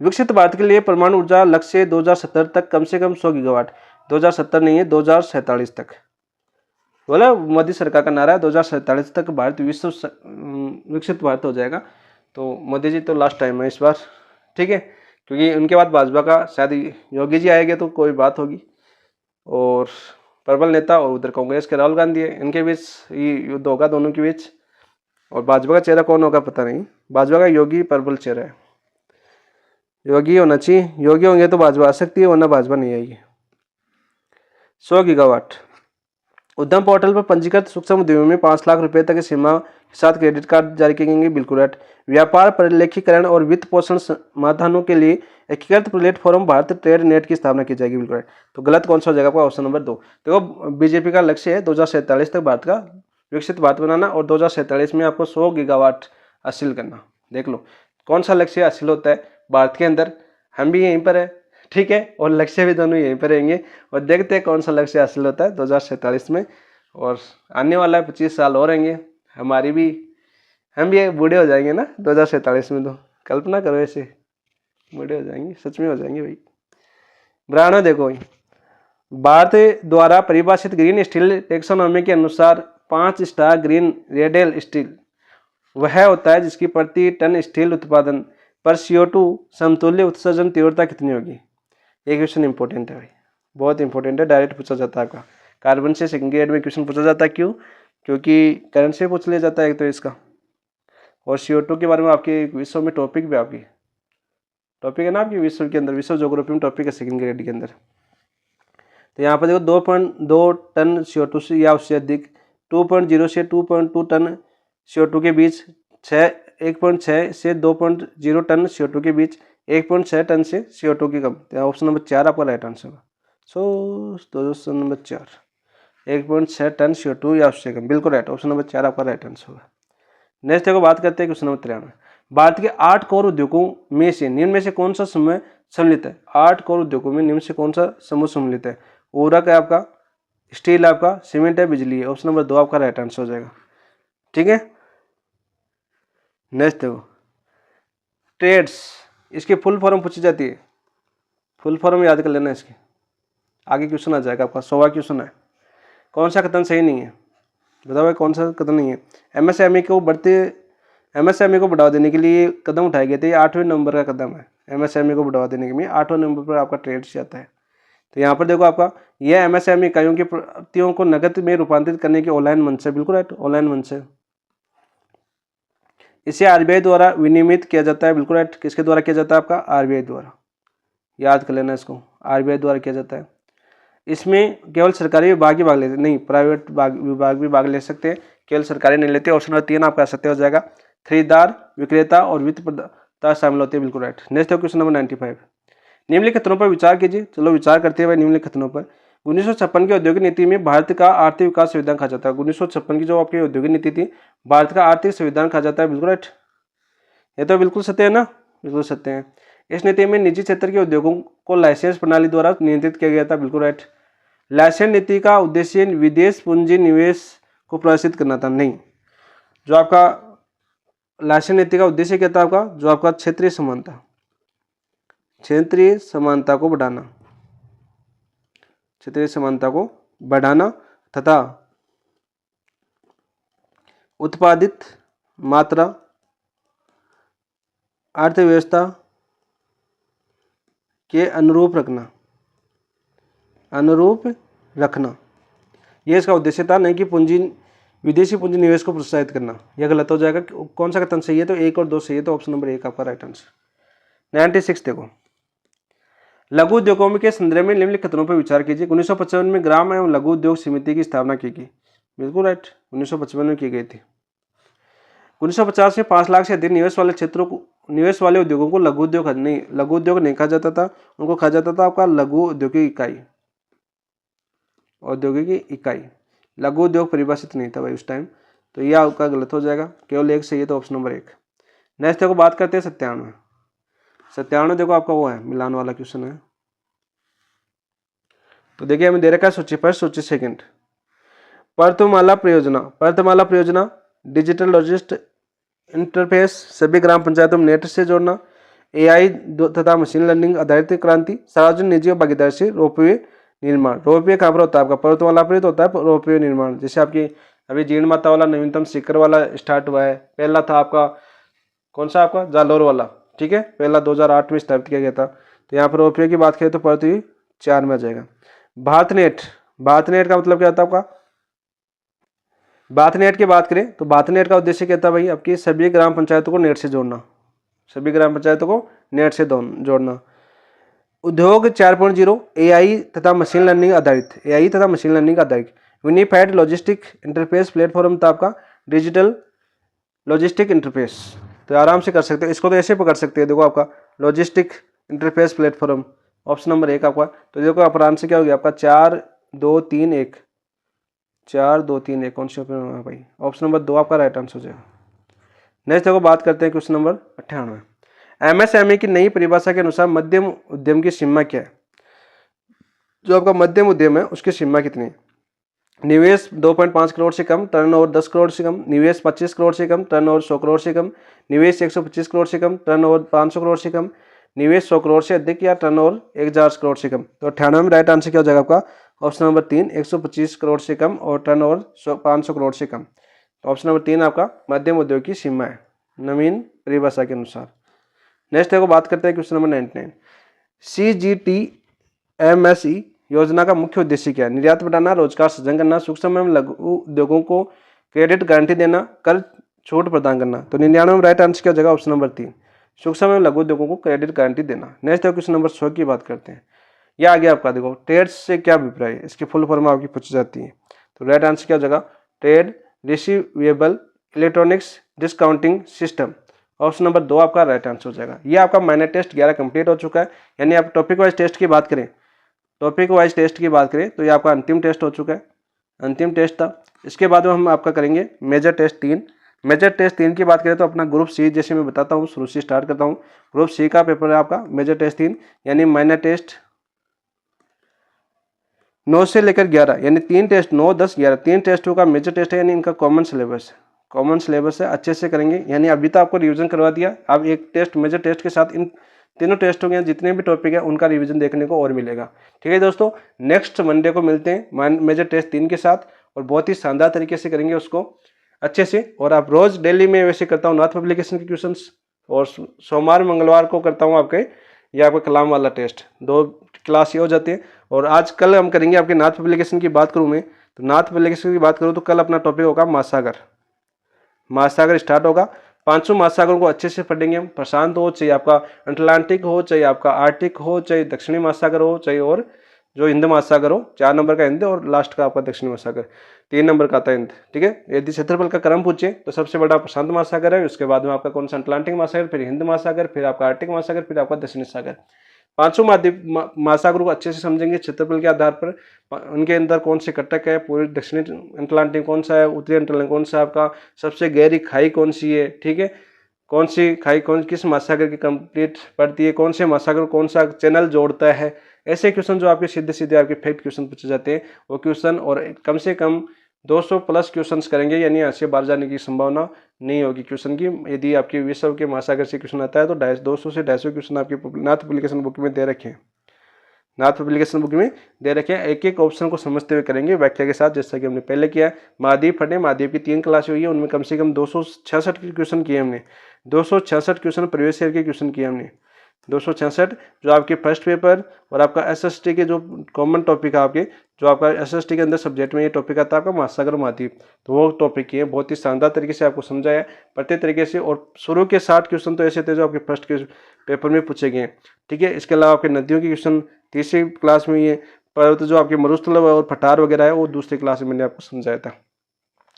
विकसित भारत के लिए परमाणु ऊर्जा लक्ष्य 2070 तक कम से कम 100 गीगावाट, 2070 नहीं है 2047 तक, बोला मोदी सरकार का नारा है। 2047 तक भारत विकसित भारत हो जाएगा। तो मोदी जी तो लास्ट टाइम है इस बार, ठीक है, क्योंकि उनके बाद भाजपा का शायद योगी जी आएंगे तो कोई बात होगी। और प्रबल नेता और उधर कांग्रेस के राहुल गांधी है, इनके बीच युद्ध होगा दोनों के बीच। और भाजपा का चेहरा कौन होगा पता नहीं, भाजपा का योगी प्रबल चेहरा है, योगी होना चाहिए। योगी होंगे तो भाजपा आ सकती है, वरना भाजपा नहीं आएगी। 100 गीगावाट। उद्यम पोर्टल पर पंजीकृत सूक्ष्म उद्यमियों में 5 लाख रुपए तक की सीमा के साथ क्रेडिट कार्ड जारी किए जाएंगे। बिल्कुल राइट। व्यापार परिलेखीकरण और वित्त पोषण समाधानों के लिए एकीकृत प्लेटफॉर्म भारत ट्रेड नेट की स्थापना की जाएगी। बिल्कुल राइट। तो गलत कौन सा हो जाएगा आपका, ऑप्शन नंबर 2। देखो बीजेपी का लक्ष्य है 2047 तक भारत का विकसित भारत बनाना, और 2047 में आपको 100 गीगावाट हासिल करना। देख लो कौन सा लक्ष्य हासिल होता है भारत के अंदर, हम भी यहीं पर है, ठीक है, और लक्ष्य भी दोनों यहीं पर रहेंगे। और देखते हैं कौन सा लक्ष्य हासिल होता है 2047 में। और आने वाला है 25 साल और रहेंगे, हमारी भी, हम भी बूढ़े हो जाएंगे ना 2047 में। तो कल्पना करो ऐसे बूढ़े हो जाएंगे, सच में हो जाएंगे भाई। ब्राह्मणों देखो भाई, भारत द्वारा परिभाषित ग्रीन स्टील टेक्सोनॉमी के अनुसार 5 स्टार ग्रीन रेडेल स्टील वह होता है जिसकी प्रति टन स्टील उत्पादन पर CO2 समतुल्य उत्सर्जन तीव्रता कितनी होगी। ये क्वेश्चन इंपॉर्टेंट है भाई, बहुत इंपॉर्टेंट है, डायरेक्ट पूछा जाता है आपका। कार्बन से सेकंड ग्रेड में क्वेश्चन पूछा जाता है, क्यों? क्योंकि करंट से पूछ लिया जाता है एक तो इसका, और CO2 के बारे में आपके विश्व में टॉपिक भी आपकी टॉपिक है ना आपकी विश्व के अंदर, विश्व ज्योग्राफी में टॉपिक है सेकंड ग्रेड के अंदर। तो यहाँ पर देखो 2.2 टन CO2 से या उससे अधिक, 2.0 से 2.2 टन CO2 के बीच, 1.6 से 2.0 टन CO2 के बीच, 1.6 टन से CO2 की कम। तो ऑप्शन नंबर 4 आपका राइट आंसर होगा। ऑप्शन नंबर 4 1.6 टन CO2 या उससे कम, बिल्कुल राइट, ऑप्शन नंबर 4 आपका राइट आंसर होगा। नेक्स्ट देखो बात करते हैं क्वेश्चन नंबर 93। भारत के 8 कोर उद्योगों में से निम्न में से कौन सा समूह सम्मिलित है? 8 कोर उद्योगों में निम्न से कौन सा समूह सम्मिलित है? उर्वरक है आपका, स्टील आपका, सीमेंट है, बिजली है। ऑप्शन नंबर 2 आपका राइट आंसर हो जाएगा। ठीक है, नेक्स्ट देखो ट्रेड्स, इसकी फुल फॉर्म पूछी जाती है, फुल फॉर्म याद कर लेना इसकी, आगे क्वेश्चन आ जाएगा आपका। 100वां क्वेश्चन है, कौन सा कथन सही नहीं है? बताओ भाई कौन सा कथन नहीं है? MSME को बढ़ावा देने के लिए कदम उठाए गए थे, ये 8वें नंबर का कदम है। MSME को बढ़ावा देने के लिए 8वें नंबर पर आपका ट्रेड्स आता है। तो यहाँ पर देखो आपका यह MSME इकाइयों की प्रतियों को नकद में रूपांतरित करने की ऑनलाइन मंच है, बिल्कुल राइट, ऑनलाइन मंच है। इसे RBI द्वारा विनियमित किया जाता है, बिल्कुल राइट। किसके द्वारा किया जाता है? आपका RBI द्वारा, याद कर लेना इसको, RBI द्वारा किया जाता है। इसमें केवल सरकारी विभाग ही भाग लेते नहीं, प्राइवेट विभाग भी भाग ले सकते हैं, केवल सरकारी नहीं लेते। ऑप्शन नंबर 3 आपका सत्य हो जाएगा। खरीदार, विक्रेता और वित्त प्रदाता शामिल होते हैं, बिल्कुल राइट। नेक्स्ट है क्वेश्चन नंबर 95। निम्नलिखित कथनों पर विचार कीजिए। चलो विचार करते हैं भाई निम्नलिखित कथनों पर। 1956 की औद्योगिक नीति में भारत का आर्थिक विकास संविधान कहा जाता है। 1956 की जो आपकी औद्योगिक नीति थी, भारत का आर्थिक संविधान कहा जाता है, बिल्कुल राइट। ये तो बिल्कुल सत्य है ना, बिल्कुल सत्य है। इस नीति में निजी क्षेत्र के उद्योगों को लाइसेंस प्रणाली द्वारा नियंत्रित किया गया था, बिल्कुल राइट। लाइसेंस नीति का उद्देश्य विदेश पूंजी निवेश को प्रोत्साहित करना था, नहीं। जो आपका लाइसेंस नीति का उद्देश्य क्या था आपका? जो आपका क्षेत्रीय समानता को बढ़ाना, क्षेत्रीय समानता को बढ़ाना तथा उत्पादित मात्रा अर्थव्यवस्था के अनुरूप रखना, यह इसका उद्देश्य था, नहीं कि विदेशी पूंजी निवेश को प्रोत्साहित करना। यह गलत हो जाएगा। कौन सा कथन सही है? तो 1 और 2 सही है, तो ऑप्शन नंबर 1 आपका राइट आंसर। 96 देखो, लघु उद्योगों के संदर्भ में निम्नलिखित कथनों पर विचार कीजिए। 1955 में ग्राम एवं लघु उद्योग समिति की स्थापना की गई, बिल्कुल राइट, 1955 में की गई थी। 1950 में 5 लाख से अधिक निवेश वाले उद्योगों को लघु उद्योग नहीं कहा जाता था, उनको कहा जाता था आपका लघु औद्योगिक इकाई। लघु उद्योग परिभाषित नहीं था भाई उस टाइम, तो यह आपका गलत हो जाएगा। केवल 1 सही है, तो ऑप्शन नंबर 1। नेक्स्ट देखो बात करते हैं 97 देखो आपका वो है मिलान वाला क्वेश्चन है। तो देखिए हमें दे रखा है सूची फर्स्ट, सूची सेकंड। परतमाला परियोजना डिजिटल लॉजिस्ट इंटरफेस सभी ग्राम पंचायतों में नेट से जोड़ना, AI तथा मशीन लर्निंग आधारित क्रांति, सार्वजनिक निजी भागीदारी से रोपवे निर्माण। रोपवे कहाँ पर होता है? आपका पर्वतमाला पर होता है रोपवे निर्माण। जैसे आपकी अभी जीण माता वाला नवीनतम शिखर वाला स्टार्ट हुआ है, पहला था आपका कौन सा? आपका जालौर वाला, ठीक है, पहला 2008 में स्थापित किया गया था। तो यहाँ पर रोपवे की बात करें तो पृथ्वी 4 में आ जाएगा। भारतनेट का मतलब क्या होता है आपका? भारतनेट की बात करें तो भारतनेट का उद्देश्य क्या था भाई? आपकी सभी ग्राम पंचायतों को नेट से जोड़ना, सभी ग्राम पंचायतों को नेट से जोड़ना। उद्योग 4.0 AI तथा मशीन लर्निंग आधारित यूनिफाइड लॉजिस्टिक इंटरफेस प्लेटफॉर्म था आपका डिजिटल लॉजिस्टिक इंटरफेस। तो आराम से कर सकते हो इसको, तो ऐसे पकड़ सकते हैं। देखो आपका logistic interface platform, option number 1 आपका। तो देखो आप आराम से क्या हो गया आपका 4 2 3 1 कौन सी ऑप्शन भाई? ऑप्शन नंबर 2 आपका राइट आंसर हो जाएगा। नेक्स्ट देखो बात करते हैं क्वेश्चन नंबर 98। MSME की नई परिभाषा के अनुसार मध्यम उद्यम की सीमा क्या है? जो आपका मध्यम उद्यम है उसकी सीमा कितनी है? निवेश 2.5 करोड़ से कम, टर्नओवर 10 करोड़ से कम, निवेश 25 करोड़ से कम, टर्नओवर 100 करोड़ से कम, निवेश 125 करोड़ से कम, टर्नओवर 500 करोड़ से कम, निवेश 100 करोड़ से अधिक या टर्नओवर 1000 करोड़ से कम। तो 98 में राइट आंसर क्या हो जाएगा आपका? ऑप्शन नंबर 3, 125 करोड़ से कम और टर्नओवर 500 करोड़ से कम। तो ऑप्शन नंबर 3 आपका मध्यम उद्योग की सीमा है नवीन परिभाषा के अनुसार। नेक्स्ट देखो बात करते हैं क्वेश्चन नंबर 99। CGTMSE योजना का मुख्य उद्देश्य क्या है? निर्यात बढ़ाना, रोजगार सृजन करना, सूक्ष्म एवं लघु उद्योगों को क्रेडिट गारंटी देना, कर छूट प्रदान करना। तो 99 में राइट आंसर क्या हो जाएगा? ऑप्शन नंबर 3, सूक्ष्म एवं लघु उद्योगों को क्रेडिट गारंटी देना। नेक्स्ट देखो क्वेश्चन नंबर 100 की बात करते हैं। यह आगे आपका देखो ट्रेड से क्या अभिप्राय है, इसकी फुल फॉर्म आपकी पूछी जाती है। तो राइट आंसर क्या हो जाएगा? Trade receivable electronics discounting system. Option number 2 आपका राइट आंसर हो जाएगा। ये आपका माइनर टेस्ट 11 कंप्लीट हो चुका है, यानी आप टॉपिक वाइज टेस्ट की बात करें, तो ये आपका अंतिम टेस्ट हो चुका है, अंतिम टेस्ट था। इसके बाद में हम आपका करेंगे मेजर टेस्ट 3। मेजर टेस्ट 3 की बात करें तो अपना ग्रुप सी, जैसे मैं बताता हूँ शुरू से स्टार्ट करता हूँ। ग्रुप सी का पेपर है आपका मेजर टेस्ट 3, यानी माइनर टेस्ट 9 से लेकर 11, यानी 3 टेस्ट 9, 10, 11 3 टेस्टों का मेजर टेस्ट है, यानी इनका कॉमन सिलेबस है, अच्छे से करेंगे। यानी अभी तो आपको रिवीजन करवा दिया, अब एक टेस्ट मेजर टेस्ट के साथ इन तीनों टेस्टों के जितने भी टॉपिक है उनका रिवीजन देखने को और मिलेगा। ठीक है दोस्तों, नेक्स्ट मंडे को मिलते हैं मेजर टेस्ट 3 के साथ, और बहुत ही शानदार तरीके से करेंगे उसको अच्छे से। और आप रोज डेली में वैसे करता हूँ नाथ पब्लिकेशन के क्वेश्चंस, और सोमवार मंगलवार को करता हूँ आपके ये आपका कलाम वाला टेस्ट। 2 क्लास ये हो जाती है। और आज कल हम करेंगे आपके नाथ पब्लिकेशन की बात करूँ मैं, तो नाथ पब्लिकेशन की बात करूँ तो कल अपना टॉपिक होगा महासागर स्टार्ट होगा। 500 महासागरों को अच्छे से पढ़ेंगे हम। प्रशांत हो, चाहे आपका अटलांटिक हो, चाहे आपका आर्टिक हो, चाहे दक्षिणी महासागर हो, चाहे और जो हिंद महासागर हो। 4 नंबर का हिंद और लास्ट का आपका दक्षिणी महासागर 3 नंबर का आता है हिंद। ठीक है, यदि क्षेत्रफल का क्रम पूछे तो सबसे बड़ा प्रशांत महासागर है, उसके बाद में आपका कौन सा अटलांटिक महासागर, फिर हिंद महासागर, फिर आपका आर्टिक महासागर, फिर आपका दक्षिणी सागर। 500 महासागरों को अच्छे से समझेंगे क्षेत्रफल के आधार पर, उनके अंदर कौन से कटक है, पूरे दक्षिणी अटलांटिक कौन सा है, उत्तरी अटलांटिक कौन सा है, आपका सबसे गहरी खाई कौन सी है। ठीक है, कौन सी खाई किस महासागर की कंप्लीट पड़ती है, कौन से महासागर कौन सा चैनल जोड़ता है। ऐसे क्वेश्चन जो आपके सीधे सीधे आपके फैक्ट क्वेश्चन पूछे जाते हैं वो क्वेश्चन, और कम से कम 200 प्लस क्वेश्चंस करेंगे, यानी यहाँ से बाहर जाने की संभावना नहीं होगी क्वेश्चन की। यदि आपके विश्व के महासागर से क्वेश्चन आता है तो 200 से 250 क्वेश्चन आपके नाथ पब्लिकेशन बुक में दे रखे हैं, एक एक ऑप्शन को समझते हुए करेंगे व्याख्या के साथ, जैसा कि हमने पहले किया है। महाद्वीप पढ़े, महाद्वीप की 3 क्लास हुई है, उनमें कम से कम 266 क्वेश्चन किए हमने। 266 क्वेश्चन प्रीवियस ईयर के क्वेश्चन किए हमने, 266 जो आपके फर्स्ट पेपर और आपका एसएसटी के जो कॉमन टॉपिक है आपके, जो आपका एसएसटी के अंदर सब्जेक्ट में ये टॉपिक आता है आपका महासागर महाद्वीप, तो वो टॉपिक किए बहुत ही शानदार तरीके से आपको समझाया प्रत्येक तरीके से। और शुरू के 60 क्वेश्चन तो ऐसे थे जो आपके फर्स्ट के पेपर में पूछे गए। ठीक है, इसके अलावा आपके नदियों के क्वेश्चन तीसरी क्लास में, ये पर्वत जो आपके मरुस्थल और पठार वगैरह है वो दूसरी क्लास में मैंने आपको समझाया था।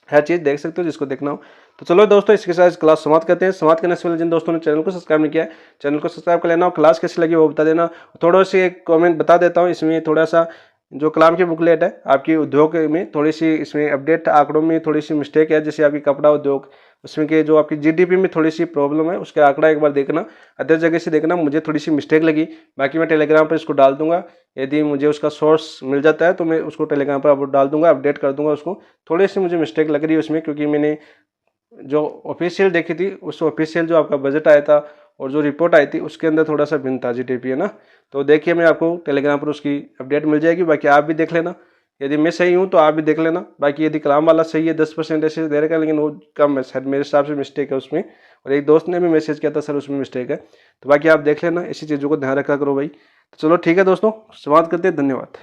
हर चीज़ देख सकते हो जिसको देखना हो। तो चलो दोस्तों, इसके साथ क्लास समाप्त करते हैं। समाप्त करने से पहले जिन दोस्तों ने चैनल को सब्सक्राइब नहीं किया है, चैनल को सब्सक्राइब कर लेना, और क्लास कैसी लगी वो बता देना। थोड़ा सी एक कमेंट बता देता हूँ, इसमें थोड़ा सा जो कलाम की बुकलेट है आपकी उद्योग में थोड़ी सी इसमें अपडेट आंकड़ों में थोड़ी सी मिस्टेक है, जैसे आपकी कपड़ा उद्योग उसमें के जो आपकी जीडीपी में थोड़ी सी प्रॉब्लम है, उसका आंकड़ा एक बार देखना, अदर जगह से देखना, मुझे थोड़ी सी मिस्टेक लगी। बाकी मैं टेलीग्राम पर इसको डाल दूंगा, यदि मुझे उसका सोर्स मिल जाता है तो मैं उसको टेलीग्राम पर डाल दूंगा, अपडेट कर दूंगा उसको। थोड़ी सी मुझे मिस्टेक लग रही है उसमें, क्योंकि मैंने जो ऑफिशियल देखी थी उस ऑफिशियल जो आपका बजट आया था और जो रिपोर्ट आई थी उसके अंदर थोड़ा सा भिन्न था जीडीपी, है ना। तो देखिए, मैं आपको टेलीग्राम पर उसकी अपडेट मिल जाएगी, बाकी आप भी देख लेना। यदि मैं सही हूँ तो आप भी देख लेना। बाकी यदि कलाम वाला सही है 10% ऐसे दे रखा है, लेकिन वो कम है शायद, मेरे हिसाब से मिस्टेक है उसमें। और एक दोस्त ने भी मैसेज किया था सर उसमें मिस्टेक है, तो बाकी आप देख लेना, इसी चीज़ों को ध्यान रखा करो भाई। तो चलो ठीक है दोस्तों, समाप्त करते हैं, धन्यवाद।